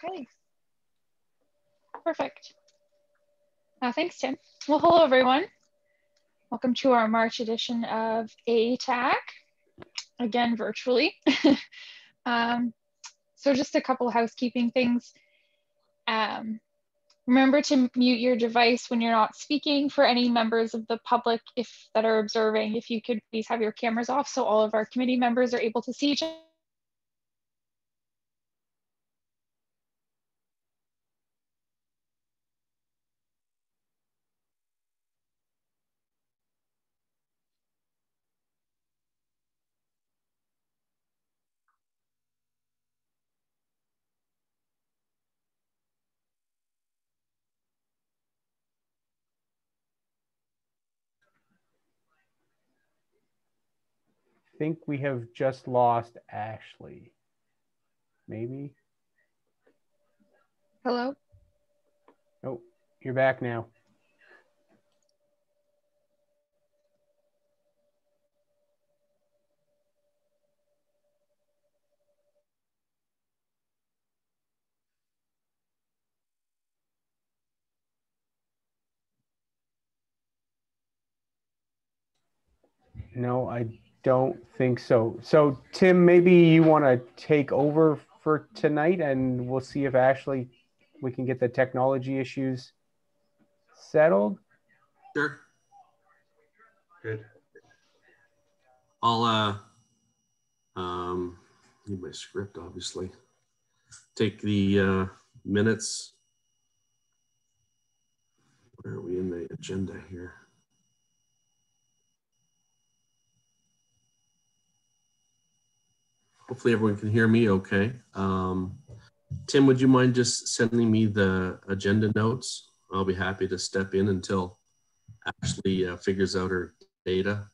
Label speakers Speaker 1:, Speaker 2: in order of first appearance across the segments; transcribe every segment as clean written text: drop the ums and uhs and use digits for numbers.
Speaker 1: Okay, perfect. Thanks, Tim. Well, hello, everyone. Welcome to our March edition of ATAC, again, virtually. So just a couple housekeeping things. Remember to mute your device when you're not speaking. For any members of the public that are observing, if you could please have your cameras off so all of our committee members are able to see each other.
Speaker 2: I think we have just lost Ashley. Maybe.
Speaker 1: Hello?
Speaker 2: Oh, you're back now. No, I don't think so. So Tim, maybe you want to take over for tonight and we'll see if we can get the technology issues settled.
Speaker 3: Sure. Good. I'll need my script, obviously. Take the minutes. Where are we in the agenda here? Hopefully everyone can hear me okay. Tim, would you mind just sending me the agenda notes? I'll be happy to step in until Ashley figures out her data.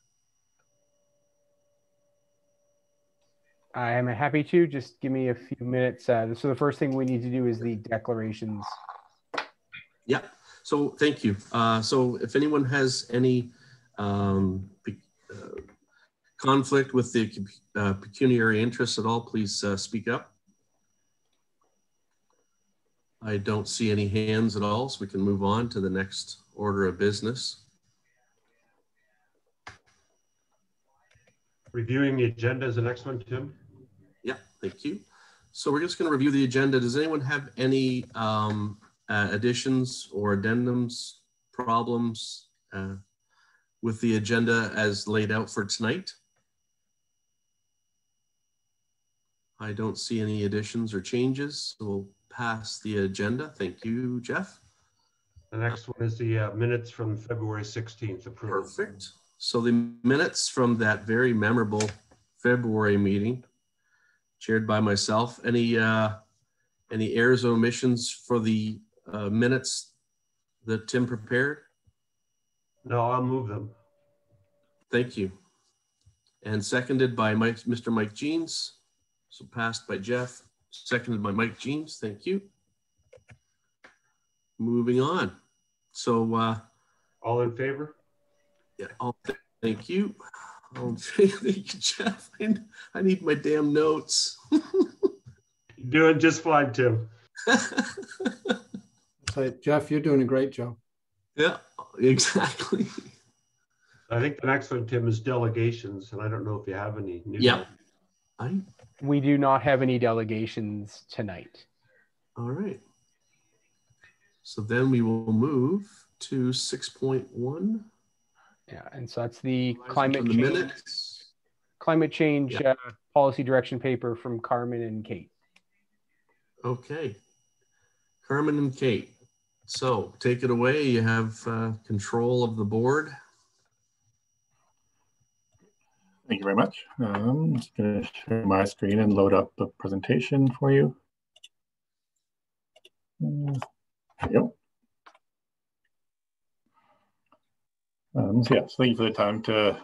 Speaker 2: I am happy to. Just give me a few minutes. So the first thing we need to do is the declarations.
Speaker 3: Yeah, so thank you. So if anyone has any conflict with the pecuniary interests at all, please speak up. I don't see any hands at all, so we can move on to the next order of business.
Speaker 4: Reviewing the agenda is the next one, Tim.
Speaker 3: Yeah, thank you. So we're just going to review the agenda. Does anyone have any additions or addendums, problems with the agenda as laid out for tonight? I don't see any additions or changes, so we'll pass the agenda. Thank you, Jeff.
Speaker 4: The next one is the minutes from February 16th approved.
Speaker 3: Perfect. So the minutes from that very memorable February meeting, chaired by myself. Any errors or omissions for the minutes that Tim prepared?
Speaker 4: No, I'll move them.
Speaker 3: Thank you. And seconded by Mr. Mike Jeans. So passed by Jeff, seconded by Mike Jeans. Thank you. Moving on. So
Speaker 4: all in favor?
Speaker 3: Yeah, thank you. Thank you, Jeff. I need my damn notes.
Speaker 4: You're doing just fine, Tim.
Speaker 5: So, Jeff, you're doing a great job.
Speaker 3: Yeah, exactly.
Speaker 4: I think the next one, Tim, is delegations, and I don't know if you have any new.
Speaker 3: Yeah.
Speaker 2: We do not have any delegations tonight.
Speaker 3: All right. So then we will move to 6.1.
Speaker 2: Yeah, and so that's the climate change
Speaker 3: yeah.
Speaker 2: Policy direction paper from Carmen and Kate.
Speaker 3: Okay. Carmen and Kate. So take it away. You have control of the board.
Speaker 6: Thank you very much. I'm just going to share my screen and load up the presentation for you. There you go. So thank you for the time to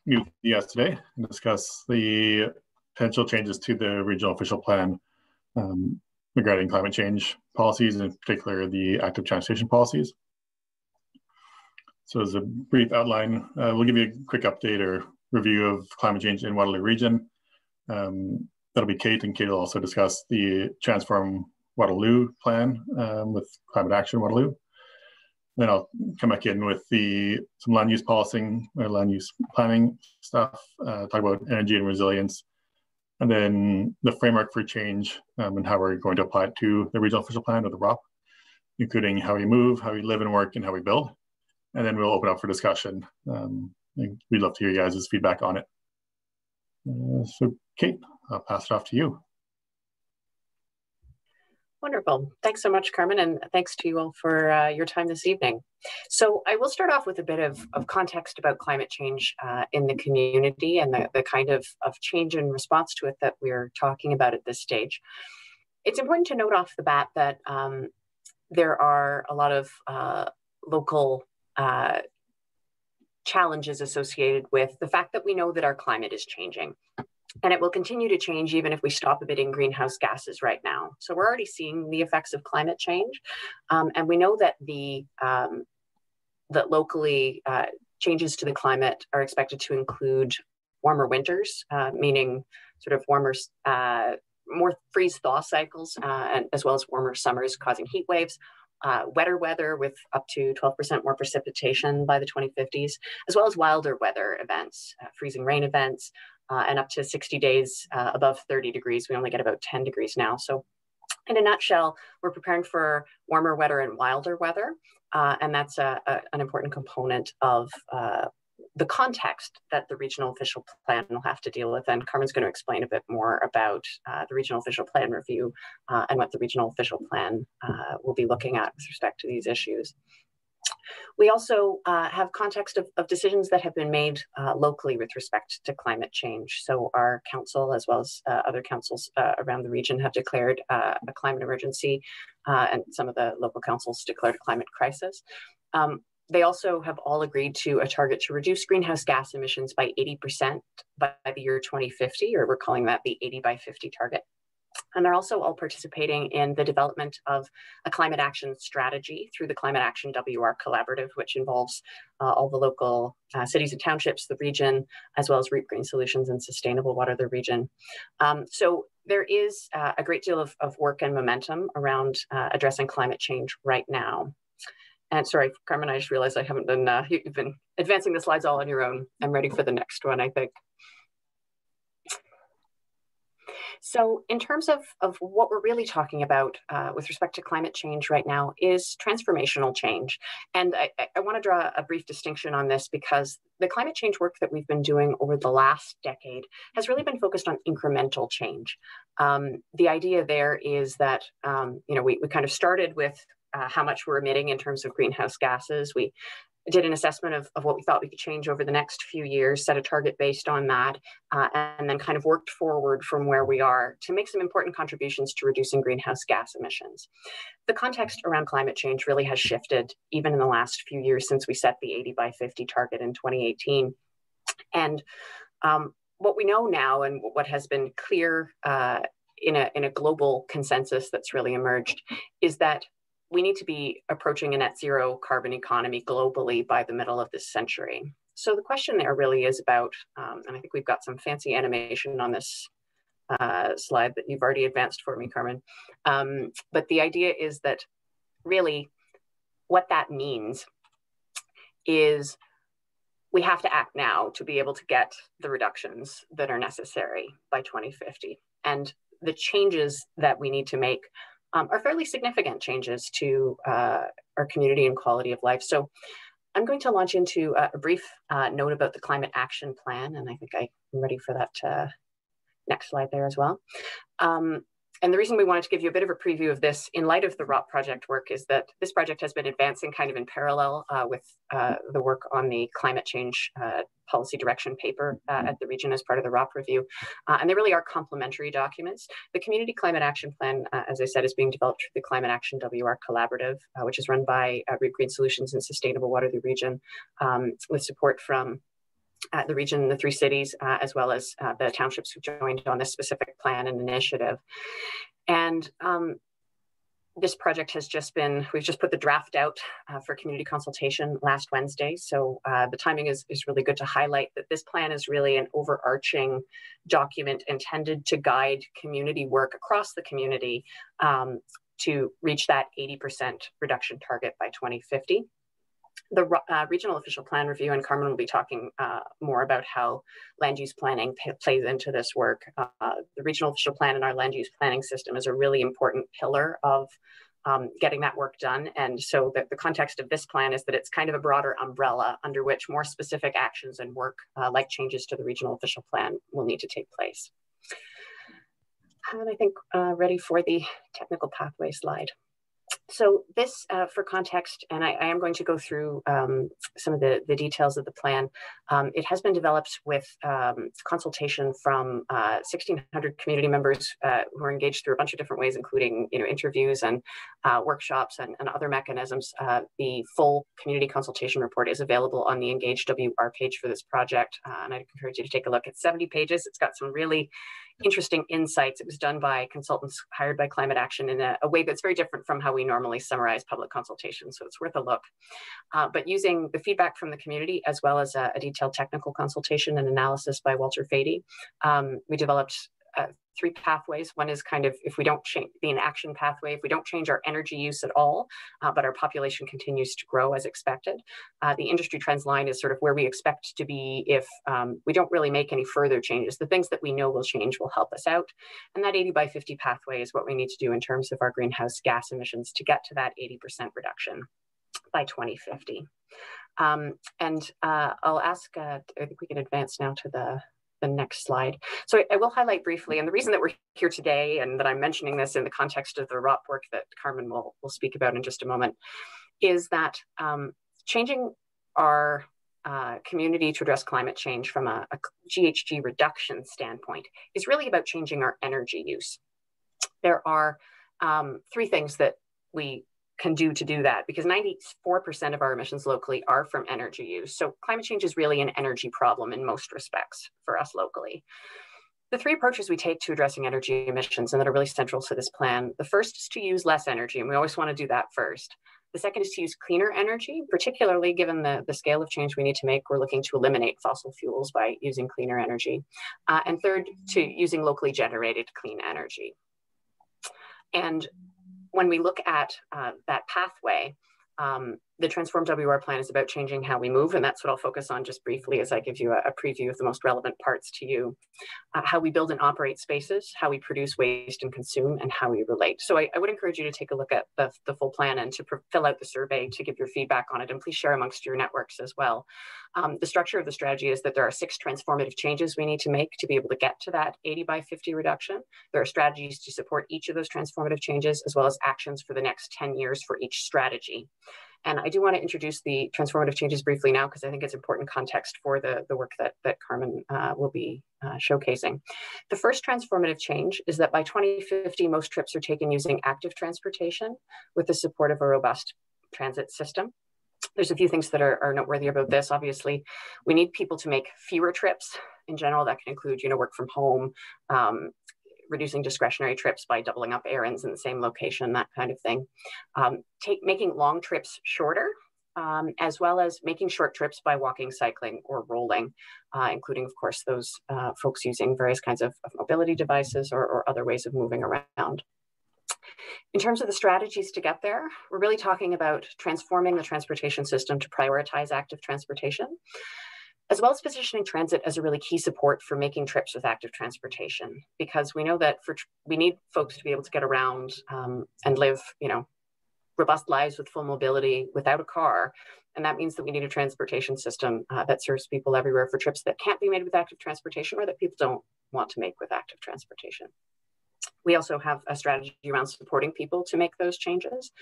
Speaker 6: meet yesterday and discuss the potential changes to the regional official plan regarding climate change policies, and in particular the active transportation policies. So as a brief outline, we'll give you a quick update or review of climate change in Waterloo region. That'll be Kate, and Kate will also discuss the Transform Waterloo plan with Climate Action Waterloo. Then I'll come back in with some land use policy or land use planning stuff, talk about energy and resilience, and then the framework for change and how we're going to apply it to the regional official plan or the ROP, including how we move, how we live and work, and how we build. And then we'll open up for discussion. We'd love to hear you guys' feedback on it. So Kate, I'll pass it off to you.
Speaker 7: Wonderful. Thanks so much, Carmen, and thanks to you all for your time this evening. So I will start off with a bit of context about climate change in the community and the kind of change in response to it that we're talking about at this stage. It's important to note off the bat that there are a lot of local challenges associated with the fact that we know that our climate is changing. And it will continue to change even if we stop emitting greenhouse gases right now. So we're already seeing the effects of climate change. And we know that that locally changes to the climate are expected to include warmer winters, meaning sort of more freeze-thaw cycles, and as well as warmer summers causing heat waves, wetter weather with up to 12% more precipitation by the 2050s, as well as wilder weather events, freezing rain events, and up to 60 days above 30 degrees. We only get about 10 degrees now. So in a nutshell, we're preparing for warmer, wetter, and wilder weather. And that's an important component of the context that the regional official plan will have to deal with. And Carmen's going to explain a bit more about the regional official plan review and what the regional official plan will be looking at with respect to these issues. We also have context of decisions that have been made locally with respect to climate change. So our council, as well as other councils around the region, have declared a climate emergency, and some of the local councils declared a climate crisis. They also have all agreed to a target to reduce greenhouse gas emissions by 80% by the year 2050, or we're calling that the 80 by 50 target. And they're also all participating in the development of a climate action strategy through the Climate Action WR Collaborative, which involves all the local cities and townships, the region, as well as Reap Green Solutions and Sustainable Waterloo region. So there is a great deal of work and momentum around addressing climate change right now. And sorry, Carmen, I just realized I haven't been, you've been advancing the slides all on your own. I'm ready for the next one, I think. So in terms of what we're really talking about with respect to climate change right now is transformational change. And I want to draw a brief distinction on this because the climate change work that we've been doing over the last decade has really been focused on incremental change. The idea there is that, we kind of started with how much we're emitting in terms of greenhouse gases. We did an assessment of what we thought we could change over the next few years, set a target based on that, and then kind of worked forward from where we are to make some important contributions to reducing greenhouse gas emissions. The context around climate change really has shifted even in the last few years since we set the 80 by 50 target in 2018. And what we know now and what has been clear in a global consensus that's really emerged is that we need to be approaching a net zero carbon economy globally by the middle of this century. So the question there really is about, and I think we've got some fancy animation on this slide that you've already advanced for me, Carmen. But the idea is that really what that means is we have to act now to be able to get the reductions that are necessary by 2050. And the changes that we need to make are fairly significant changes to our community and quality of life. So I'm going to launch into a brief note about the Climate Action Plan, and I think I'm ready for that next slide there as well. And the reason we wanted to give you a bit of a preview of this in light of the ROP project work is that this project has been advancing kind of in parallel with the work on the climate change policy direction paper at the region as part of the ROP review. And they really are complementary documents. The Community Climate Action Plan, as I said, is being developed through the Climate Action WR Collaborative, which is run by Reap Green Solutions and Sustainable Waterloo region, with support from the region, the 3 cities, as well as the townships who joined on this specific plan and initiative. And this project has just been, we've just put the draft out for community consultation last Wednesday. So the timing is really good to highlight that this plan is really an overarching document intended to guide community work across the community to reach that 80% reduction target by 2050. The regional official plan review, and Carmen will be talking more about how land use planning plays into this work. The regional official plan and our land use planning system is a really important pillar of getting that work done. And so the context of this plan is that it's kind of a broader umbrella under which more specific actions and work like changes to the regional official plan will need to take place. And I think ready for the technical pathway slide. So this, for context, and I am going to go through some of the details of the plan. It has been developed with consultation from 1,600 community members who are engaged through a bunch of different ways, including interviews and workshops and other mechanisms. The full community consultation report is available on the Engage WR page for this project, and I'd encourage you to take a look. It's 70 pages. It's got some really interesting insights. It was done by consultants hired by Climate Action in a way that's very different from how we normally summarize public consultation, so it's worth a look. But using the feedback from the community, as well as a detailed technical consultation and analysis by Walter Fady, we developed 3 pathways. One is kind of, if we don't change the inaction pathway, if we don't change our energy use at all, but our population continues to grow as expected. The industry trends line is sort of where we expect to be if we don't really make any further changes. The things that we know will change will help us out. And that 80 by 50 pathway is what we need to do in terms of our greenhouse gas emissions to get to that 80% reduction by 2050. I'll ask, I think we can advance now to the next slide. So I will highlight briefly, and the reason that we're here today and that I'm mentioning this in the context of the ROP work that Carmen will speak about in just a moment, is that changing our community to address climate change from a GHG reduction standpoint is really about changing our energy use. There are 3 things that we can do to do that, because 94% of our emissions locally are from energy use. So climate change is really an energy problem in most respects for us locally. The 3 approaches we take to addressing energy emissions and that are really central to this plan, the first is to use less energy, and we always want to do that first. The second is to use cleaner energy, particularly given the scale of change we need to make. We're looking to eliminate fossil fuels by using cleaner energy. And third, to using locally generated clean energy. And when we look at that pathway, the Transform WR plan is about changing how we move, and that's what I'll focus on just briefly as I give you a preview of the most relevant parts to you. How we build and operate spaces, how we produce, waste, and consume, and how we relate. So I would encourage you to take a look at the full plan and to fill out the survey to give your feedback on it, and please share amongst your networks as well. The structure of the strategy is that there are 6 transformative changes we need to make to be able to get to that 80 by 50 reduction. There are strategies to support each of those transformative changes, as well as actions for the next 10 years for each strategy. And I do want to introduce the transformative changes briefly now, because I think it's important context for the work that Carmen will be showcasing. The first transformative change is that by 2050, most trips are taken using active transportation with the support of a robust transit system. There's a few things that are noteworthy about this. Obviously, we need people to make fewer trips. In general, that can include, work from home, reducing discretionary trips by doubling up errands in the same location, that kind of thing. Making long trips shorter, as well as making short trips by walking, cycling, or rolling, including, of course, those folks using various kinds of mobility devices or other ways of moving around. In terms of the strategies to get there, we're really talking about transforming the transportation system to prioritize active transportation, as well as positioning transit as a really key support for making trips with active transportation, because we know that we need folks to be able to get around and live, robust lives with full mobility without a car. And that means that we need a transportation system that serves people everywhere for trips that can't be made with active transportation or that people don't want to make with active transportation. We also have a strategy around supporting people to make those changes.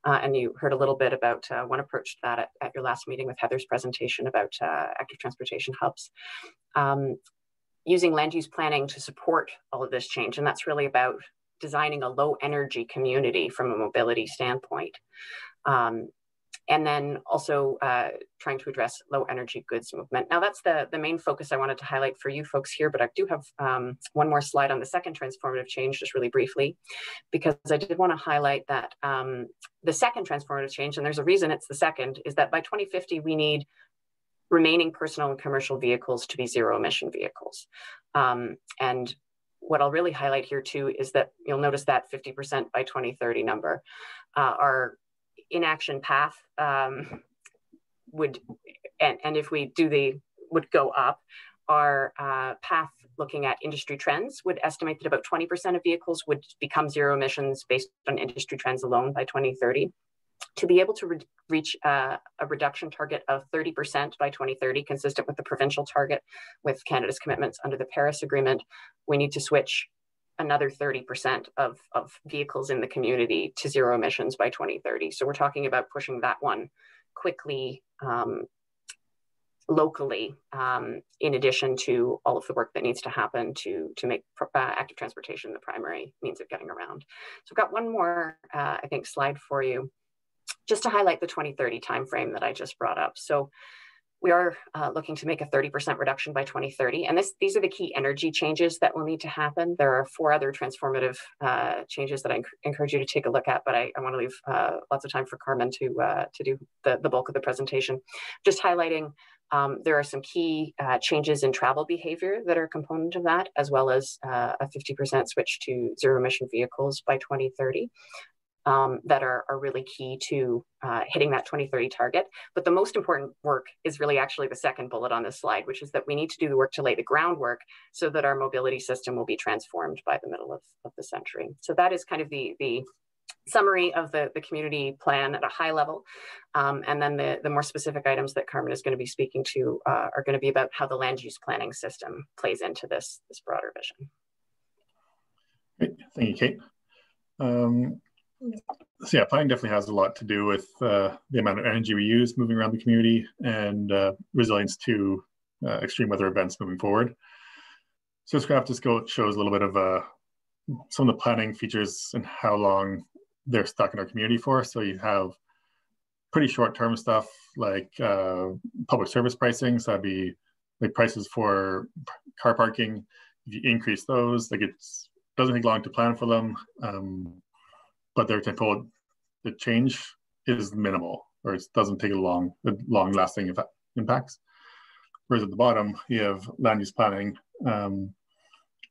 Speaker 7: And you heard a little bit about one approach to that at your last meeting with Heather's presentation about active transportation hubs. Using land use planning to support all of this change. And that's really about designing a low energy community from a mobility standpoint. And then also trying to address low energy goods movement. Now that's the main focus I wanted to highlight for you folks here, but I do have one more slide on the second transformative change, just really briefly, because I did want to highlight that the second transformative change, and there's a reason it's the second, is that by 2050, we need remaining personal and commercial vehicles to be zero emission vehicles. And what I'll really highlight here too is that you'll notice that 50% by 2030 number. Our inaction path would, and if we do would go up, our path looking at industry trends would estimate that about 20% of vehicles would become zero emissions based on industry trends alone by 2030. To be able to reach a reduction target of 30% by 2030, consistent with the provincial target with Canada's commitments under the Paris Agreement, we need to switch another 30% of vehicles in the community to zero emissions by 2030. So we're talking about pushing that one quickly, locally, in addition to all of the work that needs to happen to make active transportation the primary means of getting around. So I've got one more, I think, slide for you, just to highlight the 2030 timeframe that I just brought up. So we are looking to make a 30% reduction by 2030. And these are the key energy changes that will need to happen. There are 4 other transformative changes that I encourage you to take a look at, but I want to leave lots of time for Carmen to do the bulk of the presentation. Just highlighting there are some key changes in travel behavior that are a component of that, as well as a 50% switch to zero emission vehicles by 2030. That are really key to hitting that 2030 target. But the most important work is really actually the second bullet on this slide, which is that we need to do the work to lay the groundwork so that our mobility system will be transformed by the middle of the century. So that is kind of the summary of the community plan at a high level. And then the more specific items that Carmen is going to be speaking to are going to be about how the land use planning system plays into this broader vision.
Speaker 6: Great. Thank you, Kate. So yeah, planning definitely has a lot to do with the amount of energy we use moving around the community and resilience to extreme weather events moving forward. So this graph just shows a little bit of some of the planning features and how long they're stuck in our community for. So you have pretty short-term stuff like public service pricing. So that'd be like prices for car parking. If you increase those, like it doesn't take long to plan for them. But their tempo, the change is minimal, or it doesn't take long-lasting impacts. Whereas at the bottom, you have land use planning, and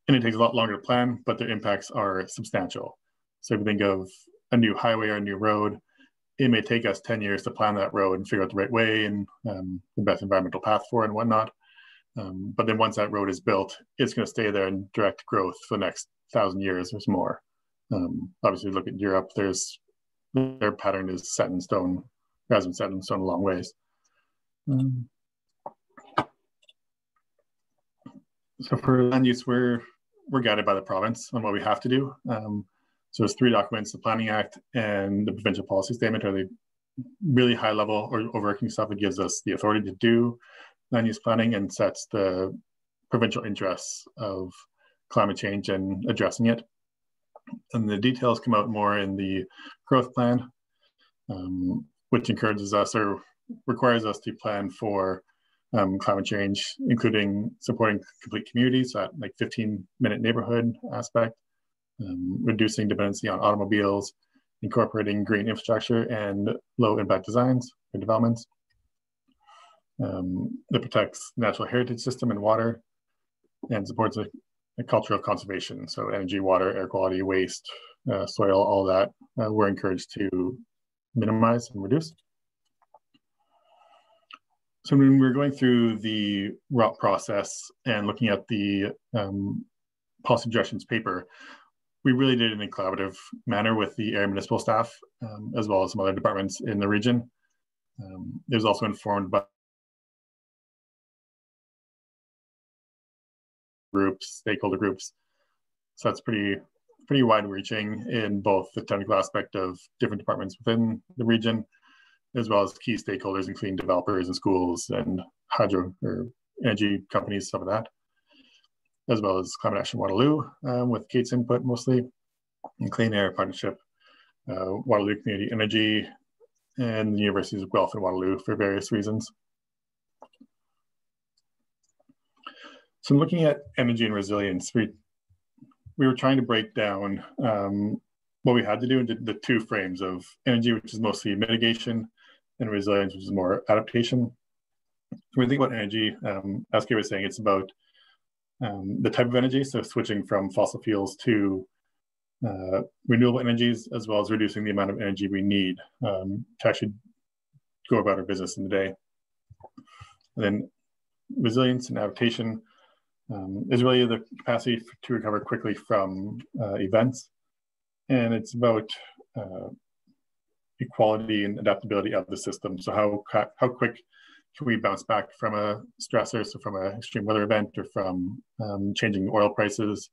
Speaker 6: it takes a lot longer to plan, but their impacts are substantial. So if you think of a new highway or a new road, it may take us 10 years to plan that road and figure out the right way and the best environmental path for it and whatnot. But then once that road is built, it's going to stay there in direct growth for the next 1,000 years or more. Obviously, look at Europe. Their pattern is set in stone. It has been set in stone a long ways. So for land use, we're guided by the province on what we have to do. So there's 3 documents: the Planning Act and the Provincial Policy Statement are the really high level or overarching stuff that gives us the authority to do land use planning and sets the provincial interests of climate change and addressing it. And the details come out more in the growth plan, which encourages us or requires us to plan for climate change, including supporting complete communities, that like 15-minute neighborhood aspect, reducing dependency on automobiles, incorporating green infrastructure and low impact designs or developments. That protects natural heritage system and water and supports a culture of conservation. So energy, water, air quality, waste, soil, all that we're encouraged to minimize and reduce. So when we're going through the ROP process and looking at the policy directions paper, we really did it in a collaborative manner with the area municipal staff, as well as some other departments in the region. It was also informed by groups, stakeholder groups. So that's pretty wide-reaching in both the technical aspect of different departments within the region, as well as key stakeholders, including developers and schools and hydro or energy companies, some of that, as well as Climate Action Waterloo with Kate's input mostly, and Clean Air Partnership, Waterloo Community Energy, and the Universities of Guelph and Waterloo for various reasons. So looking at energy and resilience, we were trying to break down what we had to do into the 2 frames of energy, which is mostly mitigation, and resilience, which is more adaptation. When we think about energy, as Kate was saying, it's about the type of energy, so switching from fossil fuels to renewable energies, as well as reducing the amount of energy we need to actually go about our business in the day. And then resilience and adaptation is really the capacity to recover quickly from events. And it's about equality and adaptability of the system. So how quick can we bounce back from a stressor, so from an extreme weather event or from changing oil prices?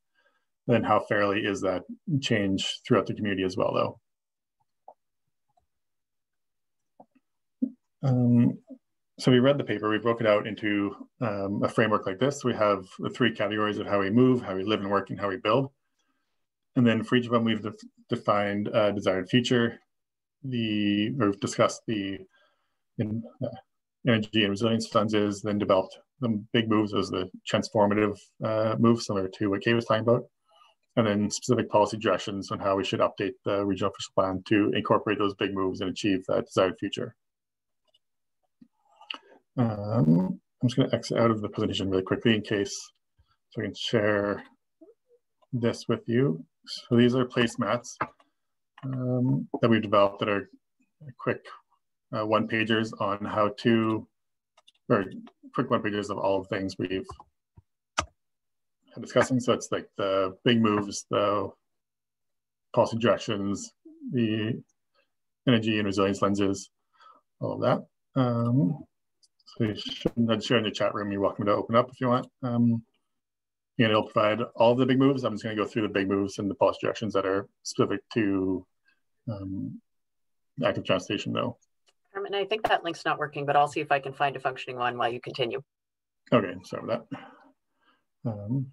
Speaker 6: Then how fairly is that change throughout the community as well, though? So we read the paper, we broke it out into a framework like this. We have the 3 categories of how we move, how we live and work, and how we build. And then for each of them, we've defined a desired future. We've discussed the energy and resilience lenses, then developed the big moves as the transformative moves, similar to what Kay was talking about. And then specific policy directions on how we should update the regional official plan to incorporate those big moves and achieve that desired future. I'm just going to exit out of the presentation really quickly in case, so I can share this with you. So these are placemats that we've developed that are quick one-pagers on how to, or quick one-pagers of all the things we've been discussing. So it's like the big moves, the policy directions, the energy and resilience lenses, all of that. So you should share in the chat room. You're welcome to open up if you want. And it'll provide all of the big moves. I'm just going to go through the big moves and the policy directions that are specific to active transportation, though.
Speaker 7: And I think that link's not working, but I'll see if I can find a functioning one while you continue.
Speaker 6: Okay, sorry about that.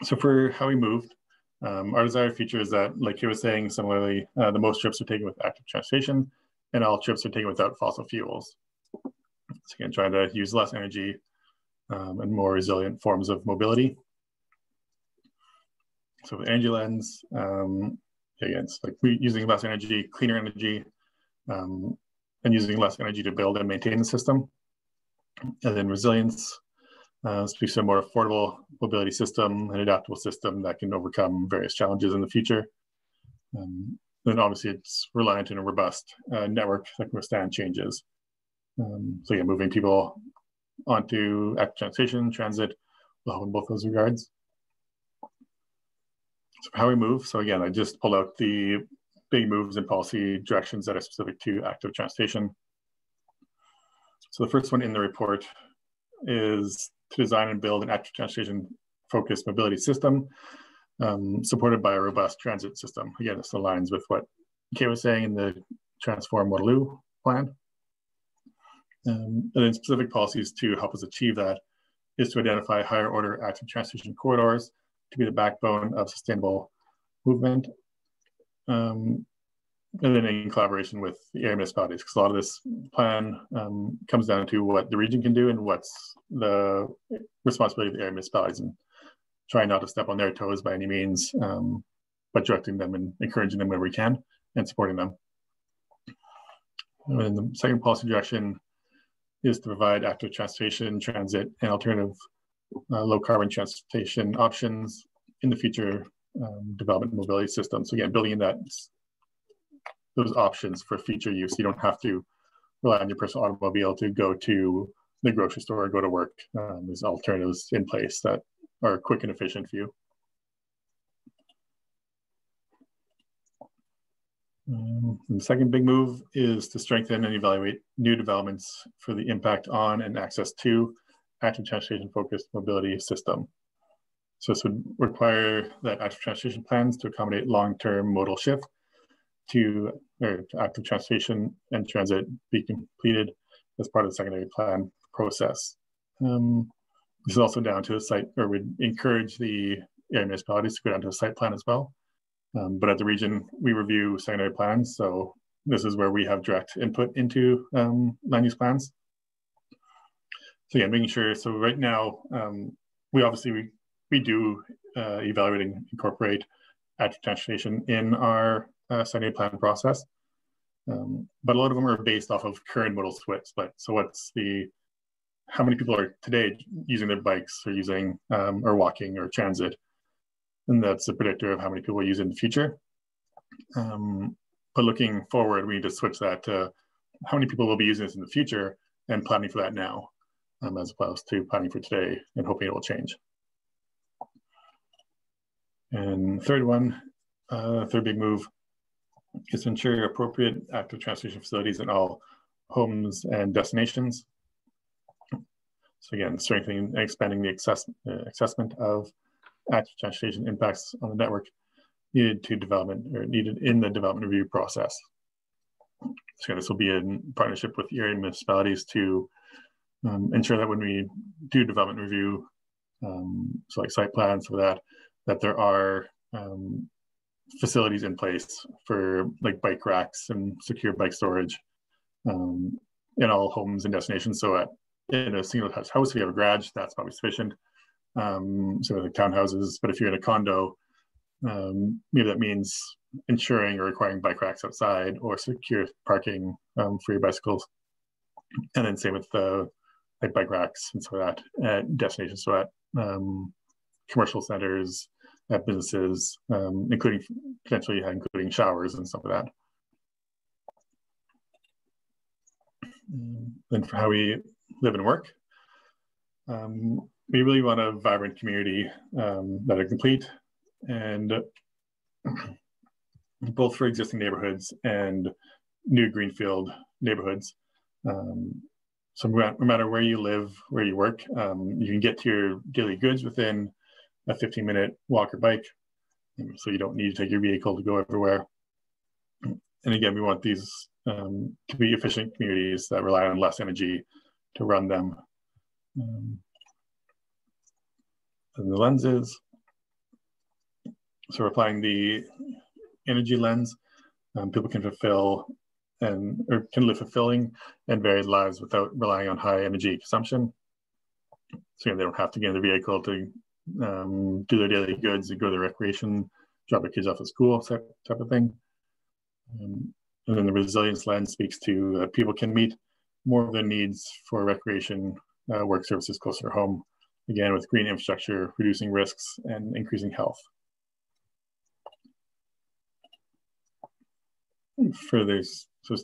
Speaker 6: So for how we moved, our desired feature is that, like you were saying, similarly, the most trips are taken with active transportation, and all trips are taken without fossil fuels. So again, trying to use less energy and more resilient forms of mobility. So the energy lens, again, it's like using less energy, cleaner energy, and using less energy to build and maintain the system. And then resilience speaks to a more affordable mobility system, an adaptable system that can overcome various challenges in the future. Then obviously it's reliant on a robust network that can withstand changes. So yeah, moving people onto active transportation, transit will help in both those regards. So how we move, so again, I just pulled out the big moves and policy directions that are specific to active transportation. So the first one in the report is to design and build an active transportation focused mobility system supported by a robust transit system. Again, this aligns with what Kay was saying in the Transform Waterloo plan. And then specific policies to help us achieve that is to identify higher order active transportation corridors to be the backbone of sustainable movement. And then in collaboration with the area municipalities, because a lot of this plan comes down to what the region can do and what's the responsibility of the area municipalities, and trying not to step on their toes by any means, but directing them and encouraging them where we can and supporting them. And then the second policy direction is to provide active transportation, transit, and alternative low carbon transportation options in the future development mobility system. So again, building in those options for future use. You don't have to rely on your personal automobile to go to the grocery store or go to work. There's alternatives in place that are quick and efficient for you. And the second big move is to strengthen and evaluate new developments for the impact on and access to active transportation focused mobility system. So this would require that active transportation plans to accommodate long-term modal shift to active transportation and transit be completed as part of the secondary plan process. This is also down to the site, or would encourage the area municipalities to go down to a site plan as well. But at the region, we review secondary plans. So this is where we have direct input into land use plans. So yeah, making sure, so right now, we do evaluate and incorporate active transportation in our secondary plan process. But a lot of them are based off of current modal splits. So what's the how many people are today using their bikes or using or walking or transit, and that's a predictor of how many people will use it in the future. But looking forward, we need to switch that to how many people will be using this in the future and planning for that now, as opposed to planning for today and hoping it will change. And third one, third big move is to ensure appropriate active transportation facilities in all homes and destinations. So again, strengthening and expanding the assessment of active transportation impacts on the network needed in the development review process. So this will be in partnership with the area municipalities to ensure that when we do development review, so like site plans for that there are facilities in place for like bike racks and secure bike storage in all homes and destinations. So in a single house, if you have a garage, that's probably sufficient. So like townhouses, but if you're in a condo, maybe that means ensuring or requiring bike racks outside or secure parking for your bicycles. And then same with like bike racks and so that at destinations, so at commercial centers, at businesses, including potentially including showers and stuff like that. Then for how we live and work, we really want a vibrant community that are complete and both for existing neighborhoods and new Greenfield neighborhoods. So no matter where you live, where you work, you can get to your daily goods within a 15-minute walk or bike. So you don't need to take your vehicle to go everywhere. And again, we want these to be efficient communities that rely on less energy to run them. And the lenses. So we're applying the energy lens. People can can live fulfilling and varied lives without relying on high energy consumption. So they don't have to get in the vehicle to do their daily goods, go to the recreation, drop their kids off at school, type of thing. And then the resilience lens speaks to people can meet more of their needs for recreation, work services closer to home, again with green infrastructure, reducing risks and increasing health. So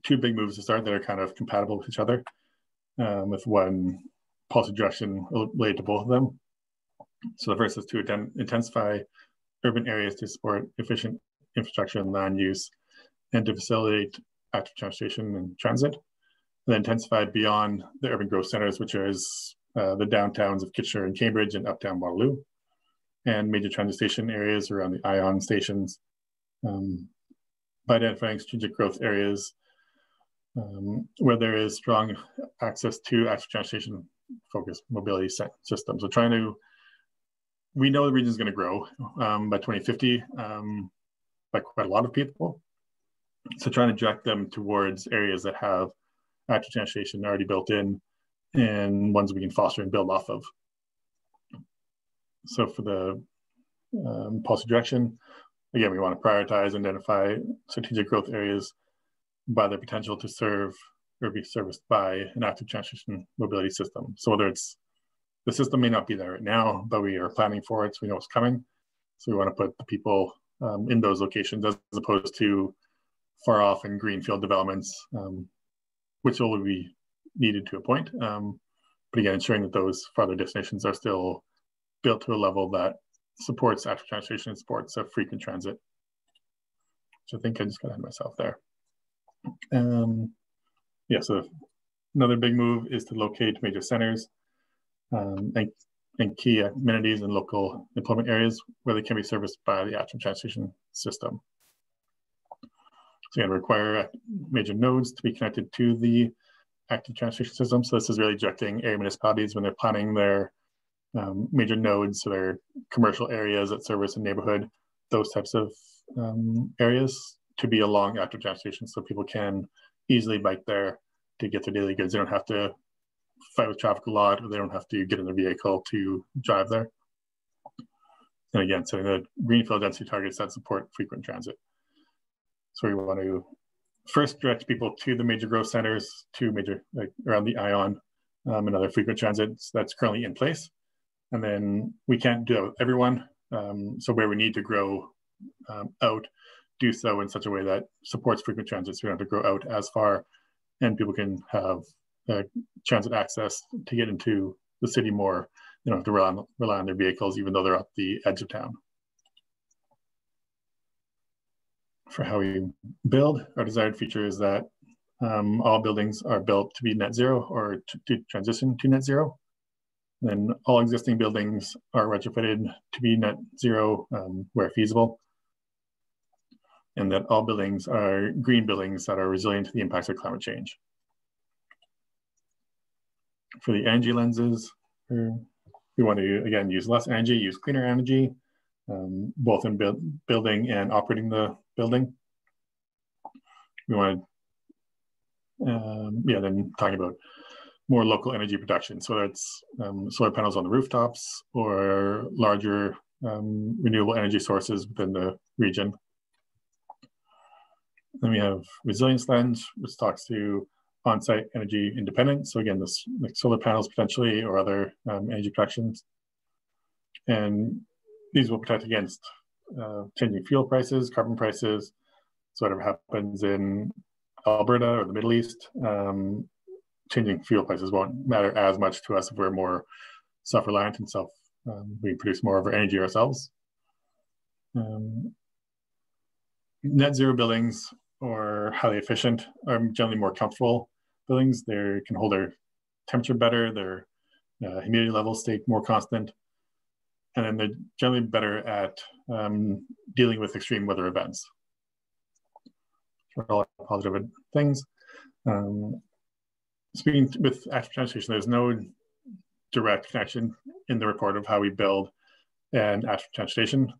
Speaker 6: two big moves to start that are kind of compatible with each other, with one policy direction related to both of them. So the first is to intensify urban areas to support efficient infrastructure and land use and to facilitate active transportation and transit. And then intensify beyond the urban growth centers, which is the downtowns of Kitchener and Cambridge and uptown Waterloo, and major transit station areas around the ION stations, by identifying strategic growth areas where there is strong access to active transportation focused mobility systems. So we know the region is going to grow by 2050 by quite a lot of people. So trying to direct them towards areas that have active transportation already built in and ones we can foster and build off of. So for the policy direction, again, we want to prioritize and identify strategic growth areas by their potential to serve or be serviced by an active transportation mobility system. So whether it's the system may not be there right now, but we are planning for it, so we know it's coming. So we want to put the people in those locations as opposed to far off in greenfield developments, which will be needed to a point. But again, ensuring that those farther destinations are still built to a level that supports active transportation and supports frequent transit. So I think I just got ahead of myself there. Yeah, so another big move is to locate major centers and key amenities and local employment areas where they can be serviced by the active transportation system. So again, require major nodes to be connected to the active transportation system. So this is really directing area municipalities when they're planning their major nodes, so their commercial areas that service a neighborhood, those types of areas to be along active transportation so people can easily bike there to get their daily goods. They don't have to fight with traffic a lot, or they don't have to get in their vehicle to drive there. And again, setting the greenfield density targets that support frequent transit. So we want to first direct people to the major growth centers, to major, like around the ION and other frequent transits that's currently in place. And then we can't do that with everyone. So where we need to grow out, do so in such a way that supports frequent transit, so we don't have to grow out as far, and people can have transit access to get into the city more. They don't have to rely on their vehicles, even though they're at the edge of town. For how we build, our desired feature is that all buildings are built to be net zero or to transition to net zero. Then all existing buildings are retrofitted to be net zero where feasible. And that all buildings are green buildings that are resilient to the impacts of climate change. For the energy lenses, we want to, again, use less energy, use cleaner energy, both in building and operating the building. We want to, then talking about more local energy production. So that's solar panels on the rooftops or larger renewable energy sources within the region. Then we have resilience lens, which talks to on-site energy independence. So again, this like solar panels potentially or other energy productions. And these will protect against changing fuel prices, carbon prices. So whatever happens in Alberta or the Middle East, changing fuel prices won't matter as much to us if we're more self-reliant and we produce more of our energy ourselves. Net zero buildings or highly efficient are generally more comfortable buildings. They can hold their temperature better, their humidity levels stay more constant, and then they're generally better at dealing with extreme weather events. All positive things. Speaking with active transportation, there's no direct connection in the report of how we build and active transportation,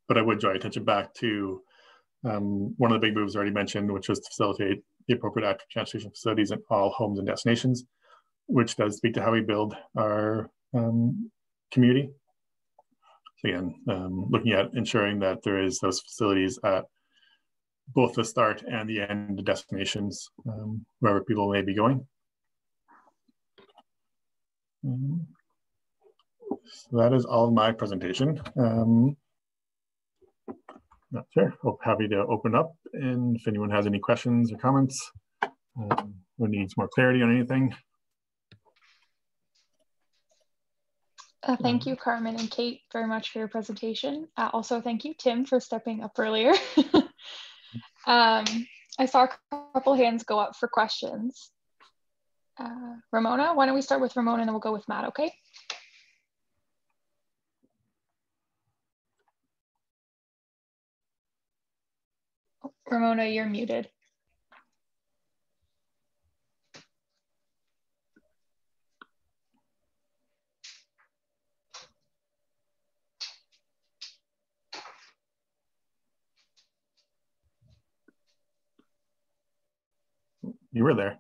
Speaker 6: but I would draw your attention back to one of the big moves already mentioned, which was to facilitate the appropriate active transportation facilities in all homes and destinations, which does speak to how we build our community. So again, looking at ensuring that there is those facilities at both the start and the end of destinations, wherever people may be going. So that is all of my presentation. Not sure, I'm happy to open up, and if anyone has any questions or comments or needs more clarity on anything.
Speaker 1: Thank you, Carmen and Kate, very much for your presentation. Also, thank you, Tim, for stepping up earlier. I saw a couple hands go up for questions. Ramona, why don't we start with Ramona and then we'll go with Matt, okay? Oh, Ramona, you're muted.
Speaker 6: You were there.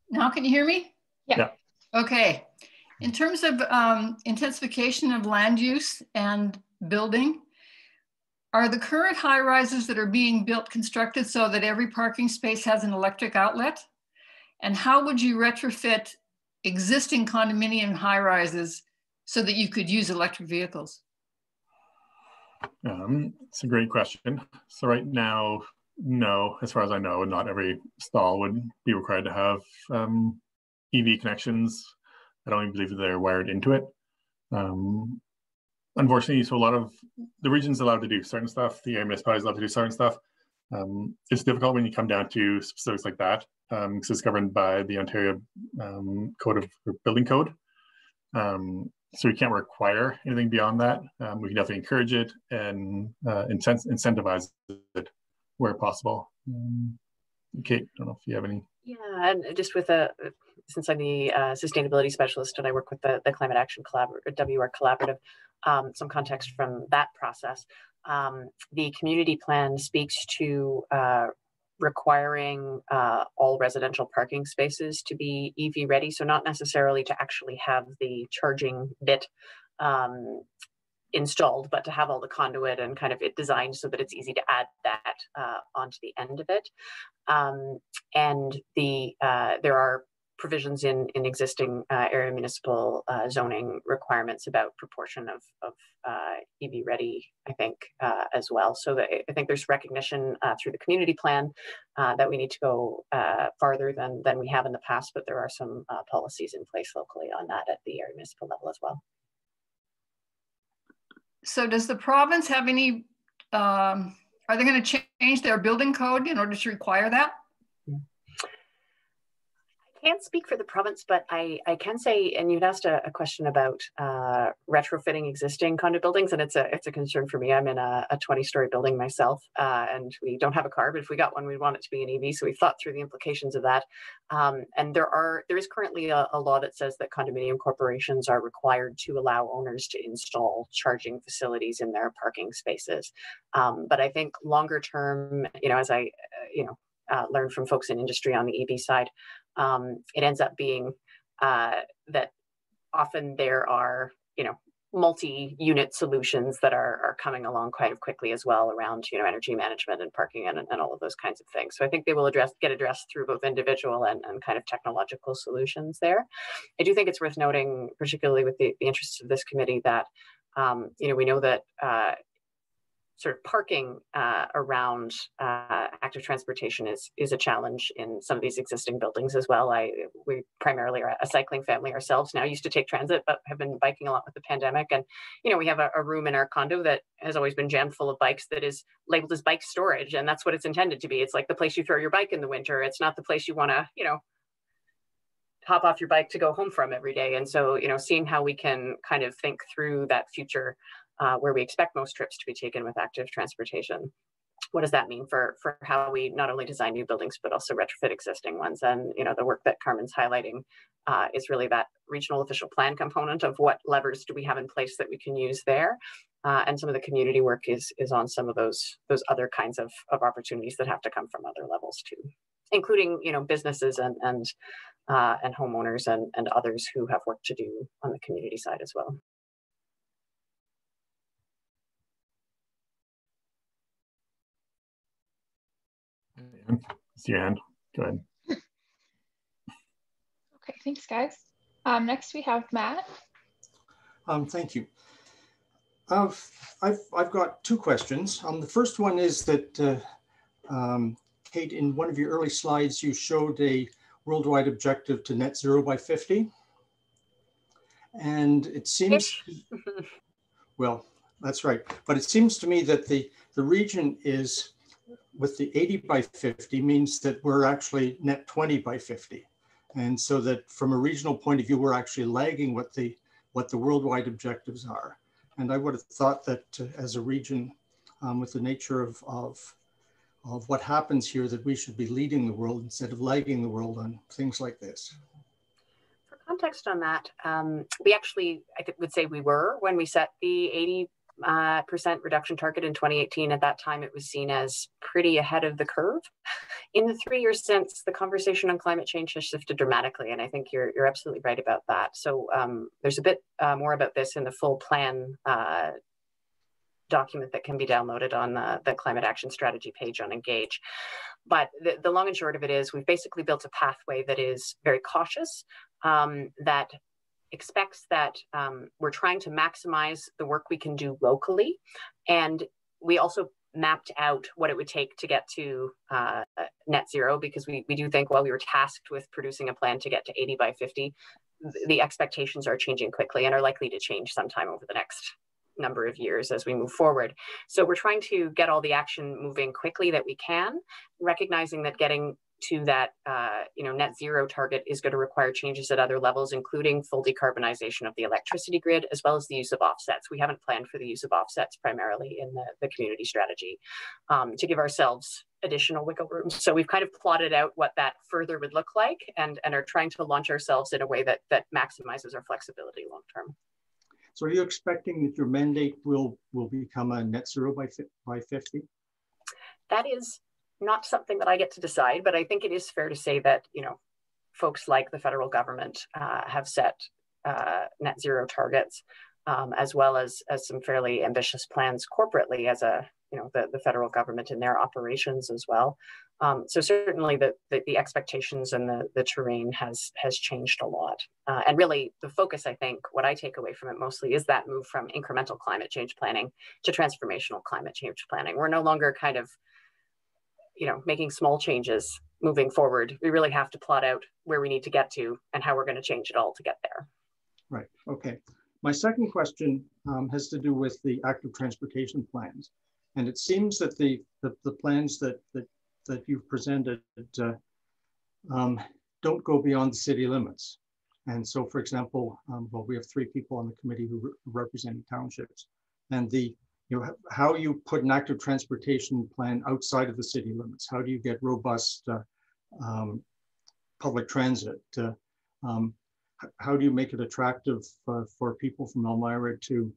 Speaker 8: Now can you hear me?
Speaker 1: Yeah.
Speaker 8: Okay. In terms of intensification of land use and building, are the current high rises that are being built constructed so that every parking space has an electric outlet? And how would you retrofit existing condominium high rises so that you could use electric vehicles?
Speaker 6: It's a great question. So right now, no, as far as I know, not every stall would be required to have EV connections. I don't even believe they're wired into it. Unfortunately, so a lot of the region's allowed to do certain stuff, the area municipality is allowed to do certain stuff. It's difficult when you come down to specifics like that, because it's governed by the Ontario Building Code. So we can't require anything beyond that. We can definitely encourage it and incentivize it where possible. Kate, I don't know if you have any.
Speaker 7: Yeah, and just with since I'm the sustainability specialist and I work with the Climate Action WR Collaborative, some context from that process. The community plan speaks to requiring all residential parking spaces to be EV ready. So not necessarily to actually have the charging bit installed, but to have all the conduit and kind of it designed so that it's easy to add that onto the end of it. And there are provisions in existing area municipal zoning requirements about proportion of EV ready, I think, as well. So that I think there's recognition through the community plan that we need to go farther than we have in the past, but there are some policies in place locally on that at the area municipal level as well.
Speaker 8: So does the province have any, are they going to change their building code in order to require that?
Speaker 7: I can't speak for the province, but I can say, and you'd asked a question about retrofitting existing condo buildings, and it's a concern for me. I'm in a 20-story building myself, and we don't have a car, but if we got one, we'd want it to be an EV. So we thought through the implications of that. And there is currently a law that says that condominium corporations are required to allow owners to install charging facilities in their parking spaces. But I think longer term, as I learned from folks in industry on the EV side, it ends up being that often there are, multi-unit solutions that are coming along quite quickly as well around, energy management and parking and all of those kinds of things. So I think they will get addressed through both individual and kind of technological solutions there. I do think it's worth noting, particularly with the interests of this committee, that, we know that sort of parking around active transportation is a challenge in some of these existing buildings as well. We primarily are a cycling family ourselves now, used to take transit, but have been biking a lot with the pandemic. And, we have a room in our condo that has always been jammed full of bikes that is labeled as bike storage. And that's what it's intended to be. It's like the place you throw your bike in the winter. It's not the place you want to, hop off your bike to go home from every day. And so, seeing how we can kind of think through that future where we expect most trips to be taken with active transportation. What does that mean for how we not only design new buildings, but also retrofit existing ones? And, the work that Carmen's highlighting is really that regional official plan component of what levers do we have in place that we can use there. And some of the community work is on some of those other kinds of opportunities that have to come from other levels too, including, businesses and homeowners and others who have work to do on the community side as well.
Speaker 6: See your hand. Go ahead.
Speaker 1: Okay, thanks, guys. Next we have Matt.
Speaker 9: Thank you. I've got two questions. The first one is that, Kate, in one of your early slides, you showed a worldwide objective to net zero by 50. And it seems, well, that's right. But it seems to me that the region is, with the 80 by 50 means that we're actually net 20 by 50. And so that from a regional point of view, we're actually lagging what the worldwide objectives are. And I would have thought that as a region, with the nature of what happens here, that we should be leading the world instead of lagging the world on things like this.
Speaker 7: For context on that, we actually, I would say we were, when we set the 80% reduction target in 2018. At that time, it was seen as pretty ahead of the curve. In the 3 years since, the conversation on climate change has shifted dramatically, and I think you're absolutely right about that. So there's a bit more about this in the full plan document that can be downloaded on the Climate Action Strategy page on Engage. But the long and short of it is we've basically built a pathway that is very cautious, that expects that we're trying to maximize the work we can do locally. And we also mapped out what it would take to get to net zero, because we do think while we were tasked with producing a plan to get to 80 by 50, the expectations are changing quickly and are likely to change sometime over the next number of years as we move forward. So we're trying to get all the action moving quickly that we can, recognizing that getting to that net zero target is going to require changes at other levels, including full decarbonization of the electricity grid, as well as the use of offsets. We haven't planned for the use of offsets primarily in the community strategy to give ourselves additional wiggle room. So we've kind of plotted out what that further would look like and are trying to launch ourselves in a way that maximizes our flexibility long term.
Speaker 9: So are you expecting that your mandate will become a net zero by 50?
Speaker 7: That is not something that I get to decide, but I think it is fair to say that, folks like the federal government have set net zero targets as well as some fairly ambitious plans corporately as the federal government in their operations as well. So certainly the expectations and the terrain has changed a lot. And really the focus, I think, what I take away from it mostly is that move from incremental climate change planning to transformational climate change planning. We're no longer kind of, making small changes moving forward. We really have to plot out where we need to get to and how we're going to change it all to get there.
Speaker 9: Right, okay. My second question has to do with the active transportation plans. And it seems that the plans that you've presented don't go beyond the city limits. And so, for example, we have 3 people on the committee who represent townships, and how you put an active transportation plan outside of the city limits. How do you get robust public transit? How do you make it attractive for people from Elmira to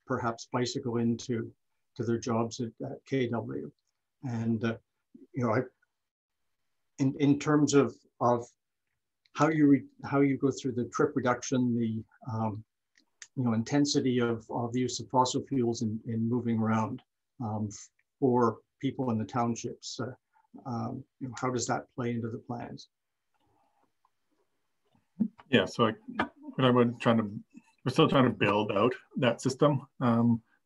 Speaker 9: perhaps bicycle into their jobs at KW? And in terms of how you go through the trip reduction, the intensity of the use of fossil fuels in moving around for people in the townships, how does that play into the plans?
Speaker 6: Yeah, so we're still trying to build out that system.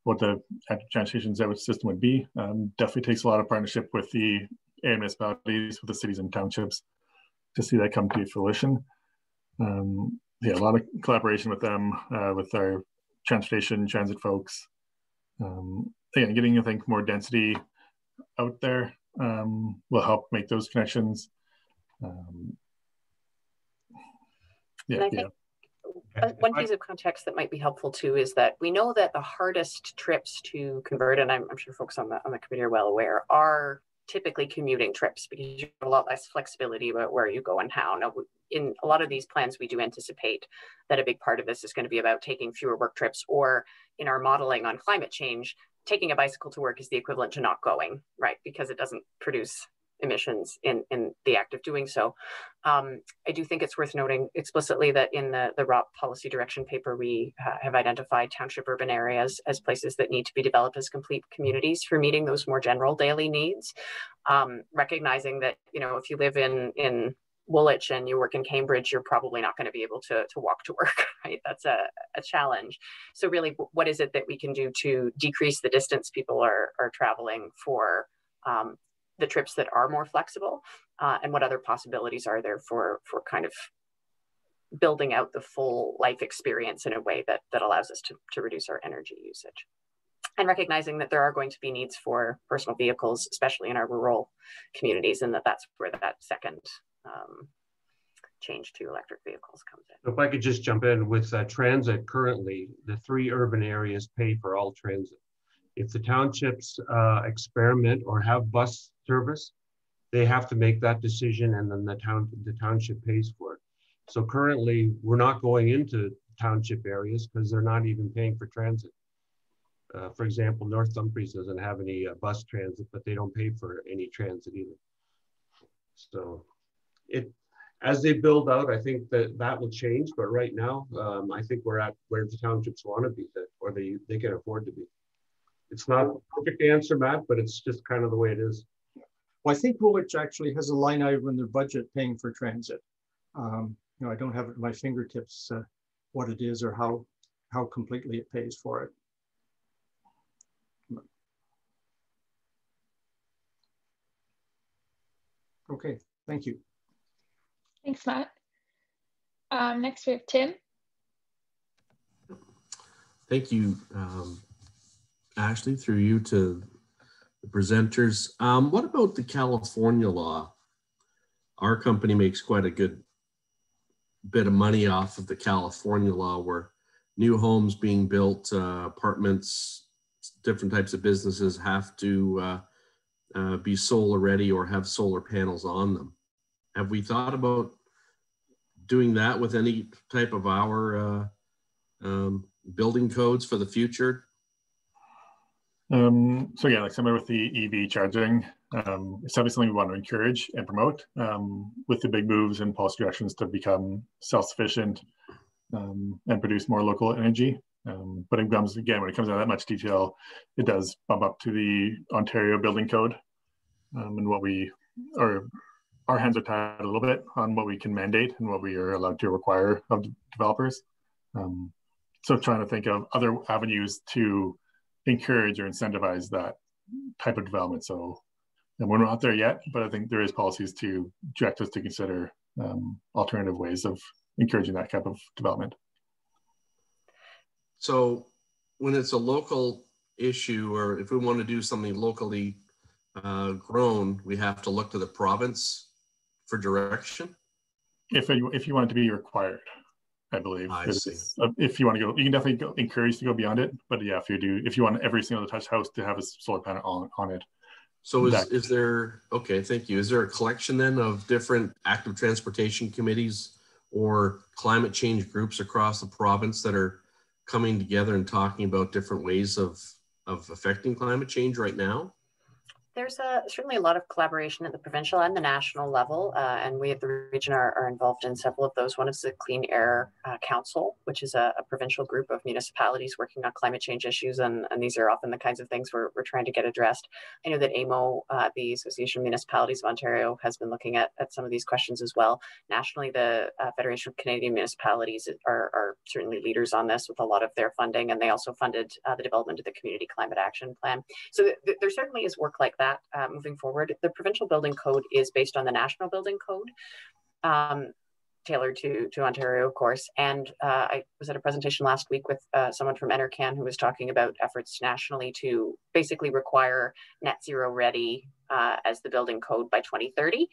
Speaker 6: What the active transportation system would be. Definitely takes a lot of partnership with the area municipalities, with the cities and townships to see that come to fruition. Yeah, a lot of collaboration with them, with our transit folks. Again, getting, I think, more density out there will help make those connections.
Speaker 7: One piece of context that might be helpful too is that we know that the hardest trips to convert, and I'm sure folks on the committee are well aware, are typically commuting trips because you have a lot less flexibility about where you go and how. Now, in a lot of these plans, we do anticipate that a big part of this is going to be about taking fewer work trips, or in our modeling on climate change, taking a bicycle to work is the equivalent to not going, right? Because it doesn't produce emissions in the act of doing so. I do think it's worth noting explicitly that in the ROP policy direction paper, we have identified township urban areas as places that need to be developed as complete communities for meeting those more general daily needs. Recognizing that, if you live in Woolwich and you work in Cambridge, you're probably not going to be able to walk to work, right? That's a challenge. So really, what is it that we can do to decrease the distance people are traveling for the trips that are more flexible, and what other possibilities are there for kind of building out the full life experience in a way that allows us to reduce our energy usage. And recognizing that there are going to be needs for personal vehicles, especially in our rural communities, and that's where that second change to electric vehicles comes in.
Speaker 4: So if I could just jump in with transit, currently the 3 urban areas pay for all transit. If the townships experiment or have bus service, they have to make that decision, and then the township pays for it. So currently, we're not going into township areas because they're not even paying for transit. For example, North Dumfries doesn't have any bus transit, but they don't pay for any transit either. So as they build out, I think that will change. But right now, I think we're at where the townships want to be, or they can afford to be. It's not a perfect answer, Matt, but it's just kind of the way it is.
Speaker 9: Well, I think Woolwich actually has a line item in their budget paying for transit. I don't have it at my fingertips what it is or how completely it pays for it. Okay, thank you.
Speaker 1: Thanks, Matt. Next we have Tim.
Speaker 3: Thank you, Ashley, through you to the presenters. What about the California law? Our company makes quite a good bit of money off of the California law, where new homes being built, apartments, different types of businesses have to be solar ready or have solar panels on them. Have we thought about doing that with any type of our building codes for the future?
Speaker 6: So yeah, like similar with the EV charging, it's obviously something we want to encourage and promote with the big moves and policy directions to become self-sufficient and produce more local energy. But it comes, again, when it comes down to that much detail, it does bump up to the Ontario Building Code, and what our hands are tied a little bit on what we can mandate and what we are allowed to require of developers. So trying to think of other avenues to encourage or incentivize that type of development. So we're not there yet, but I think there is policies to direct us to consider alternative ways of encouraging that type of development.
Speaker 3: So when it's a local issue, or if we want to do something locally grown, we have to look to the province for direction? If
Speaker 6: you want it to be required, I believe.
Speaker 3: I see.
Speaker 6: If you want to go, you can definitely go, encourage to go beyond it. But yeah, if you want every single detached house to have a solar panel on it.
Speaker 3: So is there, okay, thank you. Is there a collection then of different active transportation committees or climate change groups across the province that are coming together and talking about different ways of affecting climate change right now?
Speaker 7: There's certainly a lot of collaboration at the provincial and the national level, and we at the region are involved in several of those. One is the Clean Air Council, which is a provincial group of municipalities working on climate change issues, and these are often the kinds of things we're trying to get addressed. I know that AMO, the Association of Municipalities of Ontario, has been looking at some of these questions as well. Nationally, the Federation of Canadian Municipalities are certainly leaders on this with a lot of their funding, and they also funded the development of the Community Climate Action Plan. So there certainly is work like that moving forward. The provincial building code is based on the national building code, tailored to Ontario, of course. And I was at a presentation last week with someone from NRCan who was talking about efforts nationally to basically require net zero ready as the building code by 2030.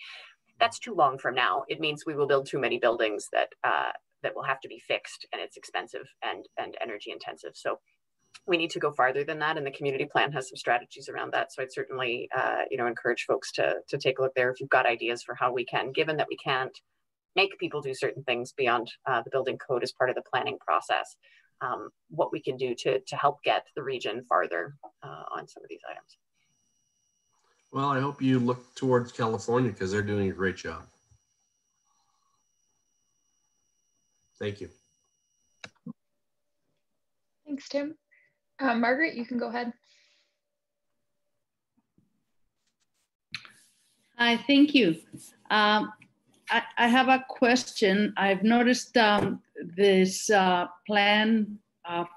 Speaker 7: That's too long from now. It means we will build too many buildings that will have to be fixed, and it's expensive and energy intensive. So we need to go farther than that, and the community plan has some strategies around that. So I'd certainly, encourage folks to take a look there if you've got ideas for how we can, given that we can't make people do certain things beyond the building code as part of the planning process, what we can do to help get the region farther on some of these items.
Speaker 3: Well, I hope you look towards California because they're doing a great job. Thank you.
Speaker 1: Thanks, Tim. Margaret, you can go ahead.
Speaker 10: Hi, thank you. I have a question. I've noticed this plan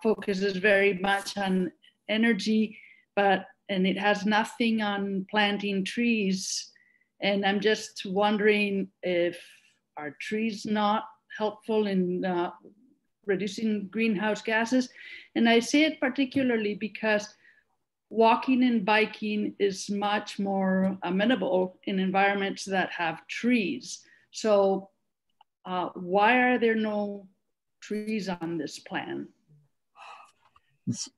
Speaker 10: focuses very much on energy, and it has nothing on planting trees. And I'm just wondering if are trees not helpful in reducing greenhouse gases? And I say it particularly because walking and biking is much more amenable in environments that have trees. So why are there no trees on this plan?
Speaker 6: It's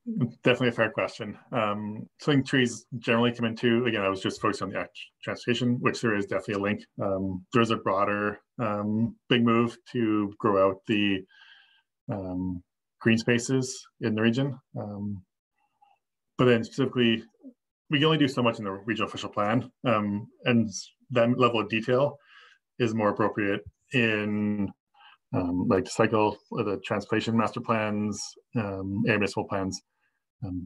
Speaker 6: definitely a fair question. So I think trees generally come into, again, I was just focused on the transportation, which there is definitely a link. There's a broader big move to grow out the green spaces in the region. But then specifically, we can only do so much in the regional official plan. And that level of detail is more appropriate in like the cycle, the transportation master plans, air municipal plans.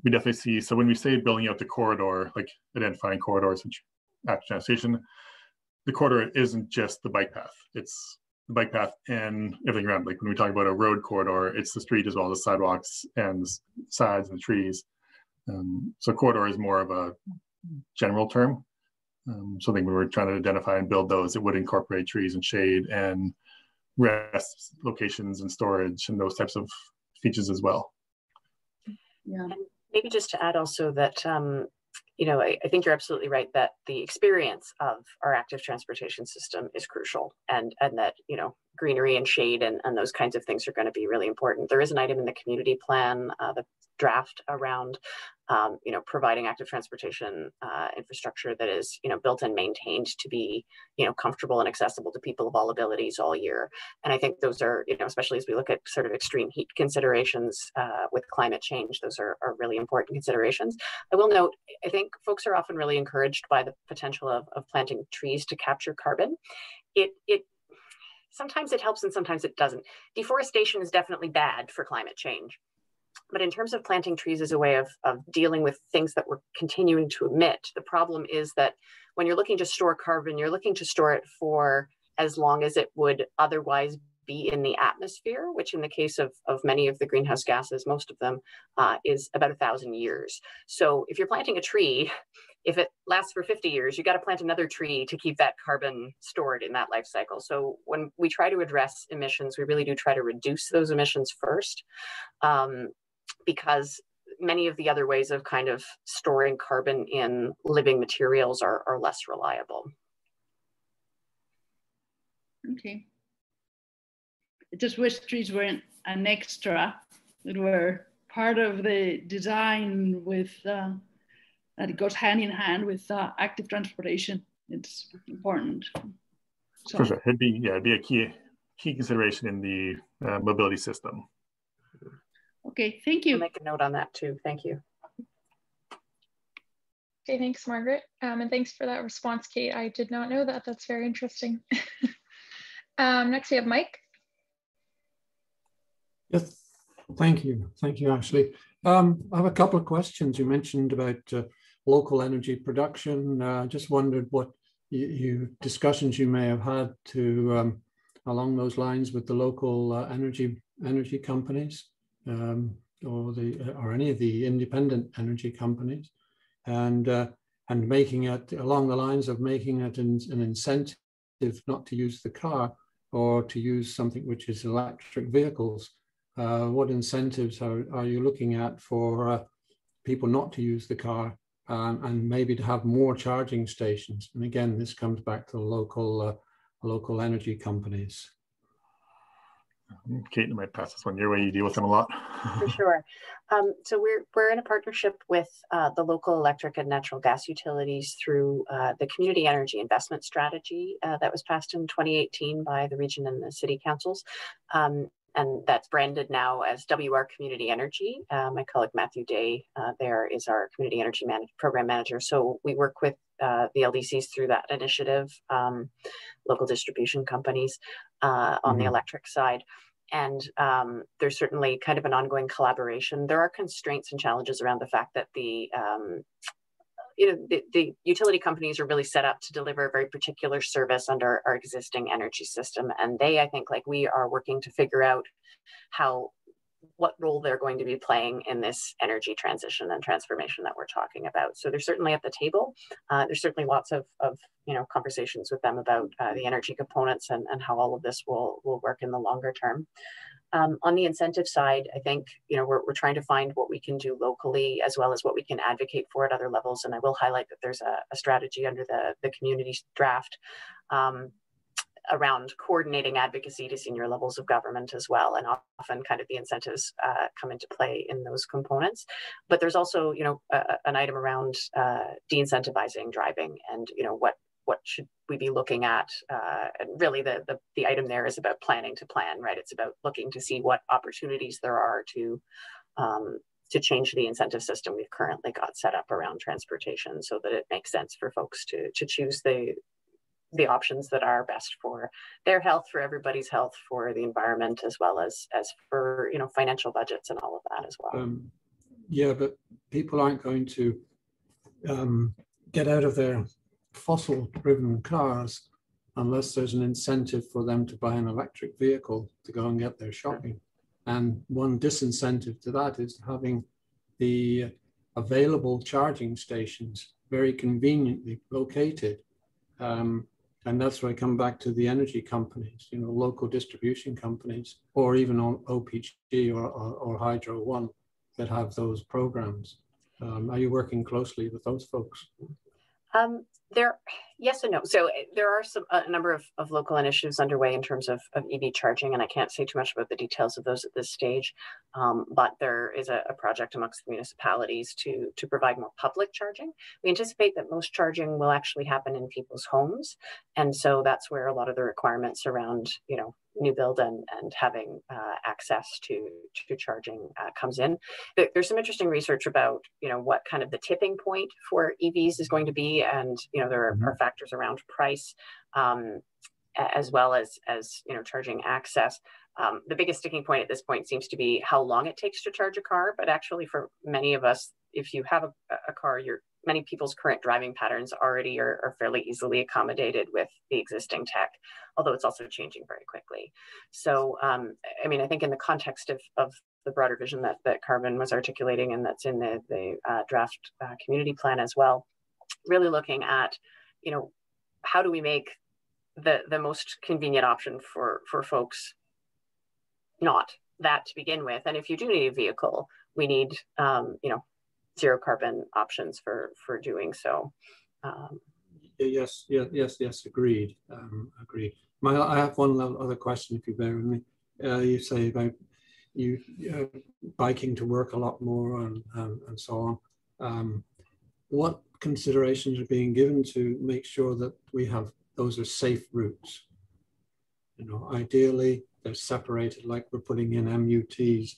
Speaker 6: We definitely see, so when we say building out the corridor, like identifying corridors which active transportation, the corridor isn't just the bike path. It's the bike path and everything around. Like when we talk about a road corridor, it's the street as well as the sidewalks and the sides and the trees. So corridor is more of a general term. So I think we were trying to identify and build those, it would incorporate trees and shade and rest locations and storage and those types of features as well.
Speaker 7: Yeah. And maybe just to add also that, I think you're absolutely right that the experience of our active transportation system is crucial, and that, greenery and shade and those kinds of things are going to be really important. There is an item in the community plan, the draft around, providing active transportation infrastructure that is, built and maintained to be, comfortable and accessible to people of all abilities all year. And I think those are, especially as we look at sort of extreme heat considerations with climate change, those are really important considerations. I will note, I think folks are often really encouraged by the potential of planting trees to capture carbon. Sometimes it helps and sometimes it doesn't. Deforestation is definitely bad for climate change. But in terms of planting trees as a way of dealing with things that we're continuing to emit, the problem is that when you're looking to store carbon, you're looking to store it for as long as it would otherwise be in the atmosphere, which in the case of many of the greenhouse gases, most of them, is about 1,000 years. So if you're planting a tree, if it lasts for 50 years, you got to plant another tree to keep that carbon stored in that life cycle. So when we try to address emissions, we really do try to reduce those emissions first, because many of the other ways of kind of storing carbon in living materials are less reliable.
Speaker 10: Okay. I just wish trees weren't an extra. That were part of the design with, that it goes hand in hand with active transportation. It's important. So.
Speaker 6: For sure, it'd be a key consideration in the mobility system.
Speaker 10: Okay, thank you.
Speaker 7: I'll make a note on that too. Thank you.
Speaker 1: Okay, thanks, Margaret. And thanks for that response, Kate. I did not know that. That's very interesting. Next, we have Mike.
Speaker 5: Yes, thank you. Thank you, Ashley. I have a couple of questions. You mentioned about local energy production. Just wondered what discussions you may have had to along those lines with the local energy companies, or any of the independent energy companies, and making it along the lines of making it an incentive not to use the car or to use something which is electric vehicles. What incentives are you looking at for people not to use the car, and maybe to have more charging stations? And again, this comes back to the local energy companies.
Speaker 6: Kate, I might pass this one your way. You deal with them a lot.
Speaker 7: For sure. So we're in a partnership with the local electric and natural gas utilities through the Community Energy Investment Strategy that was passed in 2018 by the region and the city councils. And that's branded now as WR Community Energy. My colleague Matthew Day there is our Community Energy Program Manager. So we work with the LDCs through that initiative, local distribution companies on the electric side. And there's certainly kind of an ongoing collaboration. There are constraints and challenges around the fact that the utility companies are really set up to deliver a very particular service under our existing energy system. And they, I think, like we, are working to figure out what role they're going to be playing in this energy transition and transformation that we're talking about. So they're certainly at the table. There's certainly lots of conversations with them about the energy components and how all of this will work in the longer term. On the incentive side, I think we're trying to find what we can do locally as well as what we can advocate for at other levels. And I will highlight that there's a strategy under the community draft around coordinating advocacy to senior levels of government as well. And often kind of the incentives come into play in those components. But there's also an item around de-incentivizing driving, and what should we be looking at? And really the item there is about planning to plan, right? It's about looking to see what opportunities there are to change the incentive system we've currently got set up around transportation so that it makes sense for folks to choose the options that are best for their health, for everybody's health, for the environment, as well as for financial budgets and all of that as well.
Speaker 5: Yeah, but people aren't going to get out of their fossil-driven cars unless there's an incentive for them to buy an electric vehicle to go and get their shopping. And one disincentive to that is having the available charging stations very conveniently located. And that's where I come back to the energy companies, local distribution companies, or even on OPG or Hydro One that have those programs. Are you working closely with those folks?
Speaker 7: Yes and no. So there are a number of local initiatives underway in terms of EV charging, and I can't say too much about the details of those at this stage. But there is a project amongst the municipalities to provide more public charging. We anticipate that most charging will actually happen in people's homes, and so that's where a lot of the requirements around new build and having access to charging comes in. There's some interesting research about what kind of the tipping point for EVs is going to be, and there are factors around price as well as charging access. The biggest sticking point at this point seems to be how long it takes to charge a car, but actually for many of us, if you have a car, many people's current driving patterns already are fairly easily accommodated with the existing tech, although it's also changing very quickly. So, I mean, I think in the context of the broader vision that Carmen was articulating, and that's in the draft community plan as well, really looking at, you know, how do we make the most convenient option for folks not that to begin with. And if you do need a vehicle, we need, you know, zero carbon options for doing so.
Speaker 5: Yes, agreed. Agreed. I have one other question, if you bear with me. You say about you biking to work a lot more and so on. What considerations are being given to make sure that those are safe routes? You know, ideally they're separated, like we're putting in MUTs,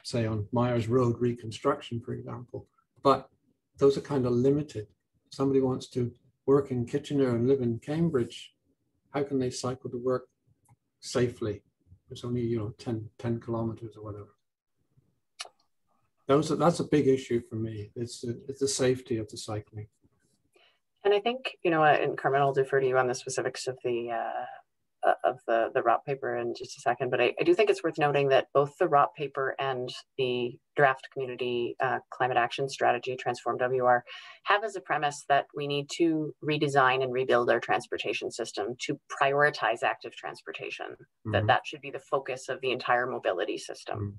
Speaker 5: say on Myers Road Reconstruction, for example, but those are kind of limited. Somebody wants to work in Kitchener and live in Cambridge. How can they cycle to work safely? It's only, you know, 10 kilometers or whatever. That's a big issue for me. It's the safety of the cycling.
Speaker 7: And I think, you know, and Carmen, I'll defer to you on the specifics of the ROT paper in just a second, but I do think it's worth noting that both the ROT paper and the draft community climate action strategy, Transform WR, have as a premise that we need to redesign and rebuild our transportation system to prioritize active transportation, that should be the focus of the entire mobility system.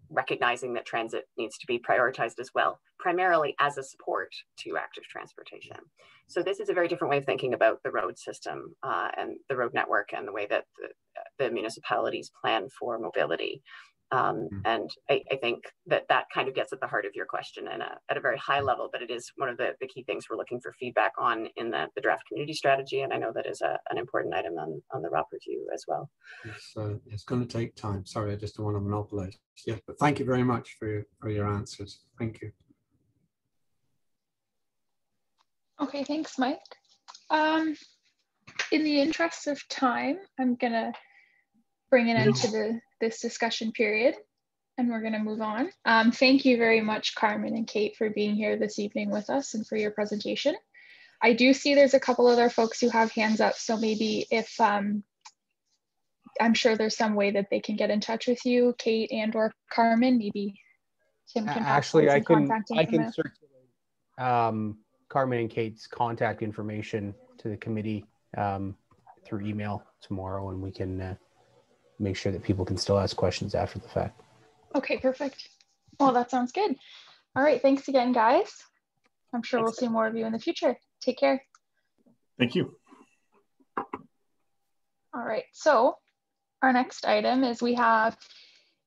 Speaker 7: Recognizing that transit needs to be prioritized as well, primarily as a support to active transportation. So this is a very different way of thinking about the road system and the road network and the way that the municipalities plan for mobility. And I think that kind of gets at the heart of your question and at a very high level, but it is one of the key things we're looking for feedback on in the draft community strategy. And I know that is an important item on the ROP review as well.
Speaker 5: It's going to take time. Sorry, I just don't want to monopolize. Yeah, but thank you very much for your answers. Thank you.
Speaker 1: Okay, thanks, Mike. In the interest of time, I'm gonna bring an end to this discussion period, and we're gonna move on. Thank you very much, Carmen and Kate, for being here this evening with us and for your presentation. I do see there's a couple other folks who have hands up, so maybe if, I'm sure there's some way that they can get in touch with you, Kate and or Carmen, maybe Tim can
Speaker 2: actually I can
Speaker 1: circulate
Speaker 2: Carmen and Kate's contact information to the committee through email tomorrow, and we can make sure that people can still ask questions after the fact. Okay, perfect. Well, that sounds good. All right, thanks again, guys. I'm sure we'll see more of you in the future. Take care.
Speaker 6: Thank you.
Speaker 1: All right, so our next item is we have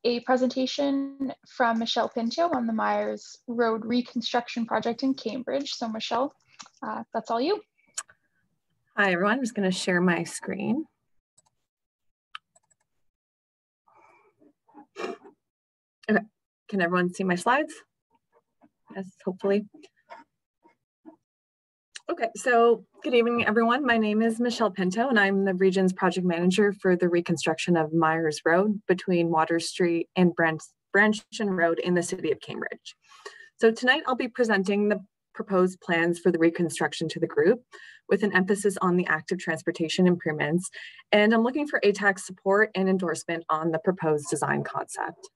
Speaker 1: a presentation from Michelle Pinto on the Myers Road Reconstruction Project in Cambridge. So Michelle, that's all you.
Speaker 11: Hi everyone, I'm just going to share my screen. Okay, can everyone see my slides? Yes, hopefully. Okay, so good evening, everyone. My name is Michelle Pinto, and I'm the Region's project manager for the reconstruction of Myers Road between Water Street and Branston Road in the city of Cambridge. So tonight I'll be presenting the proposed plans for the reconstruction to the group with an emphasis on the active transportation improvements. And I'm looking for ATAC's support and endorsement on the proposed design concept.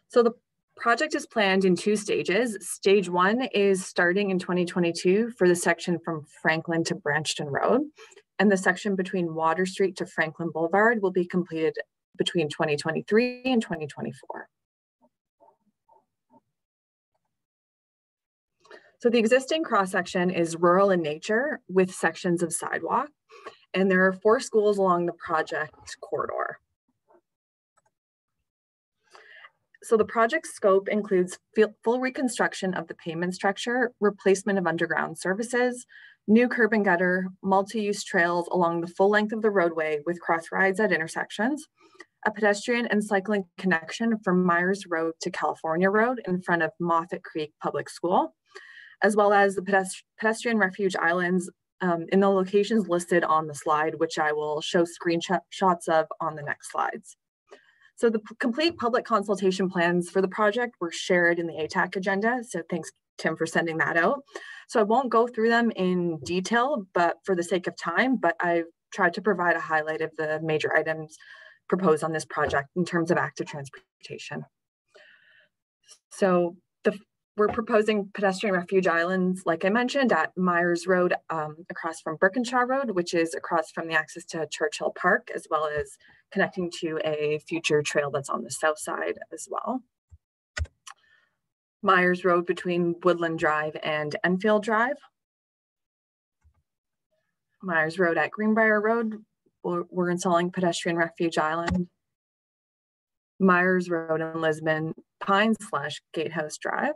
Speaker 11: So the project is planned in 2 stages. Stage 1 is starting in 2022 for the section from Franklin to Branston Road, and the section between Water Street to Franklin Boulevard will be completed between 2023 and 2024. So the existing cross-section is rural in nature with sections of sidewalk, and there are 4 schools along the project corridor. So the project scope includes full reconstruction of the pavement structure, replacement of underground services, new curb and gutter, multi-use trails along the full length of the roadway with cross rides at intersections, a pedestrian and cycling connection from Myers Road to California Road in front of Moffitt Creek Public School, as well as the pedestrian refuge islands in the locations listed on the slide, which I will show screenshots of on the next slides. So the complete public consultation plans for the project were shared in the ATAC agenda. So thanks, Tim, for sending that out. So I won't go through them in detail, but for the sake of time, but I've tried to provide a highlight of the major items proposed on this project in terms of active transportation. So we're proposing pedestrian refuge islands, like I mentioned, at Myers Road, across from Birkinshaw Road, which is across from the access to Churchill Park, as well as connecting to a future trail that's on the south side as well. Myers Road between Woodland Drive and Enfield Drive. Myers Road at Greenbrier Road, we're installing pedestrian refuge island. Myers Road in Lisbon Pines / Gatehouse Drive.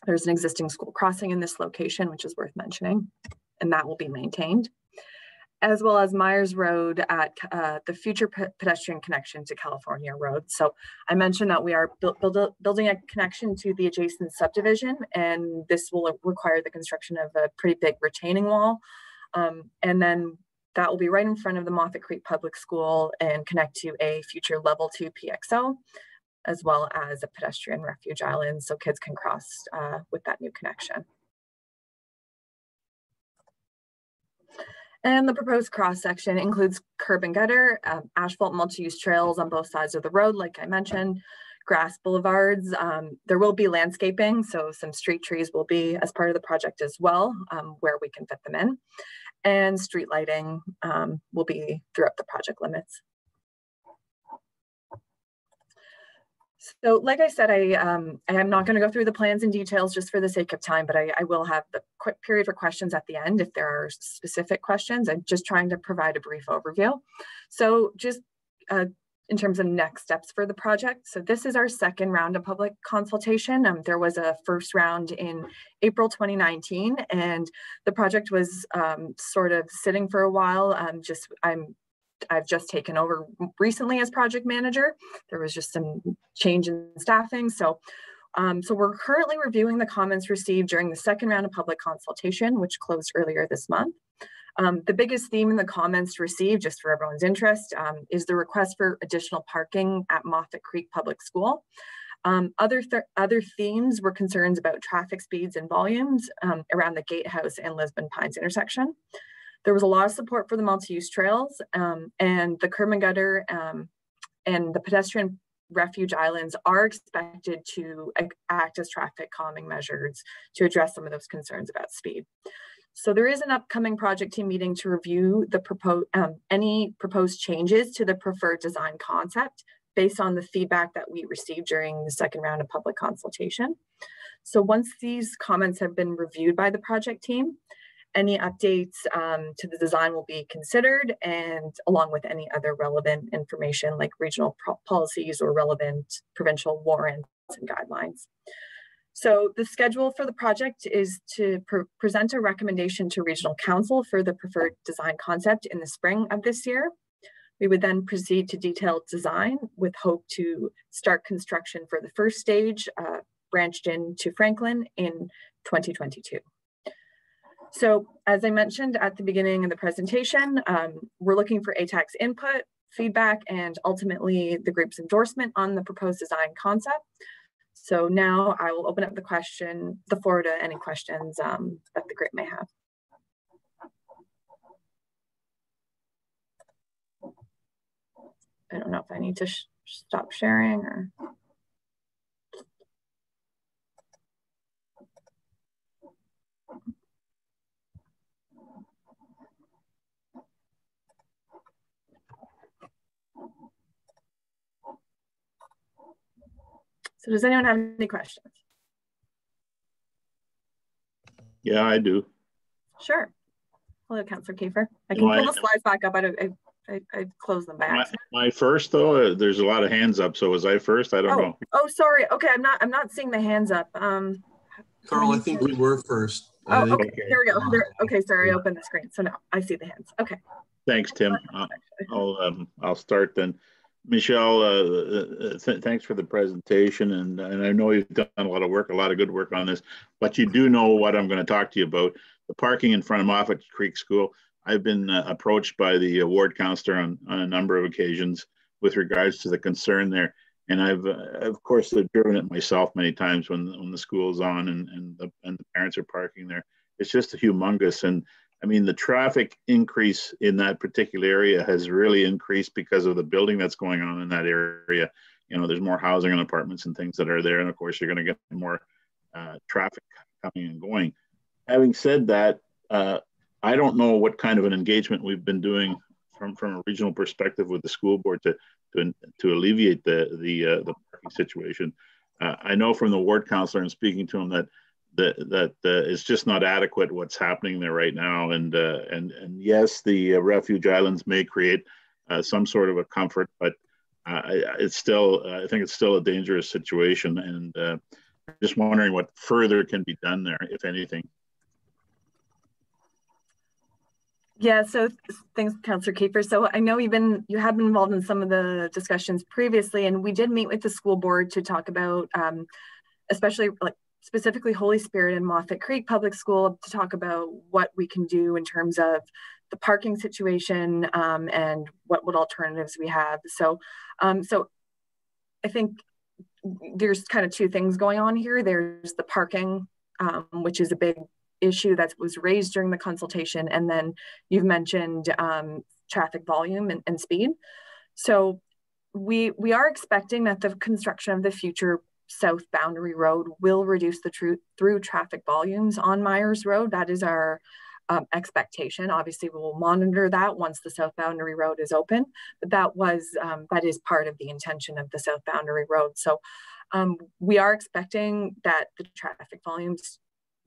Speaker 11: There's an existing school crossing in this location, which is worth mentioning, and that will be maintained, as well as Myers Road at the future pedestrian connection to California Road. So I mentioned that we are building a connection to the adjacent subdivision, and this will require the construction of a pretty big retaining wall. And then that will be right in front of the Moffitt Creek Public School and connect to a future level 2 PXO, as well as a pedestrian refuge island so kids can cross with that new connection. And the proposed cross section includes curb and gutter, asphalt multi-use trails on both sides of the road, like I mentioned, grass boulevards. There will be landscaping, so some street trees will be as part of the project as well, where we can fit them in. And street lighting will be throughout the project limits. So like I said, I am not going to go through the plans in details just for the sake of time, but I will have the quick period for questions at the end if there are specific questions. I'm just trying to provide a brief overview. So just in terms of next steps for the project. So this is our second round of public consultation. There was a first round in April 2019, and the project was sort of sitting for a while. I've just taken over recently as project manager. There was just some change in staffing. So we're currently reviewing the comments received during the second round of public consultation, which closed earlier this month. The biggest theme in the comments received, just for everyone's interest, is the request for additional parking at Moffitt Creek Public School. Other themes were concerns about traffic speeds and volumes around the Gatehouse and Lisbon Pines intersection. There was a lot of support for the multi-use trails and the curb and gutter and the pedestrian refuge islands are expected to act as traffic calming measures to address some of those concerns about speed. So there is an upcoming project team meeting to review the any proposed changes to the preferred design concept based on the feedback that we received during the second round of public consultation. So once these comments have been reviewed by the project team, any updates to the design will be considered, and along with any other relevant information like regional policies or relevant provincial warrants and guidelines. So the schedule for the project is to present a recommendation to Regional Council for the preferred design concept in the spring of this year. We would then proceed to detailed design with hope to start construction for the first stage branched into Franklin in 2022. So as I mentioned at the beginning of the presentation, we're looking for ATAC's input, feedback, and ultimately the group's endorsement on the proposed design concept. So now I will open up the floor to any questions that the group may have. I don't know if I need to stop sharing or. So does anyone have any questions?
Speaker 12: Yeah, I do.
Speaker 11: Sure. Hello, Councillor Kiefer. I can pull the slides back up. I closed them by accident.
Speaker 12: My first though, there's a lot of hands up. So was I first? I don't know.
Speaker 11: Oh, sorry. Okay, I'm not seeing the hands up.
Speaker 3: Carl, I think we were first.
Speaker 11: Oh, okay. There we go. Okay, sorry. I opened the screen. So now I see the hands. Okay.
Speaker 12: Thanks, Tim. I'll start then. Michelle, thanks for the presentation, and I know you've done a lot of good work on this, but you do know what I'm going to talk to you about. the parking in front of Moffitt Creek School. I've been approached by the ward councillor on a number of occasions with regards to the concern there. And I've, of course, driven it myself many times when the school's on and the parents are parking there. It's just humongous. And I mean, the traffic increase in that particular area has really increased because of the building that's going on in that area. You know, there's more housing and apartments and things that are there. And of course, you're going to get more traffic coming and going. Having said that, I don't know what kind of an engagement we've been doing from a regional perspective with the school board to alleviate the parking situation. I know from the ward councillor and speaking to him that it's just not adequate what's happening there right now. And yes, the refuge islands may create some sort of a comfort, but it's still, I think it's still a dangerous situation. And just wondering what further can be done there, if anything.
Speaker 11: Yeah, so thanks, Councillor Kiefer. So I know you have been involved in some of the discussions previously, and we did meet with the school board to talk about, especially like specifically Holy Spirit and Moffitt Creek Public School, to talk about what we can do in terms of the parking situation and what alternatives we have. So, so I think there's kind of two things going on here. There's the parking, which is a big issue that was raised during the consultation, and then you've mentioned traffic volume and speed. So we are expecting that the construction of the future south boundary road will reduce the through traffic volumes on Myers Road. That is our expectation. Obviously, we will monitor that once the south boundary road is open, but that is part of the intention of the south boundary road. So we are expecting that the traffic volumes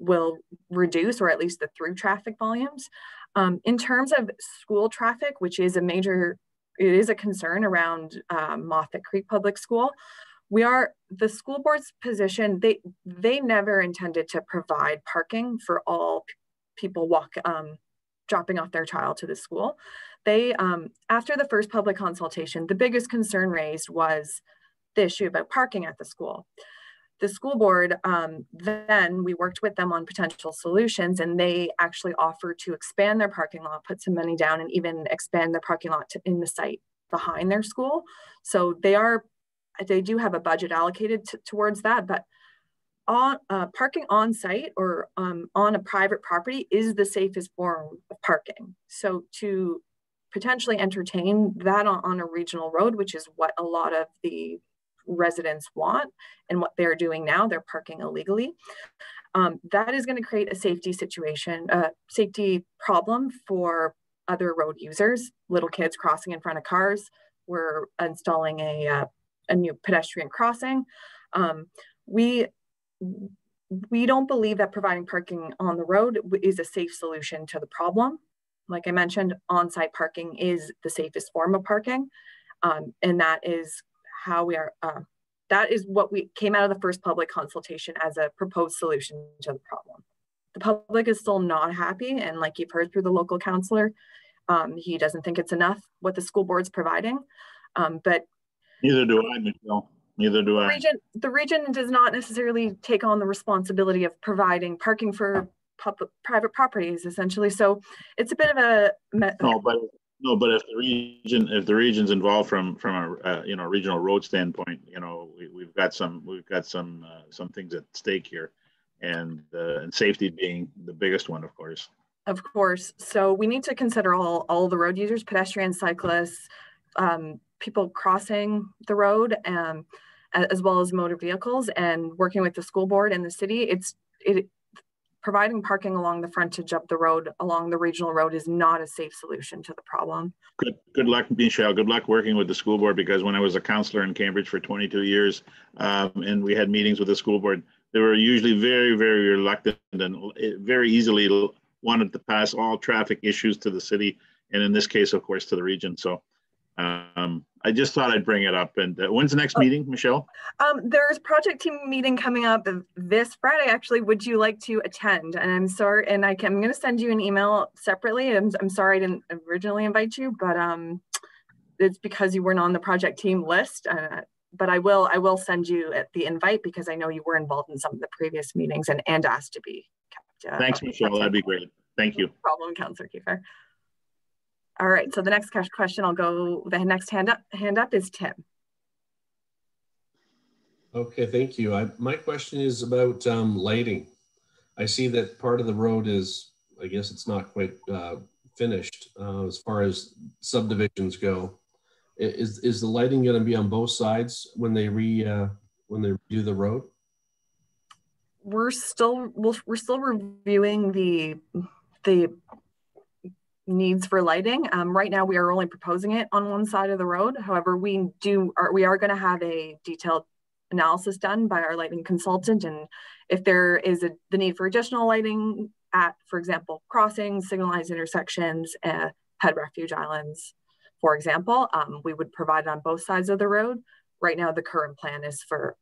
Speaker 11: will reduce, or at least the through traffic volumes. In terms of school traffic, which is it is a concern around Moffitt Creek Public School. The school board's position, they never intended to provide parking for all people dropping off their child to the school. They, after the first public consultation, the biggest concern raised was the issue about parking at the school. The school board, then we worked with them on potential solutions, and they actually offered to expand their parking lot, put some money down, and even expand the parking lot in the site behind their school. So they do have a budget allocated towards that, but parking on site or on a private property is the safest form of parking. So to potentially entertain that on a regional road, which is what a lot of the residents want and what they're doing now, they're parking illegally. That is going to create a safety situation, a safety problem for other road users, little kids crossing in front of cars. We're installing a new pedestrian crossing. We don't believe that providing parking on the road is a safe solution to the problem. Like I mentioned, on-site parking is the safest form of parking, and that is how we are, that is what we came out of the first public consultation as a proposed solution to the problem. The public is still not happy, and like you've heard through the local councillor, he doesn't think it's enough what the school board's providing. But
Speaker 12: neither do I, Michelle. Neither do I.
Speaker 11: The region does not necessarily take on the responsibility of providing parking for private properties, essentially. So it's a bit of a
Speaker 12: No, but if the region's involved from a regional road standpoint, we've got some things at stake here, and safety being the biggest one, of course.
Speaker 11: Of course. So we need to consider all the road users, pedestrians, cyclists, people crossing the road, as well as motor vehicles, and working with the school board and the city. Providing parking along the frontage of the road, along the regional road, is not a safe solution to the problem.
Speaker 12: Good luck, Michelle. Good luck working with the school board, because when I was a councillor in Cambridge for 22 years, and we had meetings with the school board, they were usually very, very reluctant and very easily wanted to pass all traffic issues to the city, and in this case, of course, to the region. So I just thought I'd bring it up. And when's the next meeting, Michelle?
Speaker 11: There's a project team meeting coming up this Friday, actually. Would you like to attend? And I'm sorry, and I'm going to send you an email separately. I'm sorry I didn't originally invite you, but it's because you weren't on the project team list. But I will send you the invite, because I know you were involved in some of the previous meetings and asked to be kept.
Speaker 12: Thanks, Michelle. That'd be great. Thank you.
Speaker 11: No problem, Councillor Kiefer. All right, so the next question, the next hand up is Tim.
Speaker 3: Okay, thank you. My question is about lighting. I see that part of the road is, I guess it's not quite finished as far as subdivisions go. Is the lighting going to be on both sides when they redo the road?
Speaker 11: We're still reviewing the needs for lighting. Right now, we are only proposing it on one side of the road. However, we are going to have a detailed analysis done by our lighting consultant, and if there is the need for additional lighting at, for example, crossings, signalized intersections, ped refuge islands, for example, we would provide it on both sides of the road. Right now, the current plan is for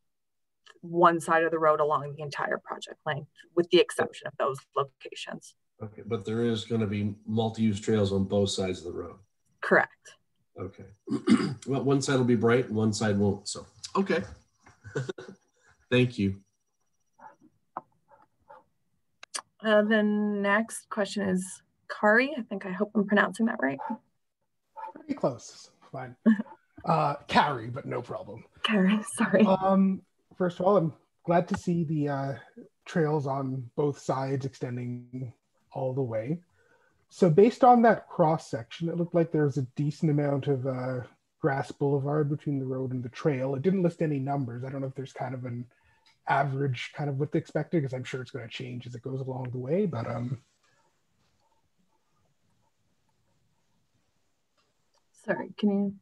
Speaker 11: one side of the road along the entire project length, with the exception of those locations.
Speaker 3: Okay, but there is going to be multi-use trails on both sides of the road.
Speaker 11: Correct.
Speaker 3: Okay. Well, one side will be bright and one side won't. So, okay. Thank you.
Speaker 11: The next question is Kari. I hope I'm pronouncing that right.
Speaker 13: Pretty close. Fine. Kari, but no problem.
Speaker 11: Kari, sorry.
Speaker 13: First of all, I'm glad to see the trails on both sides extending all the way. So based on that cross section, it looked like there was a decent amount of grass boulevard between the road and the trail. It didn't list any numbers. I don't know if there's kind of an average kind of what they expected, because I'm sure it's going to change as it goes along the way, but
Speaker 11: sorry, can you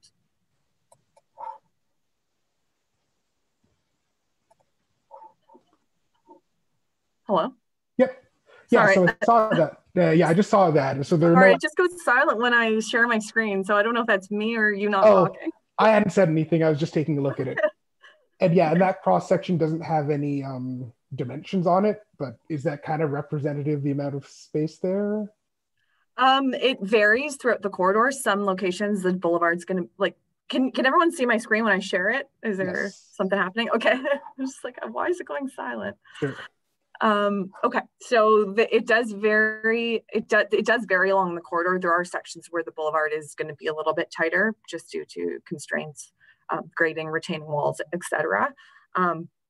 Speaker 11: hello?
Speaker 13: Yep. Yeah,
Speaker 11: sorry.
Speaker 13: so I saw that. Yeah, I just saw that. So there
Speaker 11: it just goes silent when I share my screen, so I don't know if that's me or you not talking.
Speaker 13: I hadn't said anything. I was just taking a look at it. And yeah, and that cross section doesn't have any dimensions on it, but is that kind of representative of the amount of space there?
Speaker 11: It varies throughout the corridor. Some locations, the boulevard's going to, like, can everyone see my screen when I share it? Is there something happening? Okay. I'm just like, why is it going silent?
Speaker 13: Sure.
Speaker 11: Okay, so it does vary. It does vary along the corridor. There are sections where the boulevard is going to be a little bit tighter just due to constraints, grading, retaining walls, etc.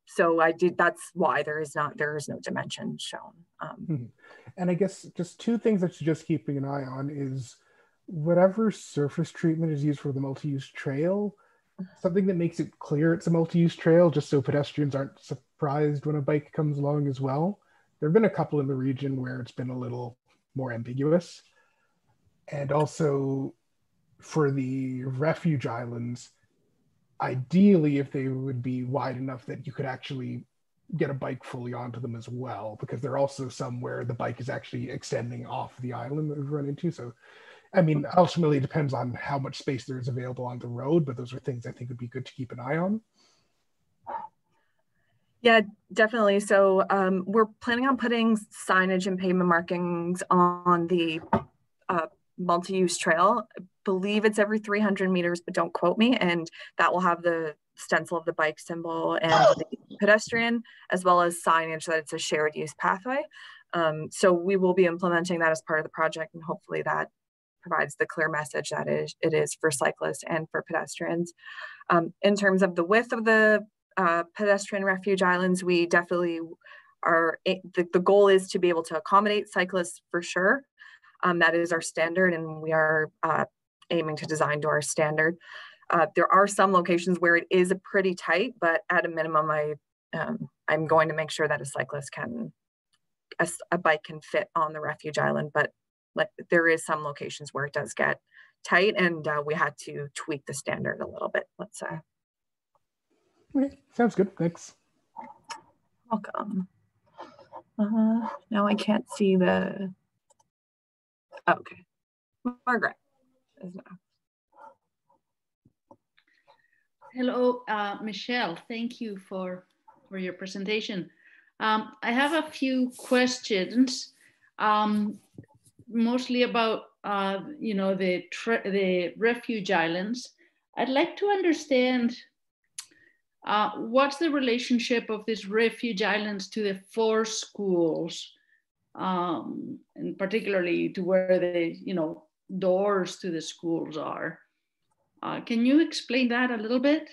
Speaker 11: So that's why there is no dimension shown.
Speaker 13: And I guess just two things that you're just keeping an eye on is whatever surface treatment is used for the multi-use trail, something that makes it clear it's a multi-use trail, just so pedestrians aren't surprised when a bike comes along as well. There have been a couple in the region where it's been a little more ambiguous. And also for the refuge islands, ideally, if they would be wide enough that you could actually get a bike fully onto them as well, because there are also some where the bike is actually extending off the island that we've run into. So, I mean, ultimately it depends on how much space there is available on the road, but those are things I think would be good to keep an eye on.
Speaker 11: Yeah, definitely. So we're planning on putting signage and pavement markings on the multi-use trail. I believe it's every 300 meters, but don't quote me. And that will have the stencil of the bike symbol and the pedestrian, as well as signage that it's a shared use pathway. So we will be implementing that as part of the project, and hopefully that provides the clear message that it is for cyclists and for pedestrians. In terms of the width of the pedestrian refuge islands, we definitely are, the goal is to be able to accommodate cyclists for sure. That is our standard, and we are aiming to design to our standard. There are some locations where it is pretty tight, but at a minimum, I'm going to make sure that a bike can fit on the refuge island, but there is some locations where it does get tight, and we had to tweak the standard a little bit, let's say.
Speaker 13: Okay, sounds good, thanks.
Speaker 11: Welcome. Now I can't see the, okay. Margaret is now.
Speaker 10: Hello, Michelle. Thank you for your presentation. I have a few questions, mostly about the refuge islands. I'd like to understand what's the relationship of these refuge islands to the 4 schools and particularly to where the, you know, doors to the schools are. Can you explain that a little bit?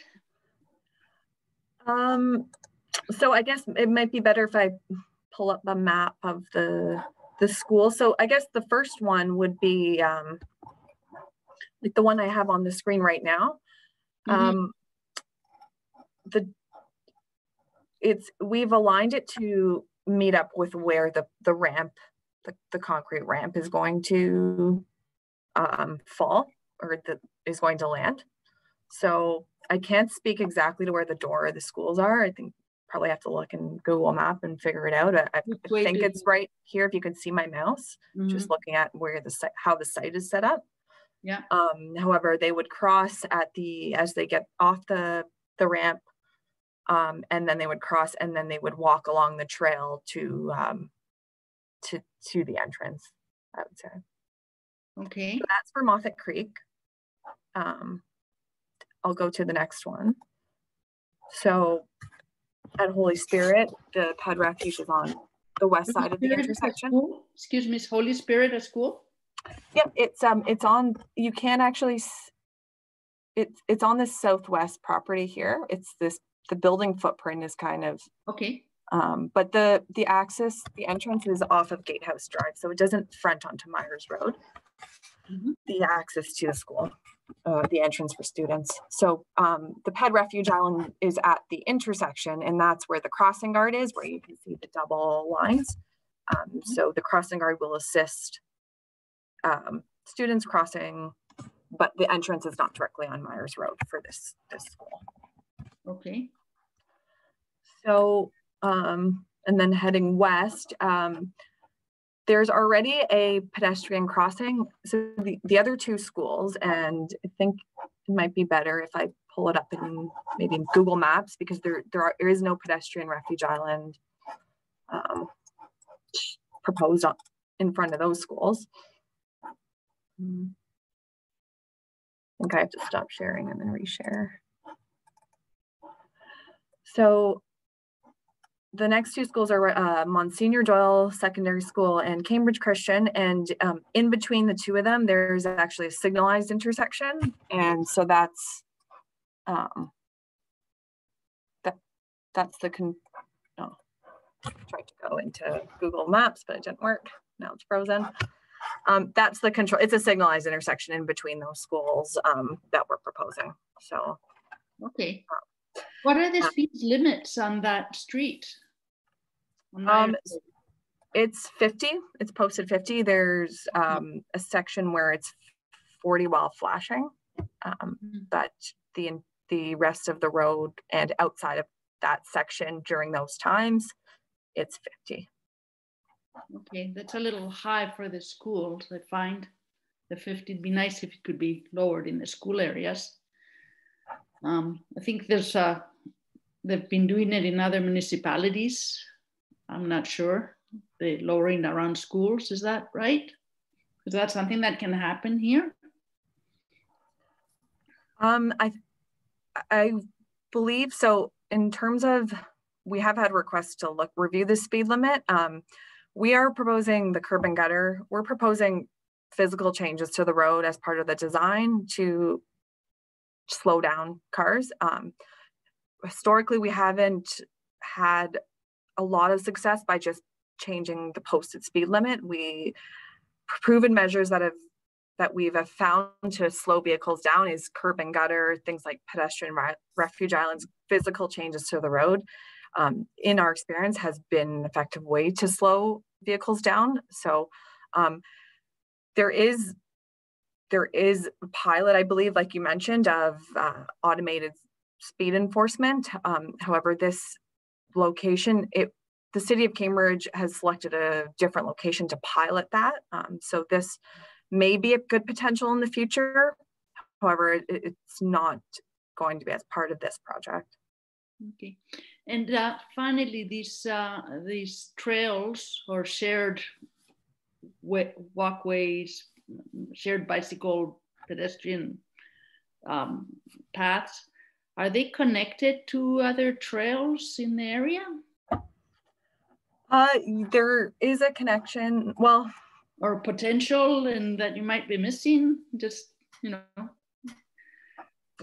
Speaker 11: So I guess it might be better if I pull up a map of the school. So I guess the first one would be like the one I have on the screen right now. We've aligned it to meet up with where the ramp, the concrete ramp is going to fall, or is going to land. So I can't speak exactly to where the door of the schools are. I think probably have to look in Google Map and figure it out. I think it's right here. If you can see my mouse, just looking at where how the site is set up.
Speaker 10: Yeah.
Speaker 11: However, they would cross as they get off the ramp, and then they would cross, and then they would walk along the trail to the entrance, I would say.
Speaker 10: Okay.
Speaker 11: So that's for Moffitt Creek. I'll go to the next one. So at Holy Spirit, the Ped Refuge is on the west side of the intersection.
Speaker 10: Excuse me, is Holy Spirit a school?
Speaker 11: Yep, it's on, you can actually, it's on the southwest property here. It's the building footprint is kind of,
Speaker 10: okay.
Speaker 11: But the entrance is off of Gatehouse Drive, so it doesn't front onto Myers Road. The access to the school, the entrance for students. So the Ped Refuge Island is at the intersection, and that's where the crossing guard is, where you can see the double lines. So the crossing guard will assist students crossing, but the entrance is not directly on Myers Road for this school.
Speaker 10: Okay.
Speaker 11: So, and then heading west, there's already a pedestrian crossing. So the other two schools, and I think it might be better if I pull it up in maybe in Google Maps, because there is no pedestrian refuge island proposed in front of those schools. I think I have to stop sharing and then reshare. So the next two schools are Monsignor Doyle Secondary School and Cambridge Christian, and in between the two of them, there's actually a signalized intersection, and so that's that's the tried to go into Google Maps, but it didn't work. Now it's frozen. That's the control. It's a signalized intersection in between those schools that we're proposing. So,
Speaker 10: okay. What are the speed limits on that street?
Speaker 11: It's 50. It's posted 50. There's a section where it's 40 while flashing, but the rest of the road and outside of that section during those times, it's 50.
Speaker 10: Okay, that's a little high for the schools. I find the 50 would be nice if it could be lowered in the school areas. I think there's they've been doing it in other municipalities. I'm not sure. The lowering around schools, is that right? Is that something that can happen here?
Speaker 11: I believe so. In terms of, we have had requests to review the speed limit. We are proposing the curb and gutter. We're proposing physical changes to the road as part of the design to slow down cars. Historically, we haven't had a lot of success by just changing the posted speed limit. Proven measures that we've found to slow vehicles down is curb and gutter, things like pedestrian refuge islands, physical changes to the road. In our experience, has been an effective way to slow vehicles down. So there is a pilot, I believe, like you mentioned, of automated speed enforcement. However, this location, the city of Cambridge has selected a different location to pilot that. So this may be a good potential in the future. However, it's not going to be as part of this project.
Speaker 10: Okay. And finally, these trails or shared walkways, shared bicycle pedestrian paths, are they connected to other trails in the area?
Speaker 11: There is a connection, well,
Speaker 10: or potential, and that you might be missing. Just, you know,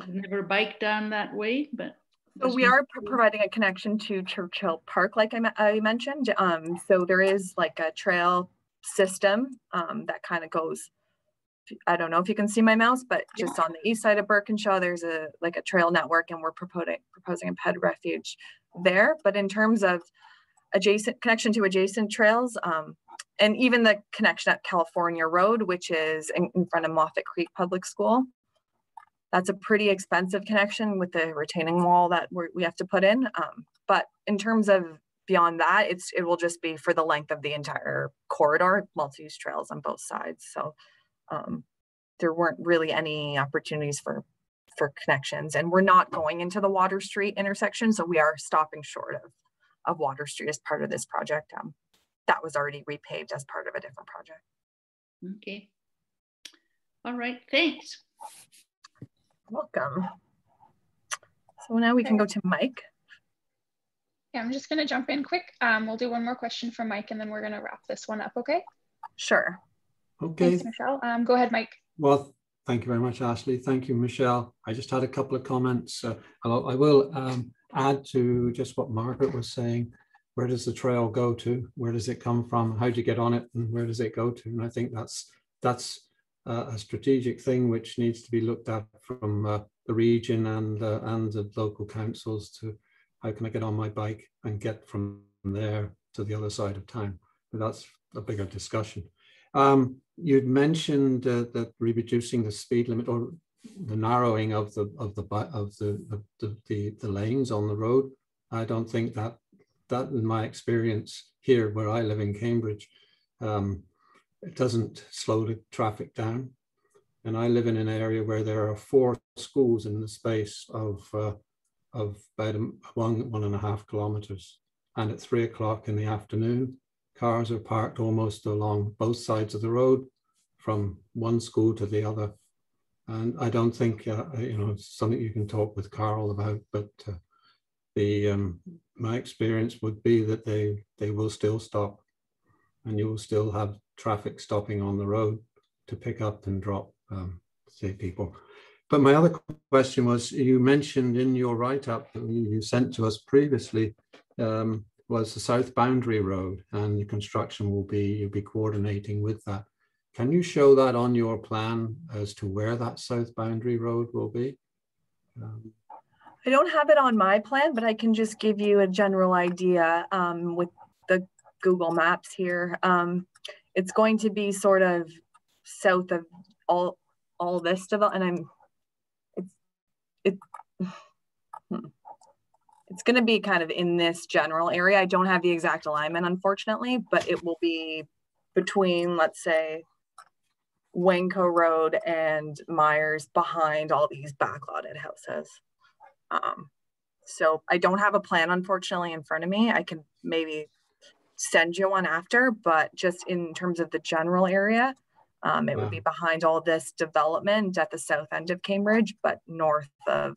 Speaker 10: I've never biked down that way, but.
Speaker 11: So we are providing a connection to Churchill Park, like I mentioned. So there is like a trail system that kind of goes, I don't know if you can see my mouse, but just on the east side of Birkinshaw, there's a trail network, and we're proposing a ped refuge there. But in terms of connection to adjacent trails, and even the connection at California Road, which is in front of Moffitt Creek Public School, that's a pretty expensive connection with the retaining wall that we have to put in. But in terms of beyond that, it will just be for the length of the entire corridor, multi-use trails on both sides. So there weren't really any opportunities for connections, and we're not going into the Water Street intersection. So we are stopping short of Water Street as part of this project. That was already repaved as part of a different project.
Speaker 10: Okay. All right, thanks.
Speaker 11: Welcome. So now we can go to Mike.
Speaker 1: Yeah, I'm just going to jump in quick. We'll do one more question from Mike, and then we're going to wrap this one up, okay?
Speaker 11: Sure.
Speaker 9: Okay.
Speaker 1: Thanks, Michelle. Go ahead, Mike.
Speaker 9: Well, thank you very much, Ashley. Thank you, Michelle. I just had a couple of comments. I will add to just what Margaret was saying. Where does the trail go to? Where does it come from? How do you get on it? And where does it go to? And I think that's a strategic thing which needs to be looked at from the region and the local councils to how can I get on my bike and get from there to the other side of town. But that's a bigger discussion. You'd mentioned that reducing the speed limit or the narrowing of the lanes on the road. I don't think that in my experience here where I live in Cambridge, it doesn't slow the traffic down. And I live in an area where there are 4 schools in the space of about 1.5 kilometers. And at 3 o'clock in the afternoon, cars are parked almost along both sides of the road from one school to the other. And I don't think, it's something you can talk with Carl about, but my experience would be that they will still stop, and you will still have traffic stopping on the road to pick up and drop, say, people. But my other question was, you mentioned in your write-up that you sent to us previously, was the South Boundary Road, and the construction you'll be coordinating with that. Can you show that on your plan as to where that South Boundary Road will be?
Speaker 11: I don't have it on my plan, but I can just give you a general idea with the Google Maps here. It's going to be sort of south of all this development, and it's going to be kind of in this general area. I don't have the exact alignment, unfortunately, but it will be between, let's say, Wanco Road and Myers, behind all these backlotted houses. So I don't have a plan, unfortunately, in front of me. I can maybe send you one after, but just in terms of the general area, it would be behind all this development at the south end of Cambridge, but north of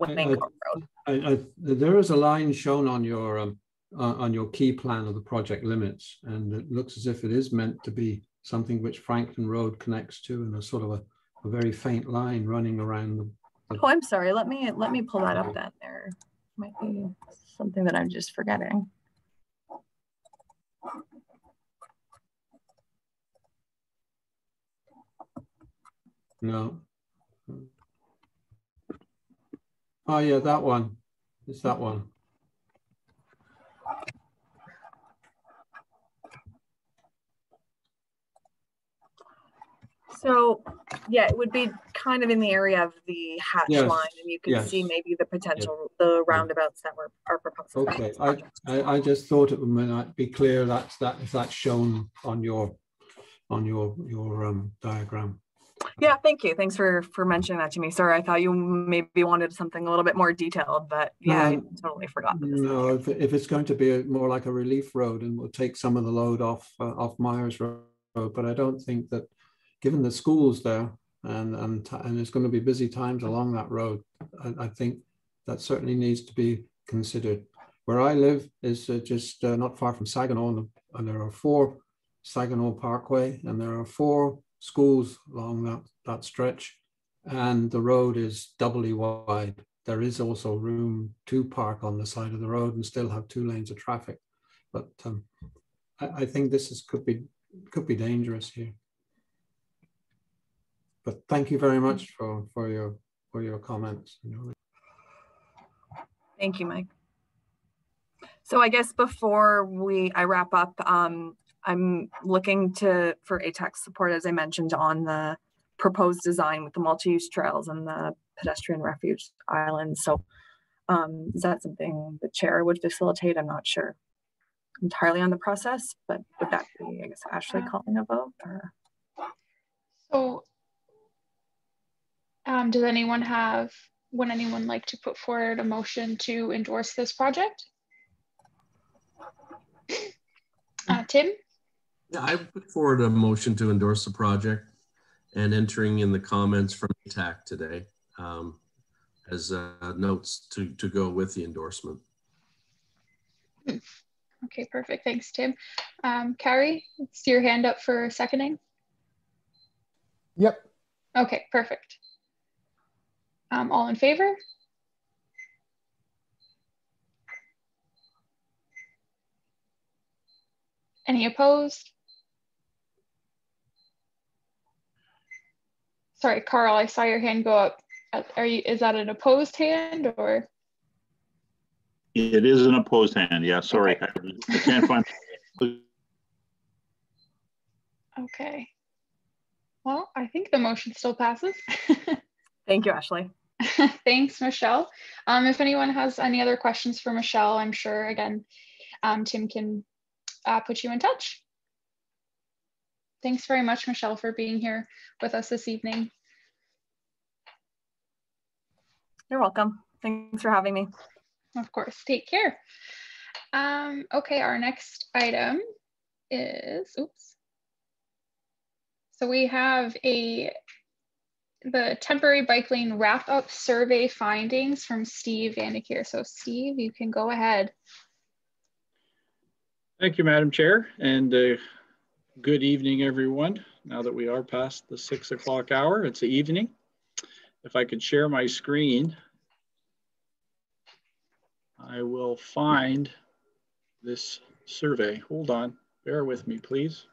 Speaker 11: Wanco Road.
Speaker 9: There is a line shown on your key plan of the project limits, and it looks as if it is meant to be something which Franklin Road connects to, and a sort of a very faint line running around the.
Speaker 11: Oh, I'm sorry. Let me pull that up. Then there might be something that I'm just forgetting.
Speaker 9: No. Oh yeah, that one. It's that one.
Speaker 11: So yeah, it would be kind of in the area of the hatch line, and you can see maybe the potential, the roundabouts that are proposed.
Speaker 9: Okay, I just thought it might be clear if that's shown on your diagram.
Speaker 11: Yeah, thank you. Thanks for mentioning that to me. Sorry, I thought you maybe wanted something a little bit more detailed, but yeah, I totally forgot.
Speaker 9: No, if it's going to be more like a relief road, and we'll take some of the load off Myers Road, but I don't think that, given the schools there and it's going to be busy times along that road, I think that certainly needs to be considered.
Speaker 5: Where I live is just not far from Saginaw, and there are 4 Saginaw Parkway, and there are 4 schools along that stretch, and the road is doubly wide. There is also room to park on the side of the road and still have 2 lanes of traffic. But I think this could be dangerous here. But thank you very much for your comments.
Speaker 11: Thank you, Mike. So I guess before I wrap up, I'm looking for ATAC support, as I mentioned, on the proposed design with the multi-use trails and the pedestrian refuge islands. So is that something the chair would facilitate? I'm not sure entirely on the process, but would that be, I guess, Ashley calling a vote? Or?
Speaker 1: So would anyone like to put forward a motion to endorse this project? Tim?
Speaker 3: Yeah, I put forward a motion to endorse the project and entering in the comments from ATAC today as notes to go with the endorsement.
Speaker 1: Okay, perfect. Thanks, Tim. Carrie, it's your hand up for seconding.
Speaker 13: Yep.
Speaker 1: Okay, perfect. All in favor? Any opposed? Sorry, Carl, I saw your hand go up. Is that an opposed hand or?
Speaker 12: It is an opposed hand. Yeah, sorry. Okay. I can't find.
Speaker 1: Okay. Well, I think the motion still passes.
Speaker 11: Thank you, Ashley.
Speaker 1: Thanks, Michelle. If anyone has any other questions for Michelle, I'm sure, again, Tim can put you in touch. Thanks very much, Michelle, for being here with us this evening.
Speaker 11: You're welcome. Thanks for having me.
Speaker 1: Of course, take care. Okay, our next item is, oops. So we have the temporary bike lane wrap-up survey findings from Steve Vanicare. So Steve, you can go ahead.
Speaker 14: Thank you, Madam Chair, and good evening, everyone. Now that we are past the 6 o'clock hour, it's the evening. If I could share my screen, I will find this survey. Hold on, bear with me, please.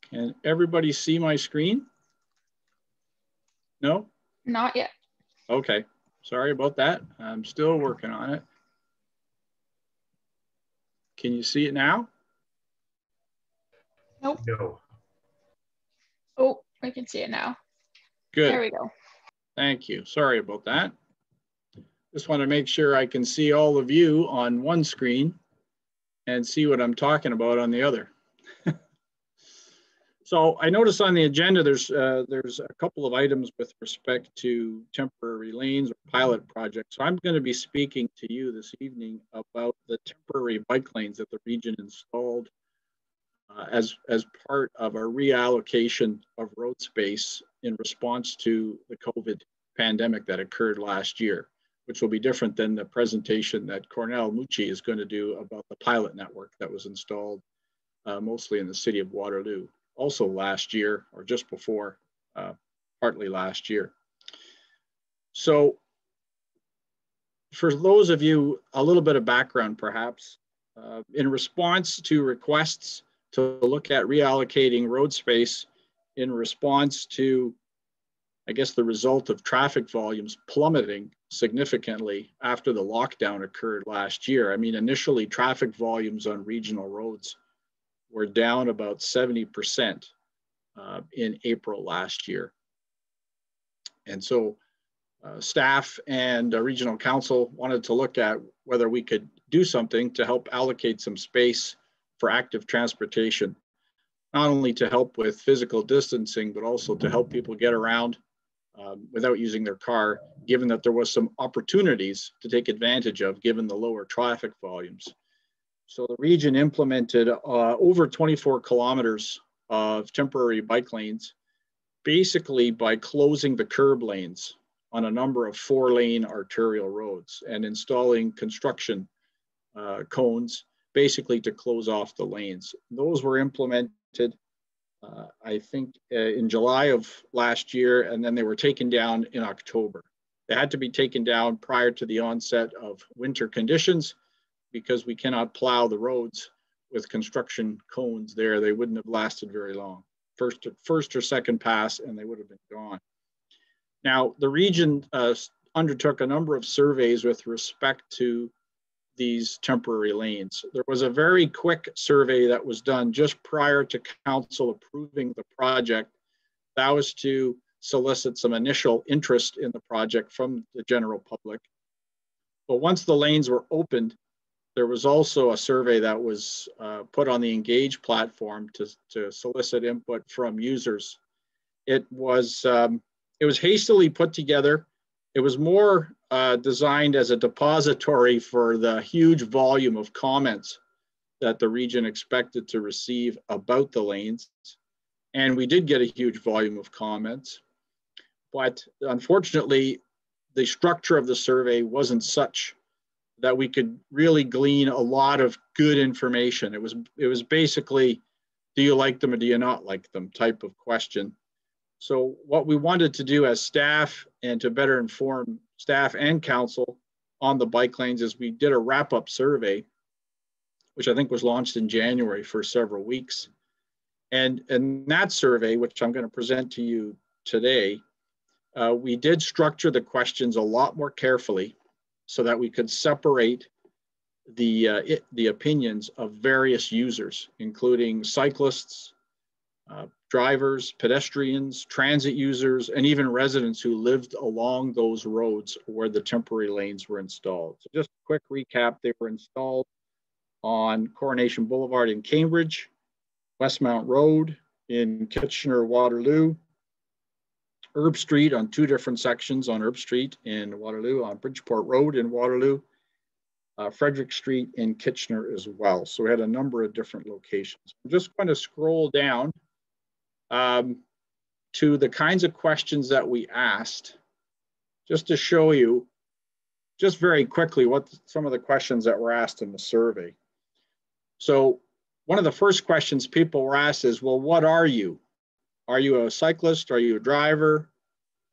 Speaker 14: Can everybody see my screen? No?
Speaker 1: Not yet.
Speaker 14: Okay, sorry about that. I'm still working on it. Can you see it now?
Speaker 1: Nope.
Speaker 4: No.
Speaker 1: Oh, I can see it now.
Speaker 14: Good.
Speaker 1: There we go.
Speaker 14: Thank you. Sorry about that. Just want to make sure I can see all of you on one screen and see what I'm talking about on the other. So I noticed on the agenda there's a couple of items with respect to temporary lanes or pilot projects. So I'm going to be speaking to you this evening about the temporary bike lanes that the region installed as part of a reallocation of road space in response to the COVID pandemic that occurred last year, which will be different than the presentation that Cornell Mucci is going to do about the pilot network that was installed mostly in the city of Waterloo, also last year or just before, partly last year. So for those of you, a little bit of background perhaps, in response to requests to look at reallocating road space in response to, I guess, the result of traffic volumes plummeting significantly after the lockdown occurred last year. I mean, initially traffic volumes on regional roads were down about 70% in April last year. And so staff and regional council wanted to look at whether we could do something to help allocate some space for active transportation, not only to help with physical distancing, but also to help people get around without using their car, given that there was some opportunities to take advantage of given the lower traffic volumes. So the region implemented over 24 kilometers of temporary bike lanes, basically by closing the curb lanes on a number of 4-lane arterial roads and installing construction cones, basically to close off the lanes. Those were implemented, I think, in July of last year, and then they were taken down in October. They had to be taken down prior to the onset of winter conditions because we cannot plow the roads with construction cones there. They wouldn't have lasted very long. First or second pass, and they would have been gone. Now, the region undertook a number of surveys with respect to these temporary lanes. There was a very quick survey that was done just prior to council approving the project. That was to solicit some initial interest in the project from the general public. But once the lanes were opened, there was also a survey that was put on the Engage platform to solicit input from users. It was hastily put together. It was more designed as a depository for the huge volume of comments that the region expected to receive about the lanes. And we did get a huge volume of comments. But unfortunately, the structure of the survey wasn't such that we could really glean a lot of good information. It was basically, do you like them or do you not like them type of question. So what we wanted to do as staff and to better inform staff and council on the bike lanes is we did a wrap-up survey, which I think was launched in January for several weeks. And that survey, which I'm going to present to you today, we did structure the questions a lot more carefully so that we could separate the opinions of various users, including cyclists, drivers, pedestrians, transit users, and even residents who lived along those roads where the temporary lanes were installed. So just a quick recap, they were installed on Coronation Boulevard in Cambridge, Westmount Road in Kitchener-Waterloo, Herb Street on 2 different sections on Herb Street in Waterloo, on Bridgeport Road in Waterloo, Frederick Street in Kitchener as well. So we had a number of different locations. I'm just going to scroll down to the kinds of questions that we asked, just to show you just very quickly what some of the questions that were asked in the survey. So one of the first questions people were asked is, well, what are you? Are you a cyclist? Are you a driver?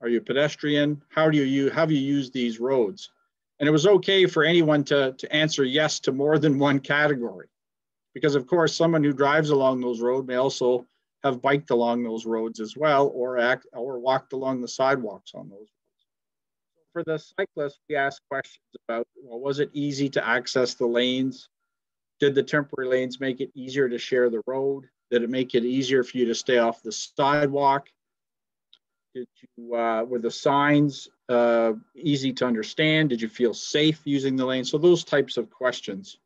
Speaker 14: Are you a pedestrian? Have you used these roads? And it was okay for anyone to answer yes to more than one category. Because of course, someone who drives along those roads may also have biked along those roads as well, or walked along the sidewalks on those roads. For the cyclists, we asked questions about, well, was it easy to access the lanes? Did the temporary lanes make it easier to share the road? Did it make it easier for you to stay off the sidewalk? Were the signs easy to understand? Did you feel safe using the lane? So those types of questions.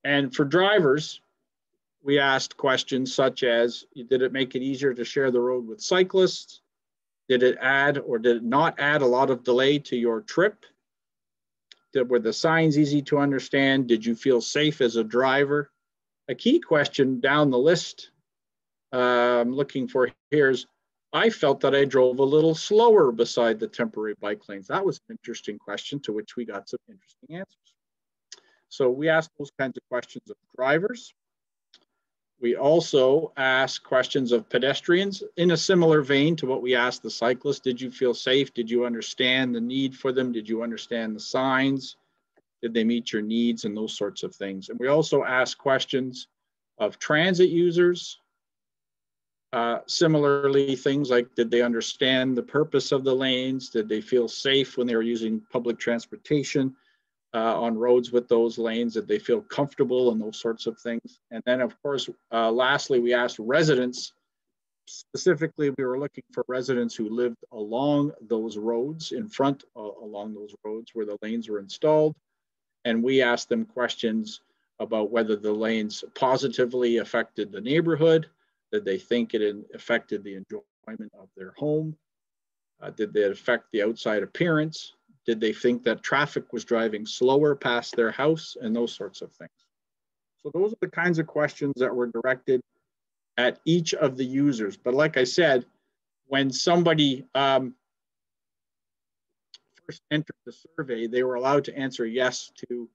Speaker 14: And for drivers, we asked questions such as, did it make it easier to share the road with cyclists? Did it add or did it not add a lot of delay to your trip? Were the signs easy to understand? Did you feel safe as a driver? A key question down the list I'm looking for here is, I felt that I drove a little slower beside the temporary bike lanes. That was an interesting question to which we got some interesting answers. So we asked those kinds of questions of drivers. We also asked questions of pedestrians in a similar vein to what we asked the cyclists. Did you feel safe? Did you understand the need for them? Did you understand the signs? Did they meet your needs and those sorts of things? And we also asked questions of transit users. Similarly, things like, did they understand the purpose of the lanes? Did they feel safe when they were using public transportation on roads with those lanes? Did they feel comfortable and those sorts of things? And then, of course, lastly, we asked residents. Specifically, we were looking for residents who lived along those roads, in front along those roads where the lanes were installed. And we asked them questions about whether the lanes positively affected the neighborhood. Did they think it affected the enjoyment of their home? Did they affect the outside appearance? Did they think that traffic was driving slower past their house, and those sorts of things? So those are the kinds of questions that were directed at each of the users. But like I said, when somebody first entered the survey, they were allowed to answer yes to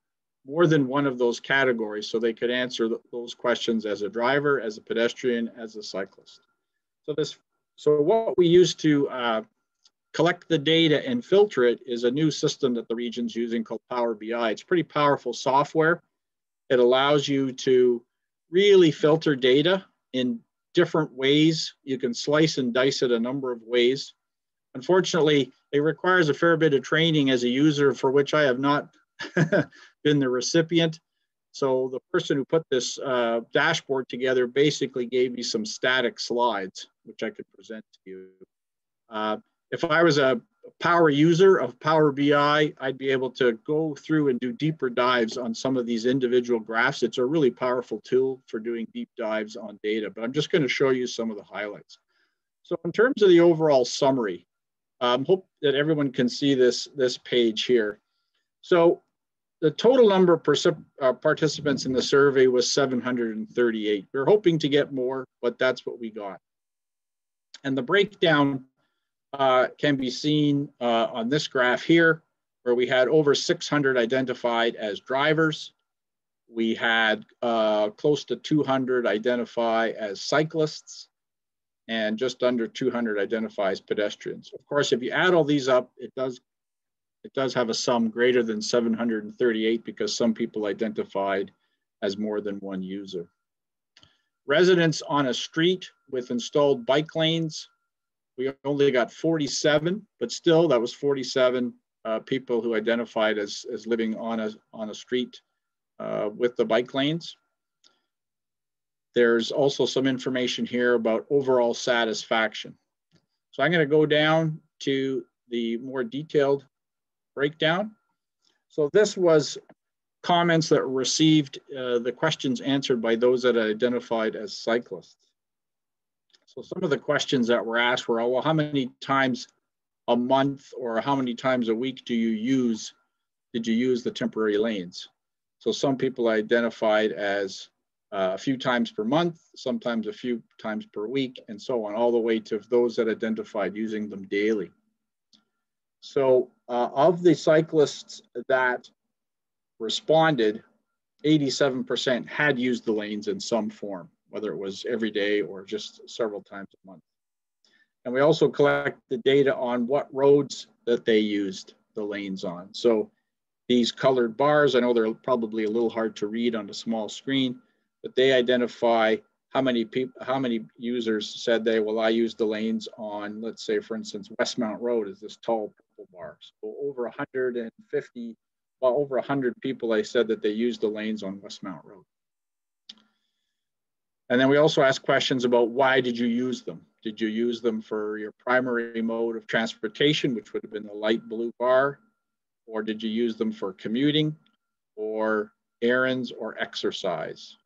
Speaker 14: more than one of those categories. So they could answer those questions as a driver, as a pedestrian, as a cyclist. So what we use to collect the data and filter it is a new system that the region's using called Power BI. It's pretty powerful software. It allows you to really filter data in different ways. You can slice and dice it a number of ways. Unfortunately, it requires a fair bit of training as a user, for which I have not been the recipient. So the person who put this dashboard together basically gave me some static slides, which I could present to you. If I was a power user of Power BI, I'd be able to go through and do deeper dives on some of these individual graphs. It's a really powerful tool for doing deep dives on data, but I'm just going to show you some of the highlights. So in terms of the overall summary, hope that everyone can see this page here. So the total number of participants in the survey was 738. We're hoping to get more, but that's what we got. And the breakdown can be seen on this graph here, where we had over 600 identified as drivers. We had close to 200 identify as cyclists, and just under 200 identify as pedestrians. Of course, if you add all these up, it does have a sum greater than 738 because some people identified as more than one user. Residents on a street with installed bike lanes, we only got 47, but still that was 47 people who identified as living on a street with the bike lanes. There's also some information here about overall satisfaction. So I'm going to go down to the more detailed breakdown. So this was comments that were received, the questions answered by those that identified as cyclists. So some of the questions that were asked were, well, how many times a month or how many times a week did you use the temporary lanes? So some people identified as a few times per month, sometimes a few times per week, and so on, all the way to those that identified using them daily. So of the cyclists that responded, 87% had used the lanes in some form, whether it was every day or just several times a month. And we also collect the data on what roads that they used the lanes on. So these colored bars, I know they're probably a little hard to read on a small screen, but they identify how many users said I used the lanes on, let's say, for instance, Westmount Road is this tall purple bar. So over 150, well, over 100 people, I said that they used the lanes on Westmount Road. And then we also asked questions about why did you use them? Did you use them for your primary mode of transportation, which would have been the light blue bar? Or did you use them for commuting or errands or exercise?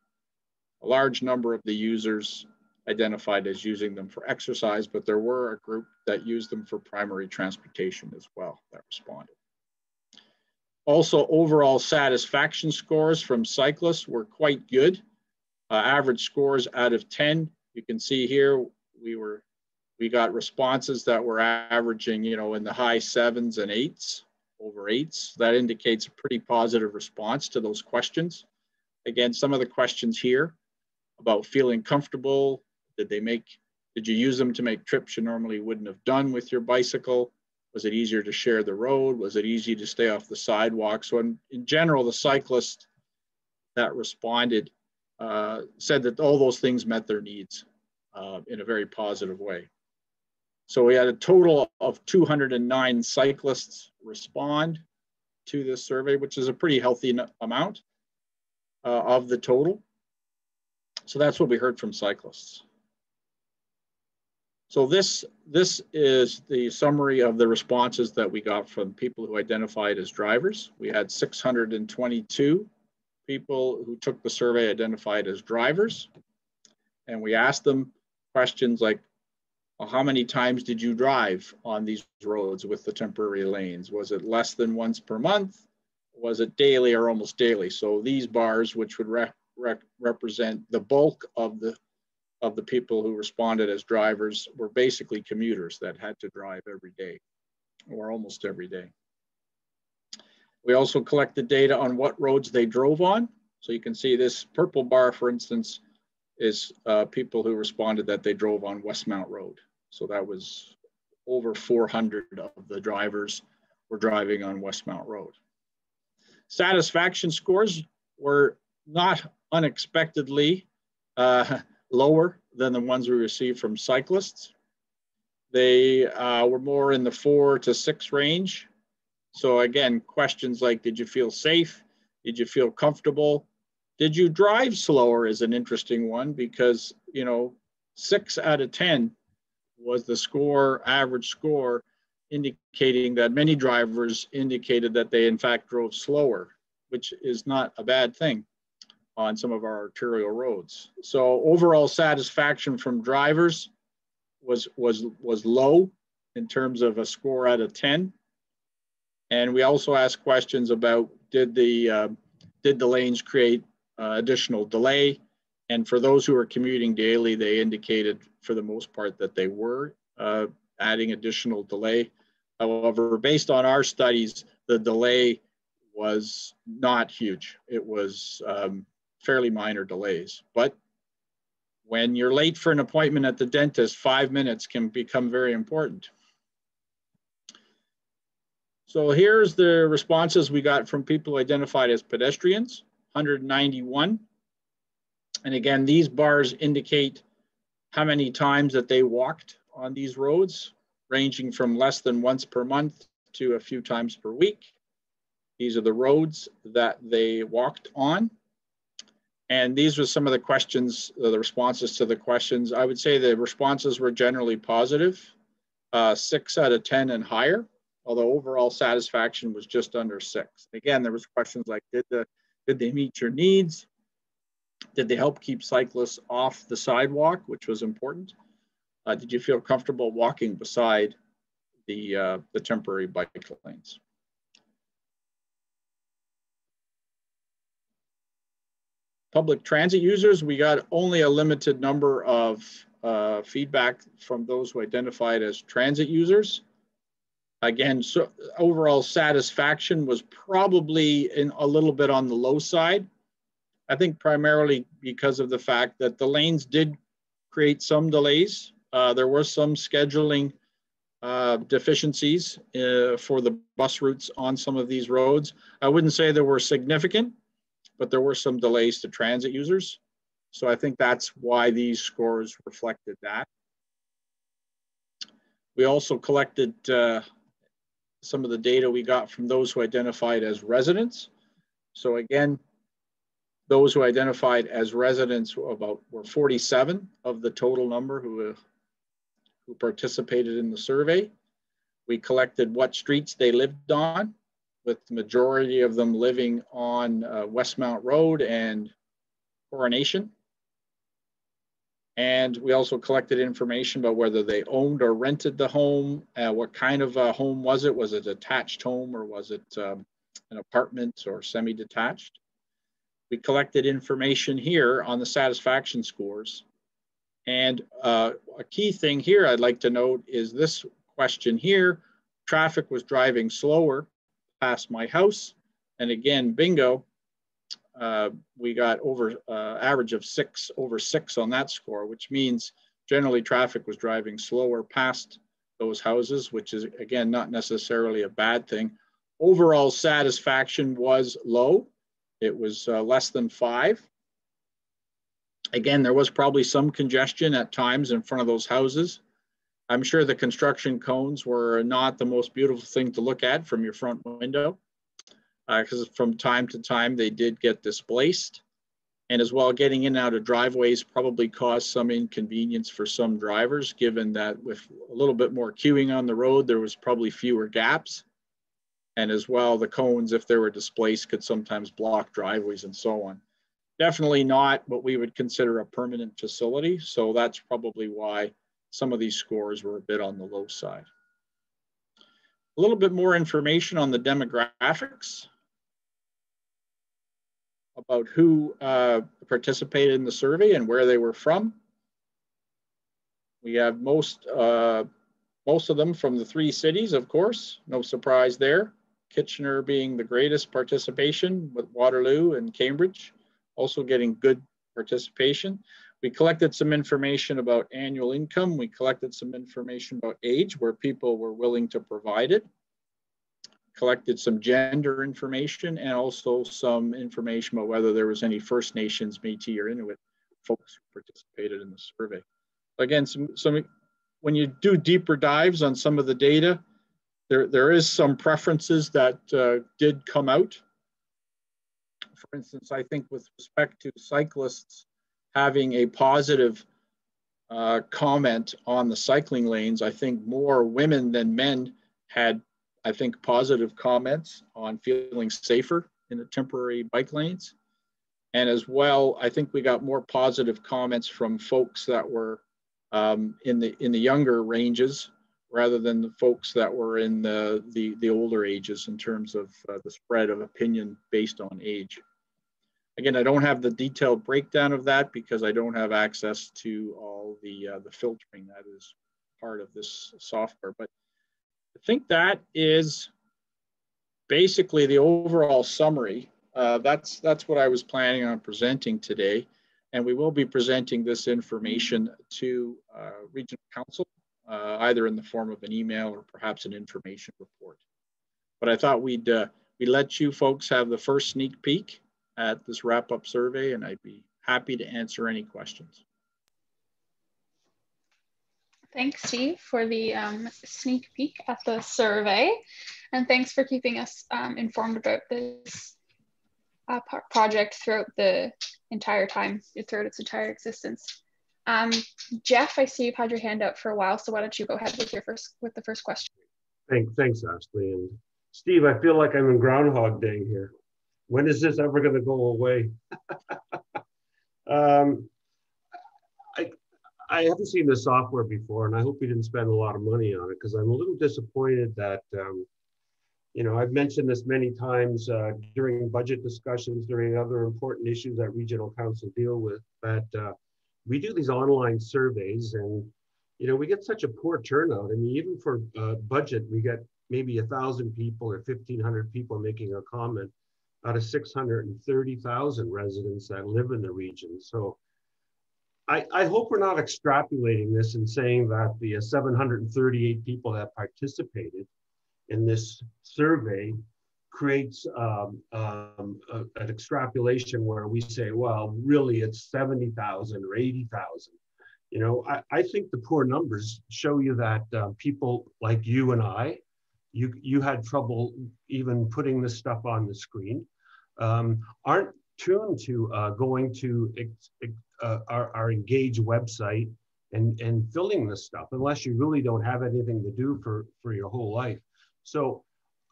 Speaker 14: A large number of the users identified as using them for exercise, but there were a group that used them for primary transportation as well that responded. Also, overall satisfaction scores from cyclists were quite good. Average scores out of 10. You can see here we got responses that were averaging, in the high 7s and 8s, over 8s. That indicates a pretty positive response to those questions. Again, some of the questions here about feeling comfortable. Did you use them to make trips you normally wouldn't have done with your bicycle? Was it easier to share the road? Was it easy to stay off the sidewalk? So in general, the cyclists that responded said that all those things met their needs in a very positive way. So we had a total of 209 cyclists respond to this survey, which is a pretty healthy amount of the total. So that's what we heard from cyclists. So this is the summary of the responses that we got from people who identified as drivers. We had 622 people who took the survey identified as drivers. And we asked them questions like, well, how many times did you drive on these roads with the temporary lanes? Was it less than once per month? Was it daily or almost daily? So these bars, which would represent the bulk of of the people who responded as drivers were basically commuters that had to drive every day or almost every day. We also collected data on what roads they drove on. So you can see this purple bar, for instance, is people who responded that they drove on Westmount Road. So that was over 400 of the drivers were driving on Westmount Road. Satisfaction scores were not unexpectedly lower than the ones we received from cyclists. They were more in the 4 to 6 range. So again, questions like, did you feel safe? Did you feel comfortable? Did you drive slower is an interesting one, because, you know, 6 out of 10 was the score, average score, indicating that many drivers indicated that they in fact drove slower, which is not a bad thing on some of our arterial roads. So overall satisfaction from drivers was low in terms of a score out of 10. And we also asked questions about, did the lanes create additional delay? And for those who are commuting daily, they indicated for the most part that they were adding additional delay. However, based on our studies, the delay was not huge. It was fairly minor delays. But when you're late for an appointment at the dentist, 5 minutes can become very important. So here's the responses we got from people identified as pedestrians, 191. And again, these bars indicate how many times that they walked on these roads, ranging from less than once per month to a few times per week. These are the roads that they walked on. And these were some of the questions, the responses to the questions. I would say the responses were generally positive, 6 out of 10 and higher, although overall satisfaction was just under 6. Again, there was questions like, did they meet your needs? Did they help keep cyclists off the sidewalk, which was important? Did you feel comfortable walking beside the temporary bike lanes? Public transit users, we got only a limited number of feedback from those who identified as transit users. Again, so overall satisfaction was probably a little bit on the low side. I think primarily because of the fact that the lanes did create some delays. There were some scheduling deficiencies for the bus routes on some of these roads. I wouldn't say they were significant, but there were some delays to transit users. So I think that's why these scores reflected that. We also collected some of the data we got from those who identified as residents. So again, those who identified as residents were 47 of the total number who participated in the survey. We collected what streets they lived on, with the majority of them living on Westmount Road and Coronation. And we also collected information about whether they owned or rented the home, what kind of a home was it? Was it a detached home, or was it an apartment or semi-detached? We collected information here on the satisfaction scores. And a key thing here I'd like to note is this question here: traffic was driving slower past my house. And again, bingo, we got over average of over 6 on that score, which means generally traffic was driving slower past those houses, which is again not necessarily a bad thing. Overall satisfaction was low. It was less than 5. Again, there was probably some congestion at times in front of those houses. I'm sure the construction cones were not the most beautiful thing to look at from your front window, because from time to time they did get displaced. And as well, getting in and out of driveways probably caused some inconvenience for some drivers, given that with a little bit more queuing on the road, there was probably fewer gaps. And as well, the cones, if they were displaced, could sometimes block driveways and so on. Definitely not what we would consider a permanent facility. So that's probably why some of these scores were a bit on the low side. A little bit more information on the demographics about who participated in the survey and where they were from. We have most of them from the 3 cities, of course, no surprise there. Kitchener being the greatest participation, with Waterloo and Cambridge also getting good participation. We collected some information about annual income. We collected some information about age, where people were willing to provide it. Collected some gender information, and also some information about whether there was any First Nations, Métis, or Inuit folks who participated in the survey. Again, when you do deeper dives on some of the data, there is some preferences that did come out. For instance, I think with respect to cyclists having a positive comment on the cycling lanes, I think more women than men had, I think, positive comments on feeling safer in the temporary bike lanes. And as well, I think we got more positive comments from folks that were in the younger ranges, rather than the folks that were in the older ages, in terms of the spread of opinion based on age. Again, I don't have the detailed breakdown of that because I don't have access to all the filtering that is part of this software. But I think that is basically the overall summary. That's what I was planning on presenting today. And we will be presenting this information to Regional Council, either in the form of an email or perhaps an information report. But I thought we'd let you folks have the first sneak peek at this wrap-up survey, and I'd be happy to answer any questions.
Speaker 1: Thanks, Steve, for the sneak peek at the survey. And thanks for keeping us informed about this project throughout the entire time, throughout its entire existence. Jeff, I see you've had your hand up for a while, so why don't you go ahead with the first question?
Speaker 4: Thanks, Ashley. And Steve, I feel like I'm in Groundhog Day here. When is this ever going to go away? I haven't seen this software before, and I hope you didn't spend a lot of money on it, because I'm a little disappointed that, I've mentioned this many times during budget discussions, during other important issues that Regional Council deal with, that we do these online surveys, and we get such a poor turnout. I mean, even for budget, we get maybe 1,000 people or 1,500 people making a comment out of 630,000 residents that live in the region. So I hope we're not extrapolating this and saying that the 738 people that participated in this survey creates an extrapolation where we say, well, really it's 70,000 or 80,000. I think the poor numbers show you that people like you and I, you had trouble even putting this stuff on the screen, aren't tuned to going to our Engage website and filling this stuff, unless you really don't have anything to do for your whole life. So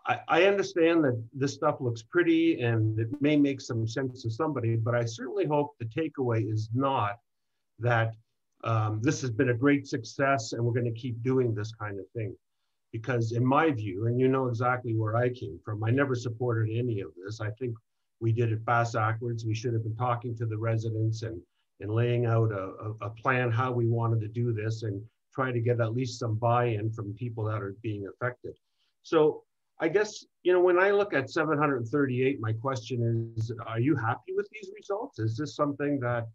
Speaker 4: I understand that this stuff looks pretty and it may make some sense to somebody, but I certainly hope the takeaway is not that this has been a great success and we're going to keep doing this kind of thing. Because in my view, and you know exactly where I came from, I never supported any of this. I think we did it backwards. We should have been talking to the residents and laying out a plan how we wanted to do this and try to get at least some buy-in from people that are being affected. So I guess, when I look at 738, my question is, are you happy with these results? Is this something that,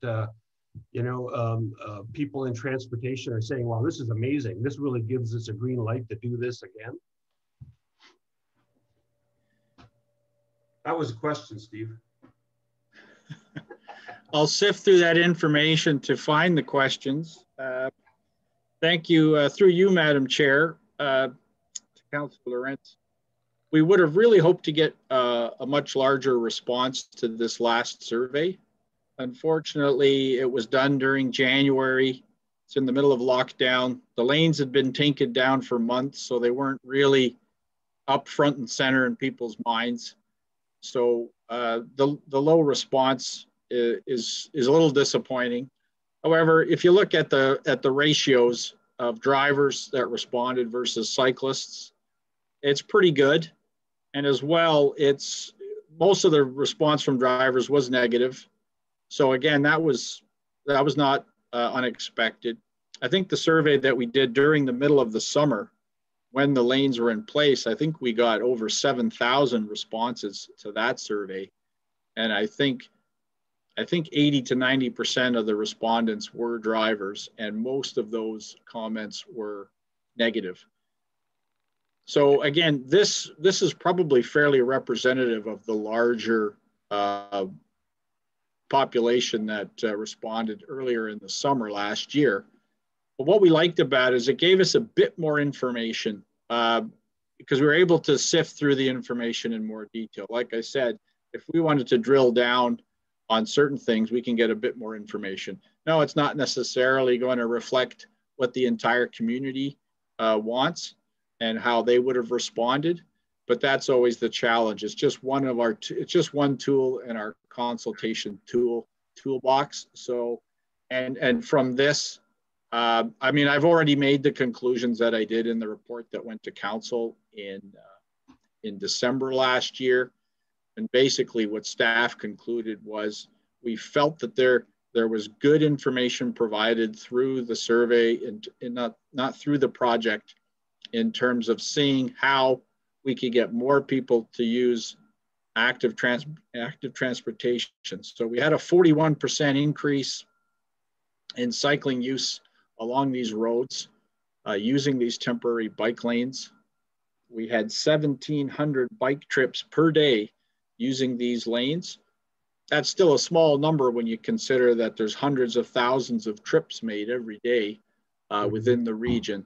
Speaker 4: people in transportation are saying, well, this is amazing. This really gives us a green light to do this again? That was a question, Steve.
Speaker 14: I'll sift through that information to find the questions. Thank you, through you, Madam Chair, to Councillor Lawrence. We would have really hoped to get a much larger response to this last survey. Unfortunately, it was done during January. It's in the middle of lockdown. The lanes had been taken down for months, so they weren't really up front and center in people's minds. So the low response is a little disappointing. However, if you look at the ratios of drivers that responded versus cyclists, it's pretty good. And as well, most of the response from drivers was negative. So again, that was not unexpected. I think the survey that we did during the middle of the summer, when the lanes were in place, I think we got over 7,000 responses to that survey. And I think 80 to 90% of the respondents were drivers, and most of those comments were negative. So again, this is probably fairly representative of the larger population that responded earlier in the summer last year. But what we liked about it is it gave us a bit more information because we were able to sift through the information in more detail. Like I said, if we wanted to drill down on certain things, we can get a bit more information. No, it's not necessarily going to reflect what the entire community wants and how they would have responded, but that's always the challenge. It's just one of our, it's just one tool in our consultation toolbox. So, and from this, I mean, I've already made the conclusions that I did in the report that went to council in December last year. And basically what staff concluded was we felt that there was good information provided through the survey and not through the project in terms of seeing how we could get more people to use active transportation. So we had a 41% increase in cycling use along these roads using these temporary bike lanes. We had 1,700 bike trips per day using these lanes. That's still a small number when you consider that there's hundreds of thousands of trips made every day within the region,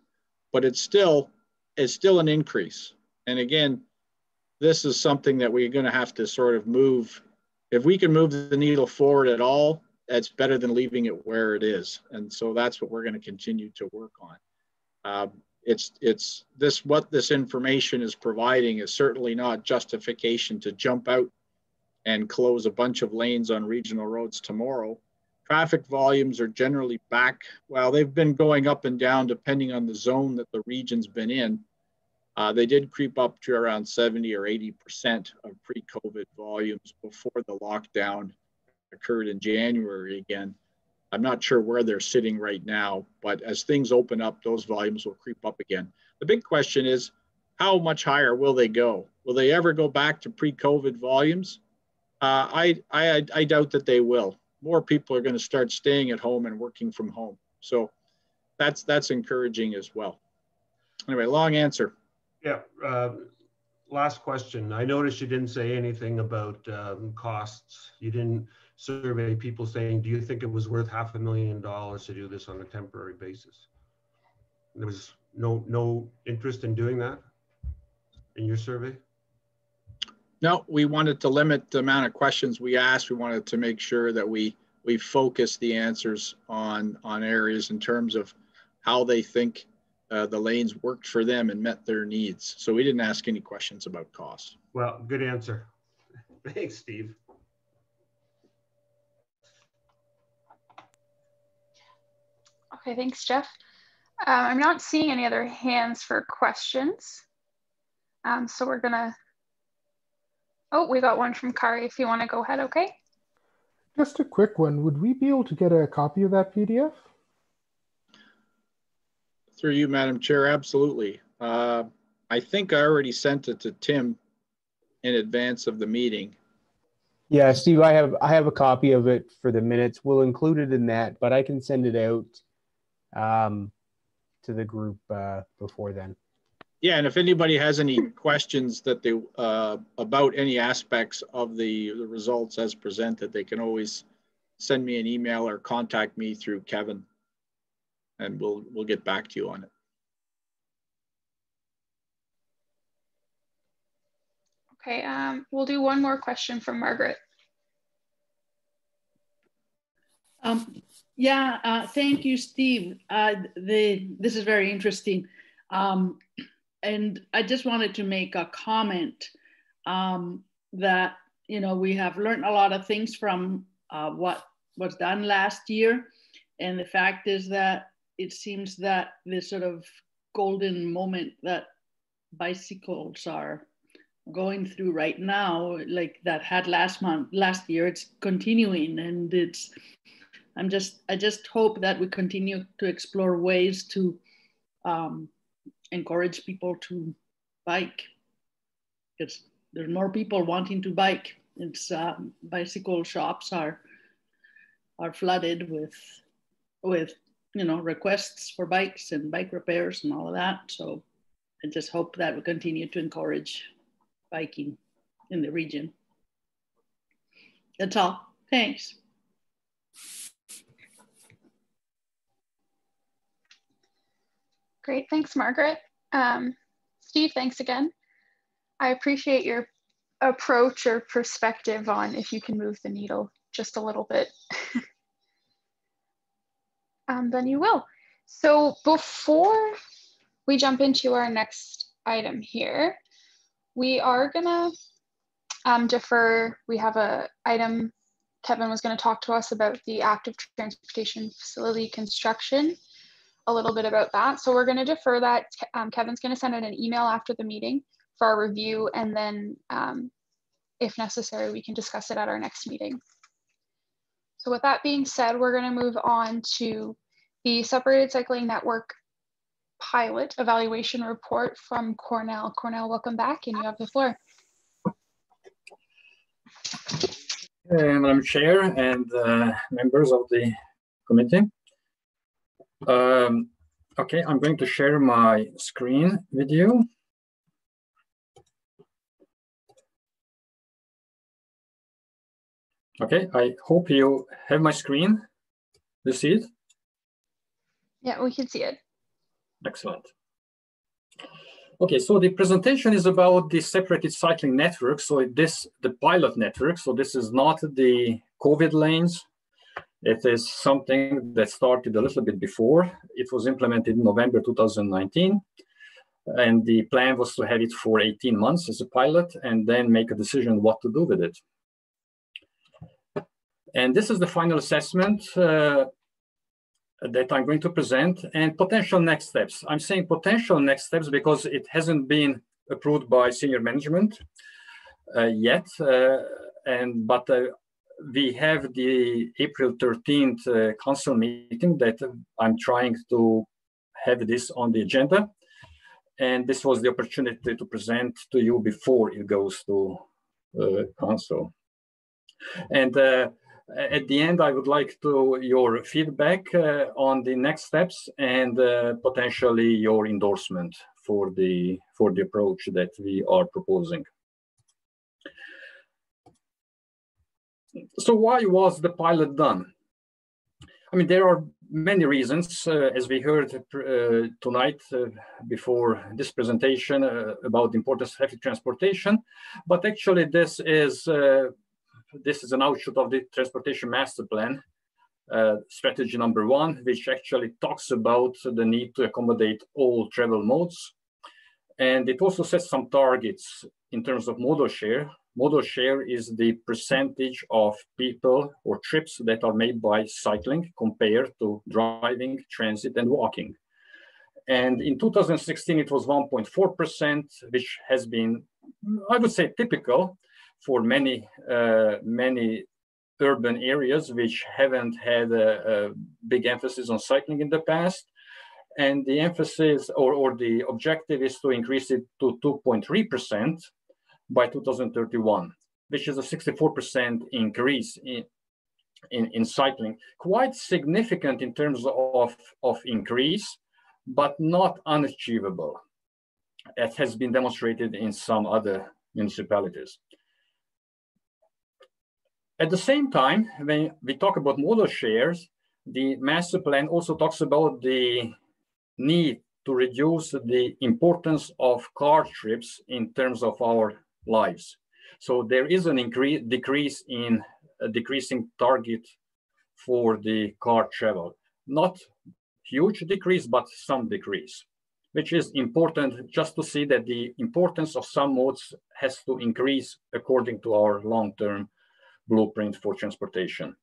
Speaker 14: but it's still an increase. And again, this is something that we're going to have to sort of move. If we can move the needle forward at all, that's better than leaving it where it is. And so that's what we're going to continue to work on. What this information is providing is certainly not justification to jump out and close a bunch of lanes on regional roads tomorrow. Traffic volumes are generally back. Well, they've been going up and down depending on the zone that the region's been in. They did creep up to around 70 or 80% of pre-COVID volumes before the lockdown occurred in January again. I'm not sure where they're sitting right now, but as things open up, those volumes will creep up again. The big question is, how much higher will they go? Will they ever go back to pre-COVID volumes? I doubt that they will. More people are going to start staying at home and working from home. So that's encouraging as well. Anyway, long answer.
Speaker 4: Yeah, last question. I noticed you didn't say anything about costs. You didn't survey people saying, do you think it was worth $500,000 to do this on a temporary basis? There was no interest in doing that in your survey?
Speaker 14: No, we wanted to limit the amount of questions we asked. We wanted to make sure that we focused the answers on areas in terms of how they think the lanes worked for them and met their needs. So we didn't ask any questions about costs.
Speaker 4: Well, good answer. Thanks, Steve.
Speaker 1: Okay, thanks, Jeff. I'm not seeing any other hands for questions. So we're gonna, oh, we got one from Kari. If you wanna go ahead, okay?
Speaker 13: Just a quick one. Would we be able to get a copy of that PDF?
Speaker 14: Through you, Madam Chair, absolutely. I think I already sent it to Tim in advance of the meeting.
Speaker 2: Yeah, Steve, I have a copy of it for the minutes. We'll include it in that, but I can send it out to the group before then.
Speaker 14: Yeah, and if anybody has any questions that they about any aspects of the results as presented, they can always send me an email or contact me through Kevin, and we'll get back to you on it.
Speaker 1: Okay, we'll do one more question from Margaret.
Speaker 10: Thank you, Steve. This is very interesting. And I just wanted to make a comment that, you know, we have learned a lot of things from what was done last year. And the fact is that it seems that this sort of golden moment that bicycles are going through right now, like that had last year, it's continuing, and I just hope that we continue to explore ways to encourage people to bike, because there's more people wanting to bike. It's bicycle shops are flooded with requests for bikes and bike repairs and all of that. So I just hope that we continue to encourage biking in the region. That's all. Thanks.
Speaker 1: Great, thanks, Margaret. Steve, thanks again. I appreciate your approach or perspective on if you can move the needle just a little bit. Then you will. So before we jump into our next item here, we are gonna defer. We have a item, Kevin was gonna talk to us about the active transportation facility construction, a little bit about that. So we're gonna defer that. Kevin's gonna send out an email after the meeting for our review, and then if necessary, we can discuss it at our next meeting. So with that being said, we're gonna move on to the separated cycling network pilot evaluation report from Cornell. Cornell, welcome back, and you have the floor.
Speaker 15: Madam Chair and members of the committee. Okay, I'm going to share my screen with you. Okay, I hope you have my screen. You see it?
Speaker 1: Yeah, we can see it.
Speaker 15: Excellent. Okay, so the presentation is about the separated cycling network. So the pilot network. So this is not the COVID lanes. It is something that started a little bit before. It was implemented in November 2019. And the plan was to have it for 18 months as a pilot and then make a decision what to do with it. And this is the final assessment that I'm going to present, and potential next steps. I'm saying potential next steps because it hasn't been approved by senior management yet, but we have the April 13th council meeting that I'm trying to have this on the agenda. And this was the opportunity to present to you before it goes to council. And at the end, I would like your feedback on the next steps and potentially your endorsement for the approach that we are proposing. So why was the pilot done? I mean, there are many reasons, as we heard tonight before this presentation about the importance of heavy transportation, but actually this is an output of the Transportation Master Plan, strategy number 1, which actually talks about the need to accommodate all travel modes. And it also sets some targets in terms of modal share. Modal share is the percentage of people or trips that are made by cycling compared to driving, transit, and walking. And in 2016, it was 1.4%, which has been, I would say, typical for many urban areas which haven't had a big emphasis on cycling in the past. And the emphasis or the objective is to increase it to 2.3% by 2031, which is a 64% increase in cycling. Quite significant in terms of increase, but not unachievable, as has been demonstrated in some other municipalities. At the same time, when we talk about modal shares, the master plan also talks about the need to reduce the importance of car trips in terms of our lives. So there is an decreasing target for the car travel. Not huge decrease, but some decrease, which is important just to see that the importance of some modes has to increase according to our long-term blueprint for transportation.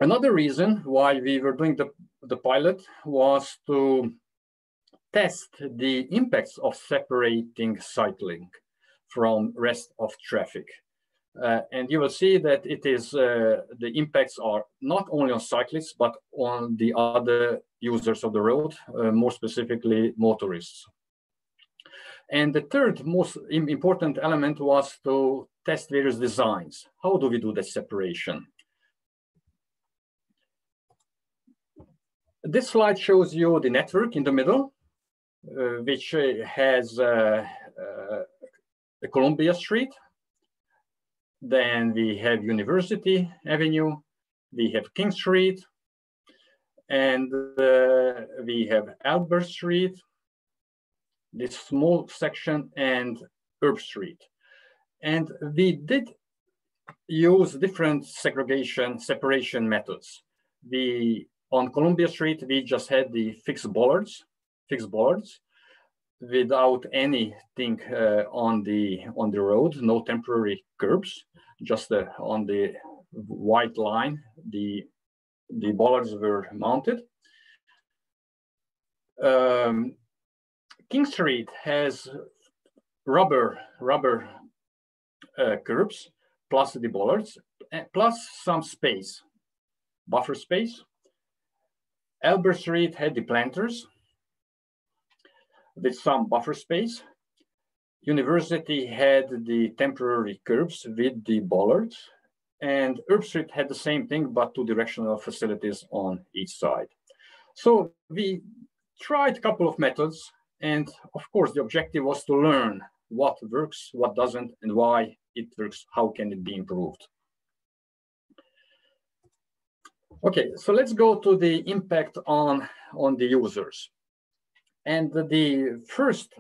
Speaker 15: Another reason why we were doing the pilot was to test the impacts of separating cycling from rest of traffic. And you will see that it is the impacts are not only on cyclists, but on the other users of the road, more specifically motorists. And the third most important element was to test various designs. How do we do that separation? This slide shows you the network in the middle, which has Columbia Street. Then we have University Avenue, we have King Street, and we have Albert Street, this small section, and Herb Street. And we did use different separation methods. On Columbia Street, we just had the fixed bollards without anything on the road, no temporary curbs, just on the white line, the bollards were mounted. King Street has rubber curbs, plus the bollards, plus some space, buffer space. Albert Street had the planters with some buffer space. University had the temporary curbs with the bollards, and Herb Street had the same thing, but two directional facilities on each side. So we tried a couple of methods, and of course the objective was to learn what works, what doesn't, and why it works, how can it be improved. Okay, so let's go to the impact on the users. And the first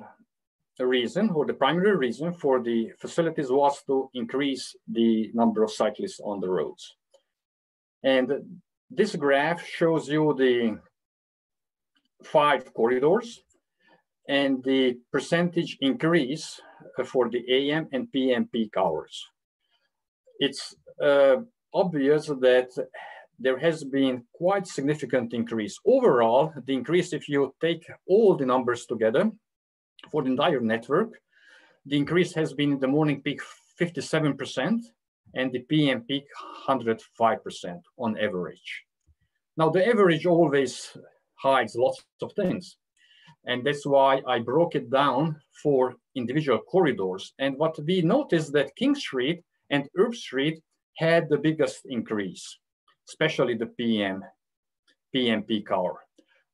Speaker 15: reason, or the primary reason for the facilities, was to increase the number of cyclists on the roads. And this graph shows you the 5 corridors and the percentage increase for the AM and PM peak hours. It's obvious that there has been quite significant increase. Overall, the increase, if you take all the numbers together for the entire network, the increase has been in the morning peak 57% and the PM peak 105% on average. Now, the average always hides lots of things. And that's why I broke it down for individual corridors. And what we noticed that King Street and Herb Street had the biggest increase, especially the PM peak hour.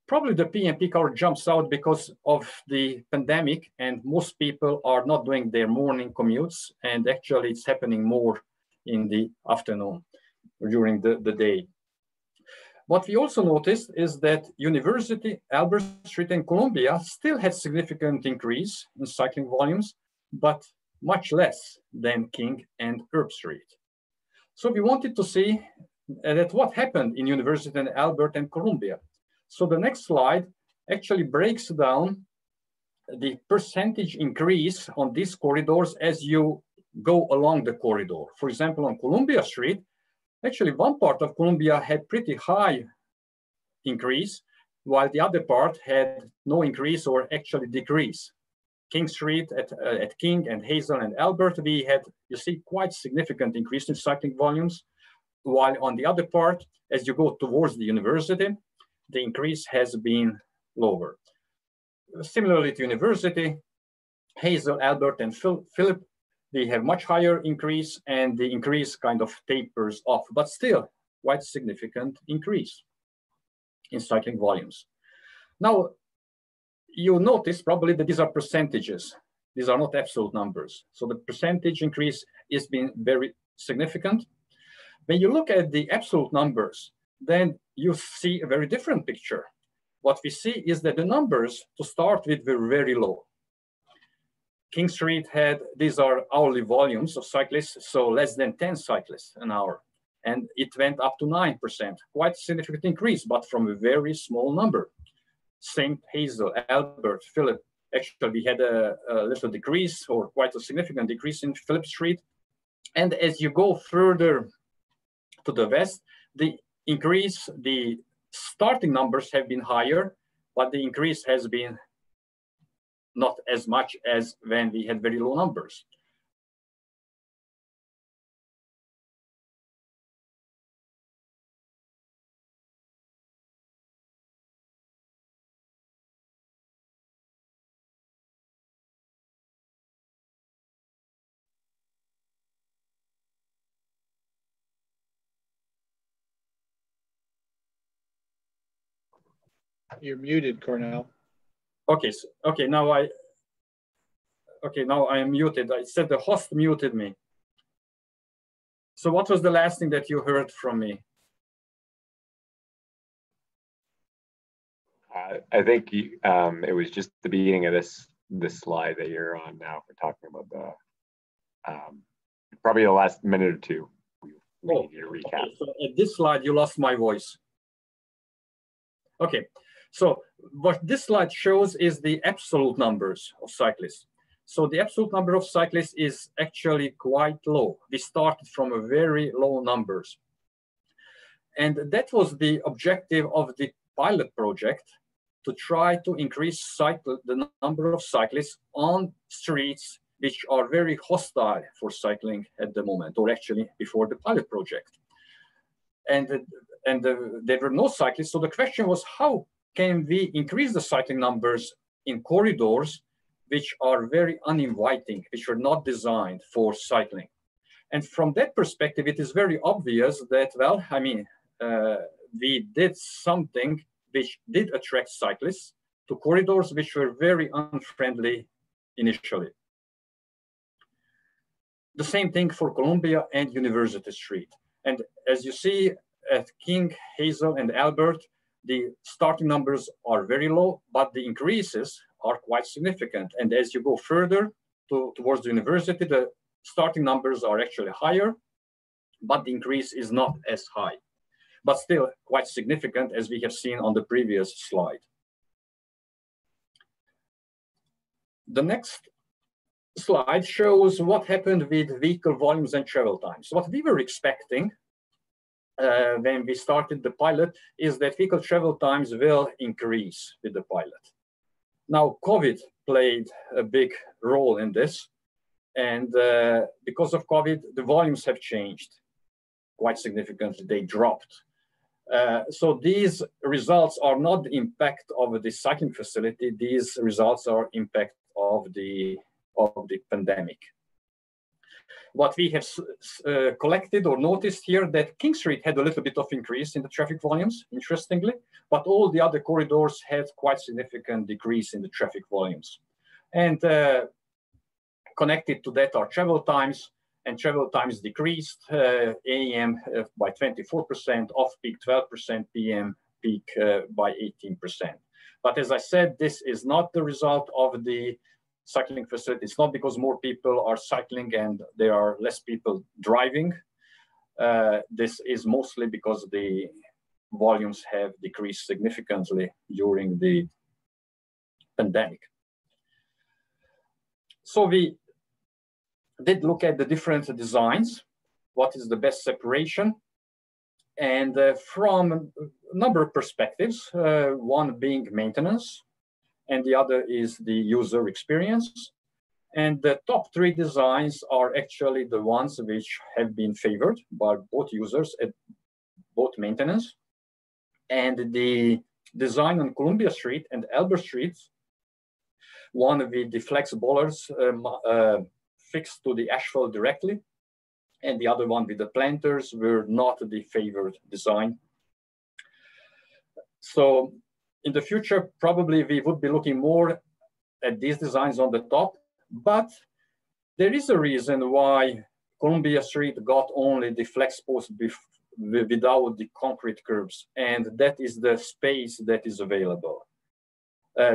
Speaker 15: Probably the PM peak hour jumps out because of the pandemic, and most people are not doing their morning commutes, and actually it's happening more in the afternoon or during the day. What we also noticed is that University, Albert Street, and Columbia still had significant increase in cycling volumes, but much less than King and Herb Street. So we wanted to see that what happened in University and Albert and Columbia. So the next slide actually breaks down the percentage increase on these corridors as you go along the corridor. For example, on Columbia Street, actually one part of Columbia had pretty high increase, while the other part had no increase or actually decrease. King Street at King and Hazel and Albert, we had, you see, quite significant increase in cycling volumes, while on the other part, as you go towards the university, the increase has been lower. Similarly to University, Hazel, Albert, and Philip, they have much higher increase, and the increase kind of tapers off, but still quite significant increase in cycling volumes. Now, you notice probably that these are percentages. These are not absolute numbers. So the percentage increase has been very significant. When you look at the absolute numbers, then you see a very different picture. What we see is that the numbers to start with were very low. King Street had, these are hourly volumes of cyclists, so less than 10 cyclists an hour. And it went up to 9%, quite a significant increase, but from a very small number. St. Hazel, Albert, Philip, actually we had a little decrease or quite a significant decrease in Philip Street. And as you go further to the west, the increase, the starting numbers have been higher, but the increase has been not as much as when we had very low numbers.
Speaker 14: You're muted, Cornell.
Speaker 15: Okay, so, now I am muted. I said the host muted me. So what was the last thing that you heard from me?
Speaker 16: I think it was just the beginning of this slide that you're on now. We're talking about the probably the last minute or two. We need you to recap.
Speaker 15: Okay, so at this slide, you lost my voice. Okay, so what this slide shows is the absolute numbers of cyclists. So the absolute number of cyclists is actually quite low. We started from a very low numbers. And that was the objective of the pilot project, to try to increase the number of cyclists on streets which are very hostile for cycling at the moment, or actually before the pilot project. And there were no cyclists. So the question was, how can we increase the cycling numbers in corridors which are very uninviting, which are not designed for cycling? And from that perspective, it is very obvious that, well, I mean, we did something which did attract cyclists to corridors which were very unfriendly initially. The same thing for Columbia and University Street. And as you see at King, Hazel, and Albert, the starting numbers are very low, but the increases are quite significant. And as you go further towards the university, the starting numbers are actually higher, but the increase is not as high, but still quite significant, as we have seen on the previous slide. The next slide shows what happened with vehicle volumes and travel times. What we were expecting when we started the pilot is that vehicle travel times will increase with the pilot. Now, COVID played a big role in this. And because of COVID, the volumes have changed quite significantly. They dropped. So these results are not the impact of the cycling facility. These results are impact of the pandemic. What we have collected or noticed here, that King Street had a little bit of increase in the traffic volumes, interestingly, but all the other corridors had quite significant decrease in the traffic volumes. And connected to that are travel times, and travel times decreased, AM by 24%, off-peak 12%, PM peak by 18%. But as I said, this is not the result of the cycling facility. It's not because more people are cycling and there are less people driving. This is mostly because the volumes have decreased significantly during the pandemic. So we did look at the different designs. What is the best separation? And from a number of perspectives, one being maintenance, and the other is the user experience. And the top three designs are actually the ones which have been favored by both users at both maintenance. And the design on Columbia Street and Albert Street, one with the flex bollards fixed to the asphalt directly, and the other one with the planters were not the favored design. So in the future, probably we would be looking more at these designs on the top, but there is a reason why Columbia Street got only the flex post without the concrete curbs, and that is the space that is available.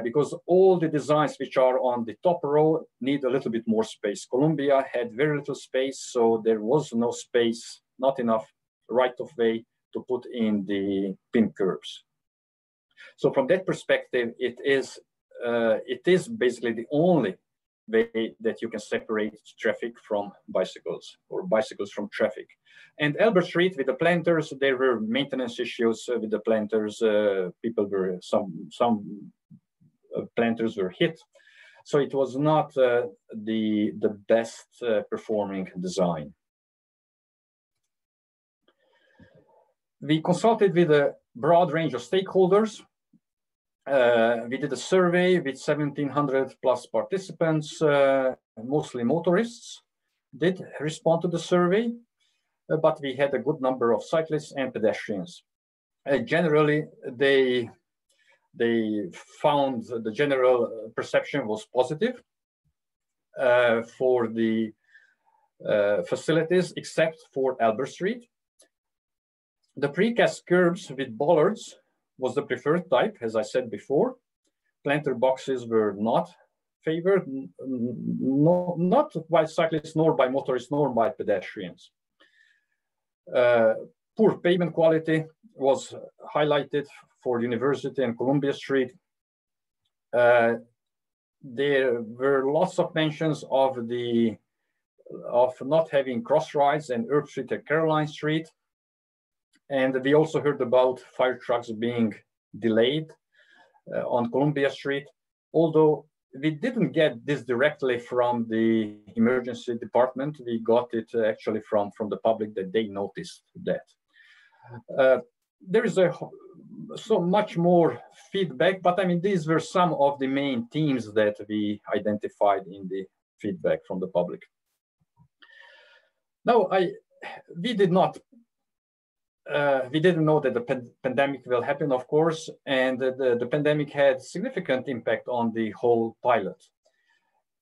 Speaker 15: Because all the designs which are on the top row need a little bit more space. Columbia had very little space, so there was no space, not enough right of way to put in the pin curbs. So from that perspective, it is basically the only way that you can separate traffic from bicycles, or bicycles from traffic. And Albert Street with the planters, there were maintenance issues with the planters. People were, some planters were hit. So it was not the best performing design. We consulted with a broad range of stakeholders. We did a survey with 1,700 plus participants, mostly motorists did respond to the survey, but we had a good number of cyclists and pedestrians. Generally, they They found the general perception was positive for the facilities, except for Albert Street. The precast curbs with bollards was the preferred type, as I said before. Planter boxes were not favored, not by cyclists, nor by motorists, nor by pedestrians. Poor pavement quality was highlighted for University and Columbia Street. There were lots of mentions of not having cross rides and Herb Street and Caroline Street. And we also heard about fire trucks being delayed on Columbia Street, although we didn't get this directly from the emergency department. We got it actually from the public, that they noticed that. There is so much more feedback, but I mean, these were some of the main themes that we identified in the feedback from the public. Now, we didn't know that the pandemic will happen, of course, and the pandemic had significant impact on the whole pilot.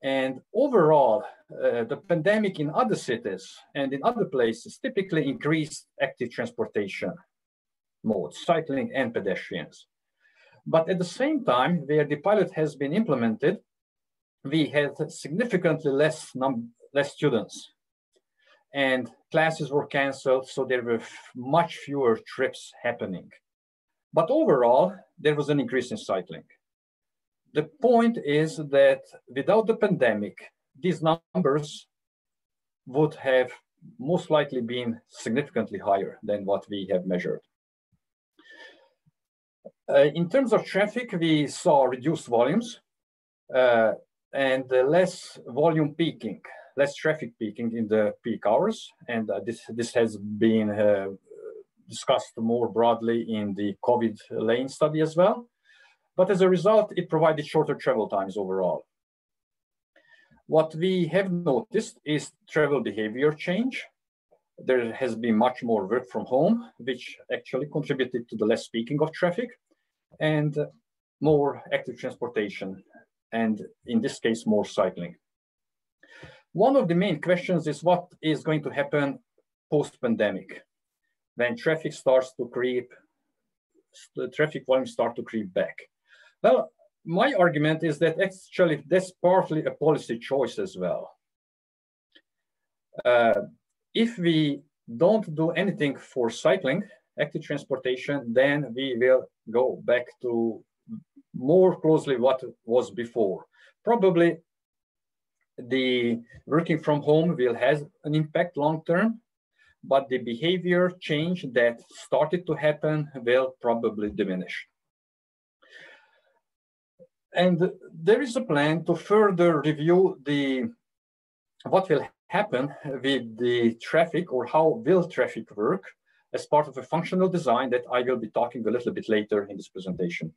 Speaker 15: And overall, the pandemic in other cities and in other places typically increased active transportation modes, cycling and pedestrians. But at the same time, where the pilot has been implemented, we had significantly less students, and classes were canceled, so there were much fewer trips happening. But overall, there was an increase in cycling. The point is that without the pandemic, these numbers would have most likely been significantly higher than what we have measured. In terms of traffic, we saw reduced volumes and less volume peaking, less traffic peaking in the peak hours. And this has been discussed more broadly in the COVID lane study as well. But as a result, it provided shorter travel times overall. What we have noticed is travel behavior change. There has been much more work from home, which actually contributed to the less peaking of traffic and more active transportation, and in this case, more cycling. One of the main questions is what is going to happen post-pandemic, when traffic starts to creep, the traffic volumes start to creep back. Well, my argument is that actually that's partly a policy choice as well. If we don't do anything for cycling, active transportation, then we will go back to more closely what was before. Probably the working from home will have an impact long term, but the behavior change that started to happen will probably diminish. And there is a plan to further review what will happen with the traffic, or how will traffic work, as part of a functional design that I will be talking a little bit later in this presentation.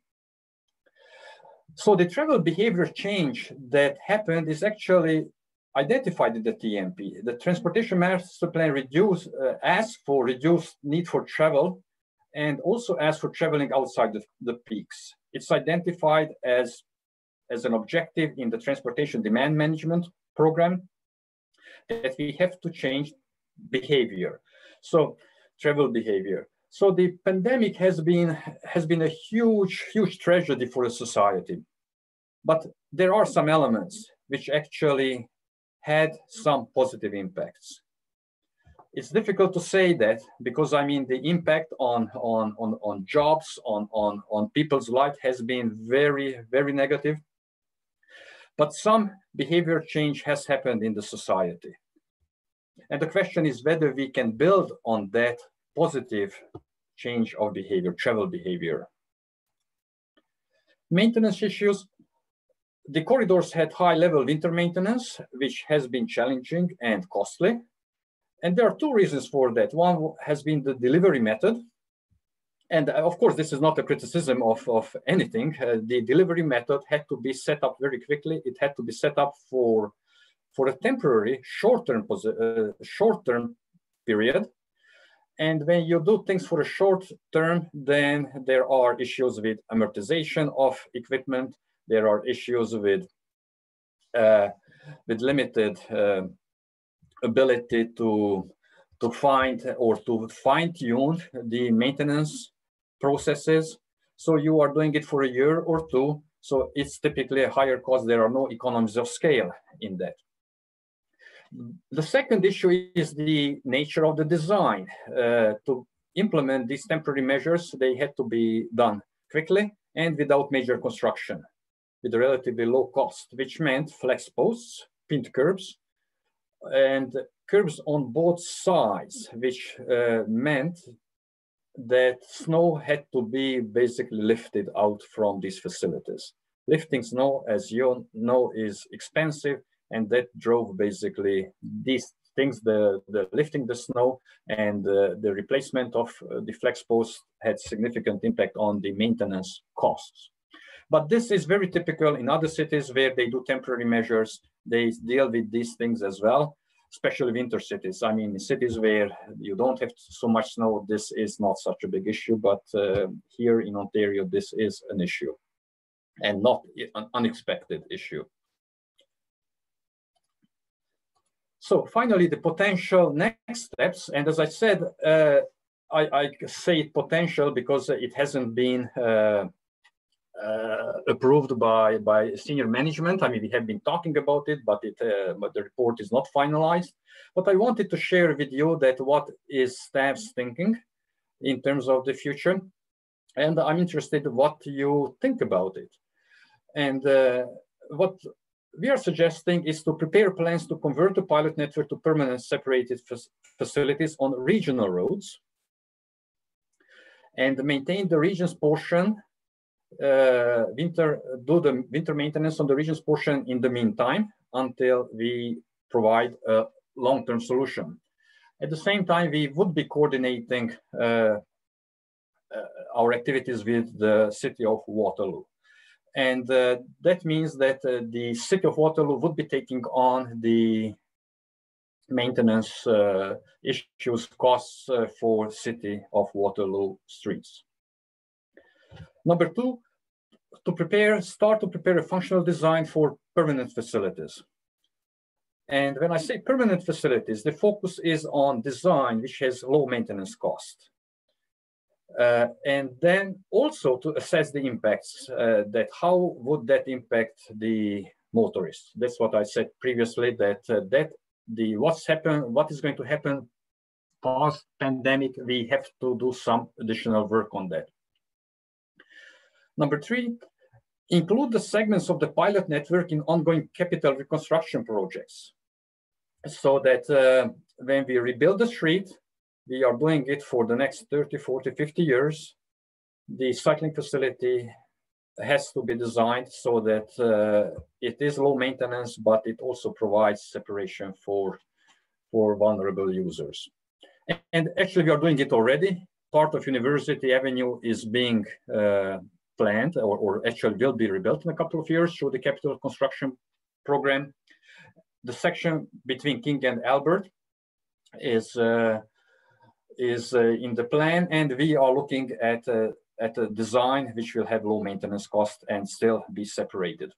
Speaker 15: So the travel behavior change that happened is actually identified in the TMP. The Transportation Master Plan asks for reduced need for travel, and also asks for traveling outside the peaks. It's identified as an objective in the Transportation Demand Management Program that we have to change behavior. So travel behavior. So the pandemic has been a huge tragedy for a society. But there are some elements which actually had some positive impacts. It's difficult to say that, because I mean the impact on jobs, on people's life has been very, very negative. But some behavior change has happened in the society. And the question is whether we can build on that positive change of behavior, travel behavior. Maintenance issues. The corridors had high-level winter maintenance, which has been challenging and costly. And there are two reasons for that. One has been the delivery method. And of course, this is not a criticism of anything. The delivery method had to be set up very quickly. It had to be set up for a temporary short-term period. And when you do things for a short term, then there are issues with amortization of equipment. There are issues with limited ability to find or to fine-tune the maintenance processes. So you are doing it for a year or two. So it's typically a higher cost. There are no economies of scale in that. The second issue is the nature of the design. To implement these temporary measures, they had to be done quickly and without major construction, with a relatively low cost, which meant flex posts, pinned curbs, and curbs on both sides, which meant that snow had to be basically lifted out from these facilities. Lifting snow, as you know, is expensive, and that drove basically these things, the lifting the snow and the replacement of the flex posts had significant impact on the maintenance costs. But this is very typical in other cities where they do temporary measures. They deal with these things as well, especially winter cities. I mean, in cities where you don't have so much snow, this is not such a big issue, but here in Ontario, this is an issue and not an unexpected issue. So finally, the potential next steps. And as I said, I say potential because it hasn't been approved by senior management. I mean, we have been talking about it, but the report is not finalized. But I wanted to share with you that what is staff's thinking in terms of the future. And I'm interested in what you think about it. And what we are suggesting is to prepare plans to convert the pilot network to permanent separated facilities on regional roads and maintain the region's portion, do the winter maintenance on the region's portion in the meantime until we provide a long-term solution. At the same time, we would be coordinating our activities with the city of Waterloo. And that means that the city of Waterloo would be taking on the maintenance issues, costs for city of Waterloo streets. Number two, start to prepare a functional design for permanent facilities. And when I say permanent facilities, the focus is on design, which has low maintenance cost. And then also to assess the impacts, that how would that impact the motorists? That's what I said previously, that what is going to happen post-pandemic, we have to do some additional work on that. Number three, include the segments of the pilot network in ongoing capital reconstruction projects, so that when we rebuild the street, we are doing it for the next 30, 40, 50 years. The cycling facility has to be designed so that it is low maintenance, but it also provides separation for vulnerable users. And actually, we are doing it already. Part of University Avenue is being planned, or actually will be rebuilt in a couple of years through the capital construction program. The section between King and Albert is in the plan, and we are looking at a design which will have low maintenance cost and still be separated.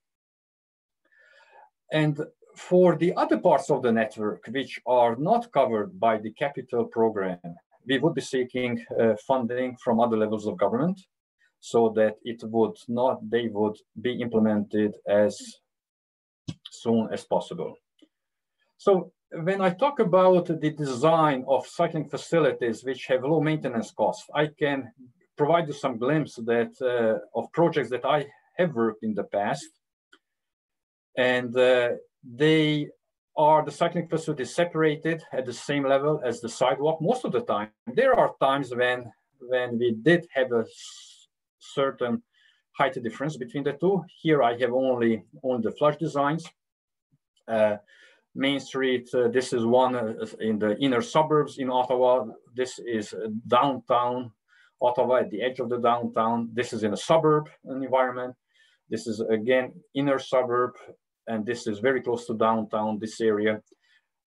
Speaker 15: And for the other parts of the network which are not covered by the capital program, we would be seeking funding from other levels of government, so that they would be implemented as soon as possible. So when I talk about the design of cycling facilities which have low maintenance costs, I can provide you some glimpse of projects that I have worked in the past. And the cycling facilities separated at the same level as the sidewalk most of the time. There are times when we did have a certain height difference between the two. Here I have only the flush designs. Main Street, this is one in the inner suburbs in Ottawa. This is downtown Ottawa, at the edge of the downtown. This is in a suburb environment. This is again inner suburb, and this is very close to downtown, this area.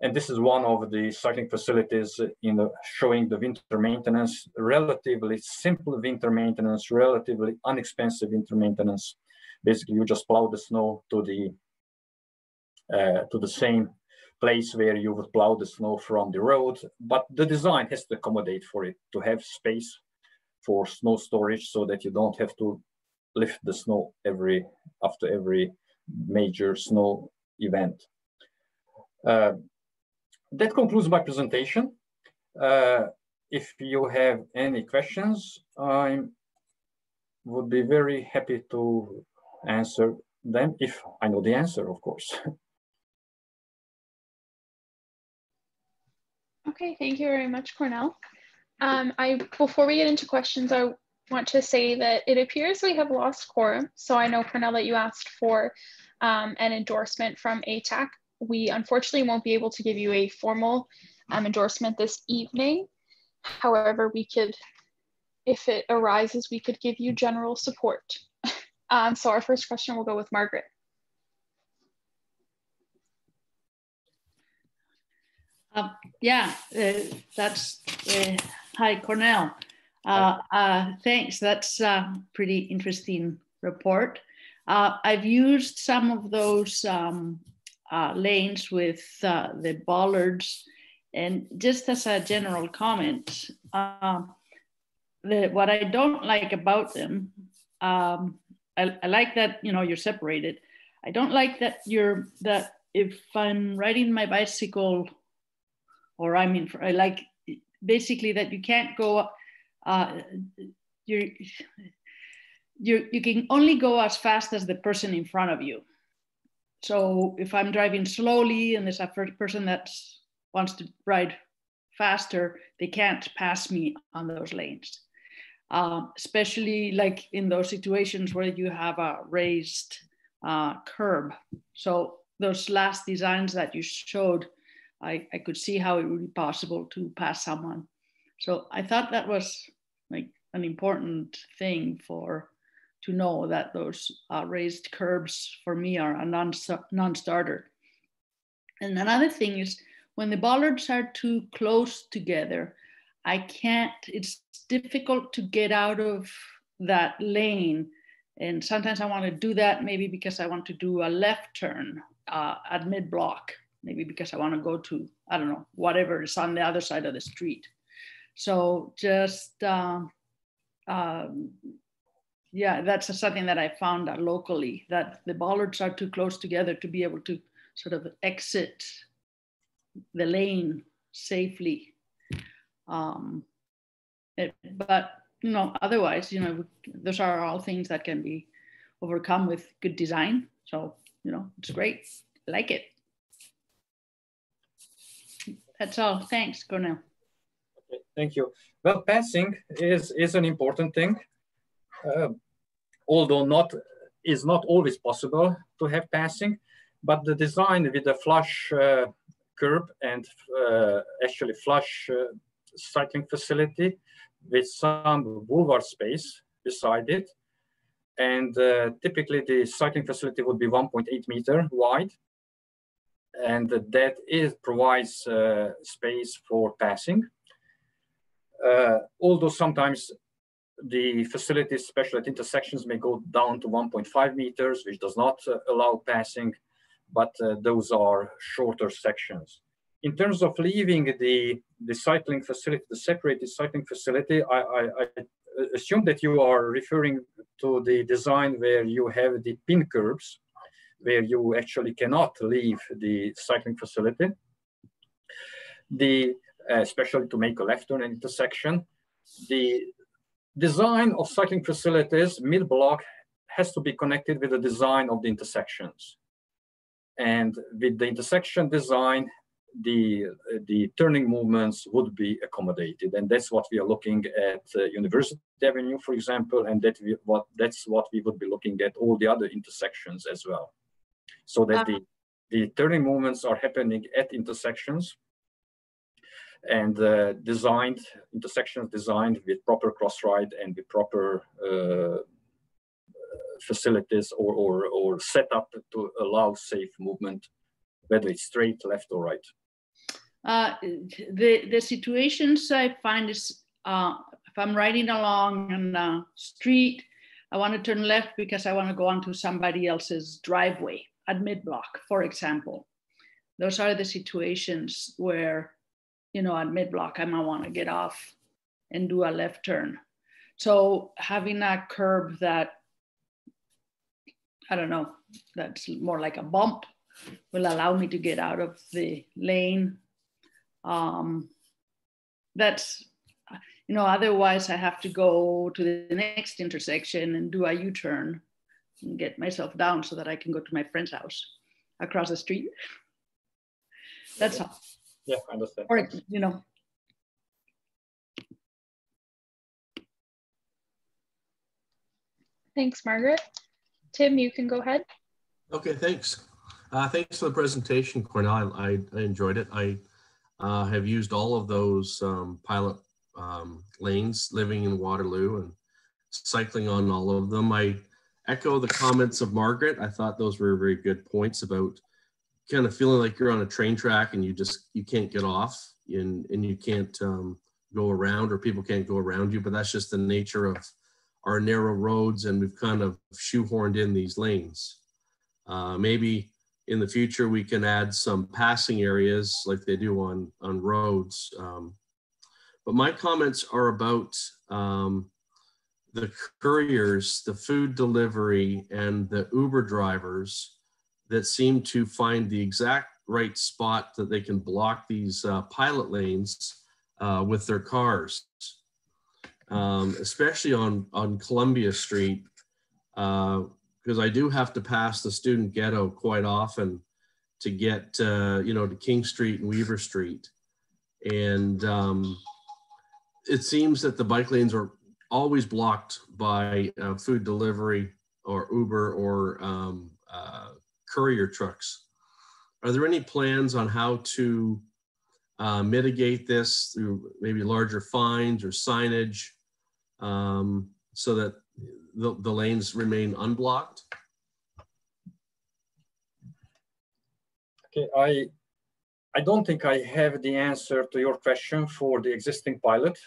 Speaker 15: And this is one of the cycling facilities showing the winter maintenance, relatively simple winter maintenance, relatively inexpensive winter maintenance. Basically, you just plow the snow to the same place where you would plow the snow from the road, but the design has to accommodate for it, to have space for snow storage so that you don't have to lift the snow after every major snow event. That concludes my presentation. If you have any questions, I would be very happy to answer them if I know the answer, of course.
Speaker 1: Okay, thank you very much, Cornell. Before we get into questions, I want to say that it appears we have lost quorum. So I know, Cornell, that you asked for an endorsement from ATAC. We unfortunately won't be able to give you a formal endorsement this evening. However, we could, if it arises, we could give you general support. So our first question will go with Margaret.
Speaker 10: Hi, Cornell. Thanks, that's a pretty interesting report. I've used some of those lanes with the bollards, and just as a general comment, what I don't like about them, I like that, you know, you're separated. I don't like that that if I'm riding my bicycle, or I mean, I like basically that you can't go, you can only go as fast as the person in front of you. So if I'm driving slowly and there's a person that wants to ride faster, they can't pass me on those lanes. Especially like in those situations where you have a raised curb. So those last designs that you showed, I could see how it would be possible to pass someone. So I thought that was like an important thing to know, that those raised curbs for me are a non-starter. And another thing is, when the bollards are too close together, it's difficult to get out of that lane. And sometimes I want to do that maybe because I want to do a left turn at mid-block, maybe because I want to go to, I don't know, whatever is on the other side of the street. So just, yeah, that's something that I found locally, that the bollards are too close together to be able to sort of exit the lane safely. But, you know, otherwise, you know, those are all things that can be overcome with good design. So, you know, it's great. I like it. That's all. Thanks, Cornell.
Speaker 15: Okay, thank you. Well, passing is an important thing. Although is not always possible to have passing, but the design with the flush curb and actually flush cycling facility with some boulevard space beside it. And typically the cycling facility would be 1.8 meter wide. And that provides space for passing. Although sometimes the facilities, especially at intersections, may go down to 1.5 meters, which does not allow passing, but those are shorter sections. In terms of leaving the cycling facility, the separated cycling facility, I assume that you are referring to the design where you have the pin curbs, where you actually cannot leave the cycling facility, especially to make a left turn intersection. The design of cycling facilities mid-block has to be connected with the design of the intersections. And with the intersection design, the turning movements would be accommodated. And that's what we are looking at University Avenue, for example, and that's what we would be looking at all the other intersections as well. So that the turning movements are happening at intersections, and intersections designed with proper cross-ride and with proper facilities or set up to allow safe movement, whether it's straight, left, or right.
Speaker 10: The situations I find is if I'm riding along on the street, I want to turn left because I want to go onto somebody else's driveway at mid-block, for example. Those are the situations where, you know, at mid-block, I might want to get off and do a left turn. So having a curb that, I don't know, that's more like a bump will allow me to get out of the lane. That's, you know, otherwise I have to go to the next intersection and do a U-turn and get myself down so that I can go to my friend's house across the street. That's all.
Speaker 15: Yeah, I understand.
Speaker 10: Or, you know.
Speaker 1: Thanks, Margaret. Tim, you can go ahead.
Speaker 3: Okay, thanks. Thanks for the presentation, Cornell. I enjoyed it. I have used all of those pilot lanes living in Waterloo and cycling on all of them. I echo the comments of Margaret. I thought those were very good points about kind of feeling like you're on a train track and you can't get off and you can't go around, or people can't go around you, but that's just the nature of our narrow roads, and we've kind of shoehorned in these lanes. Maybe in the future we can add some passing areas like they do on roads. But my comments are about the couriers, the food delivery, and the Uber drivers that seem to find the exact right spot that they can block these pilot lanes with their cars, especially on Columbia Street, because I do have to pass the student ghetto quite often to get you know, to King Street and Weaver Street. And it seems that the bike lanes are always blocked by food delivery or Uber or courier trucks. Are there any plans on how to mitigate this through maybe larger fines or signage so that the lanes remain unblocked?
Speaker 15: Okay, I don't think I have the answer to your question for the existing pilot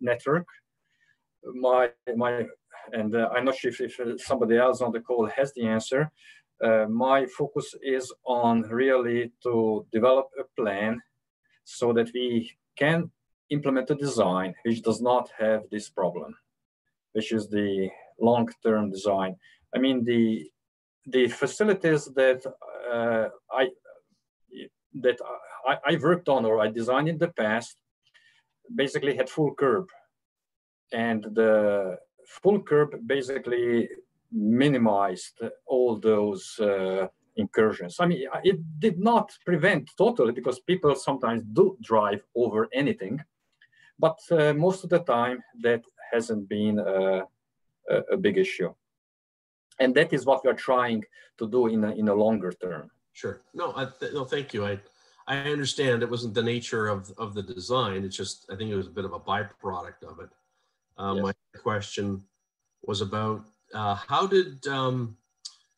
Speaker 15: network. And I'm not sure if somebody else on the call has the answer. My focus is on really to develop a plan so that we can implement a design which does not have this problem, which is the long-term design. I mean, the facilities that I worked on or I designed in the past basically had full curb, and the full curb basically minimized all those incursions. I mean, it did not prevent totally, because people sometimes do drive over anything, but most of the time that hasn't been a big issue. And that is what we are trying to do in a longer term.
Speaker 3: Sure. No, no, thank you. I understand it wasn't the nature of the design. It's just, I think it was a bit of a byproduct of it. Yes. My question was about how did,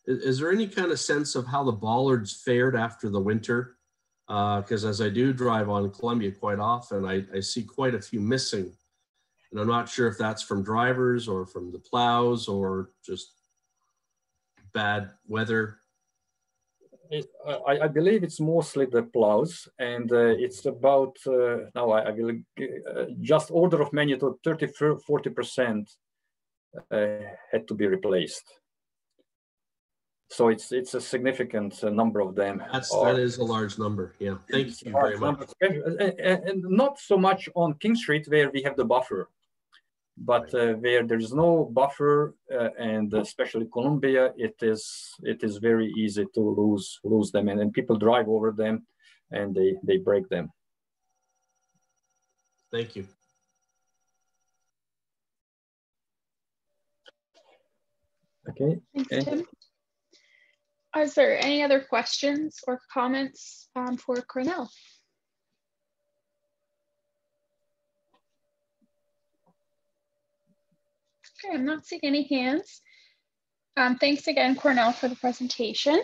Speaker 3: is there any kind of sense of how the bollards fared after the winter? Because as I do drive on Columbia quite often, I see quite a few missing. And I'm not sure if that's from drivers or from the plows or just bad weather.
Speaker 15: I believe it's mostly the plows, and it's about, now I will just order of magnitude 30–40% had to be replaced. So it's a significant number of them.
Speaker 3: That is a large number. Yeah, thank you very much.
Speaker 15: And not so much on King Street where we have the buffer, but where there is no buffer, and especially Columbia, it is very easy to lose them, and then people drive over them and they break them.
Speaker 3: Thank you.
Speaker 15: Okay.
Speaker 1: Thanks, Tim. Is there any other questions or comments for Cornell? Okay, I'm not seeing any hands. Thanks again, Cornell, for the presentation.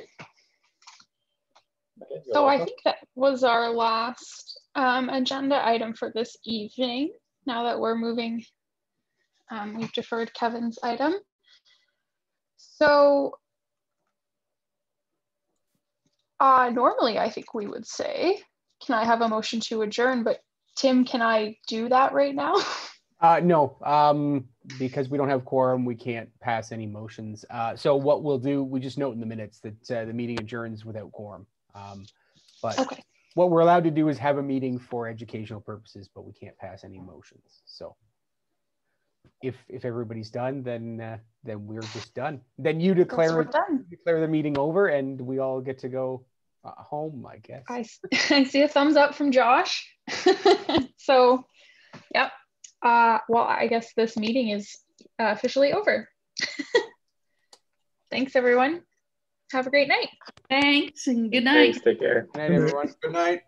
Speaker 15: Okay.
Speaker 1: So I think that was our last agenda item for this evening. Now that we're moving, we've deferred Kevin's item. So normally I think we would say, can I have a motion to adjourn? But Tim, can I do that right now?
Speaker 2: No, because we don't have quorum, we can't pass any motions. So what we'll do, we just note in the minutes that the meeting adjourns without quorum. But okay. What we're allowed to do is have a meeting for educational purposes, but we can't pass any motions. So if everybody's done, then we're just done. Then you declare the meeting over, and we all get to go home, I guess.
Speaker 1: I see a thumbs up from Josh. So, yep. Well, I guess this meeting is officially over. Thanks, everyone. Have a great night.
Speaker 10: Thanks and good night.
Speaker 16: Thanks, take care.
Speaker 2: Good night, everyone.
Speaker 9: Good night.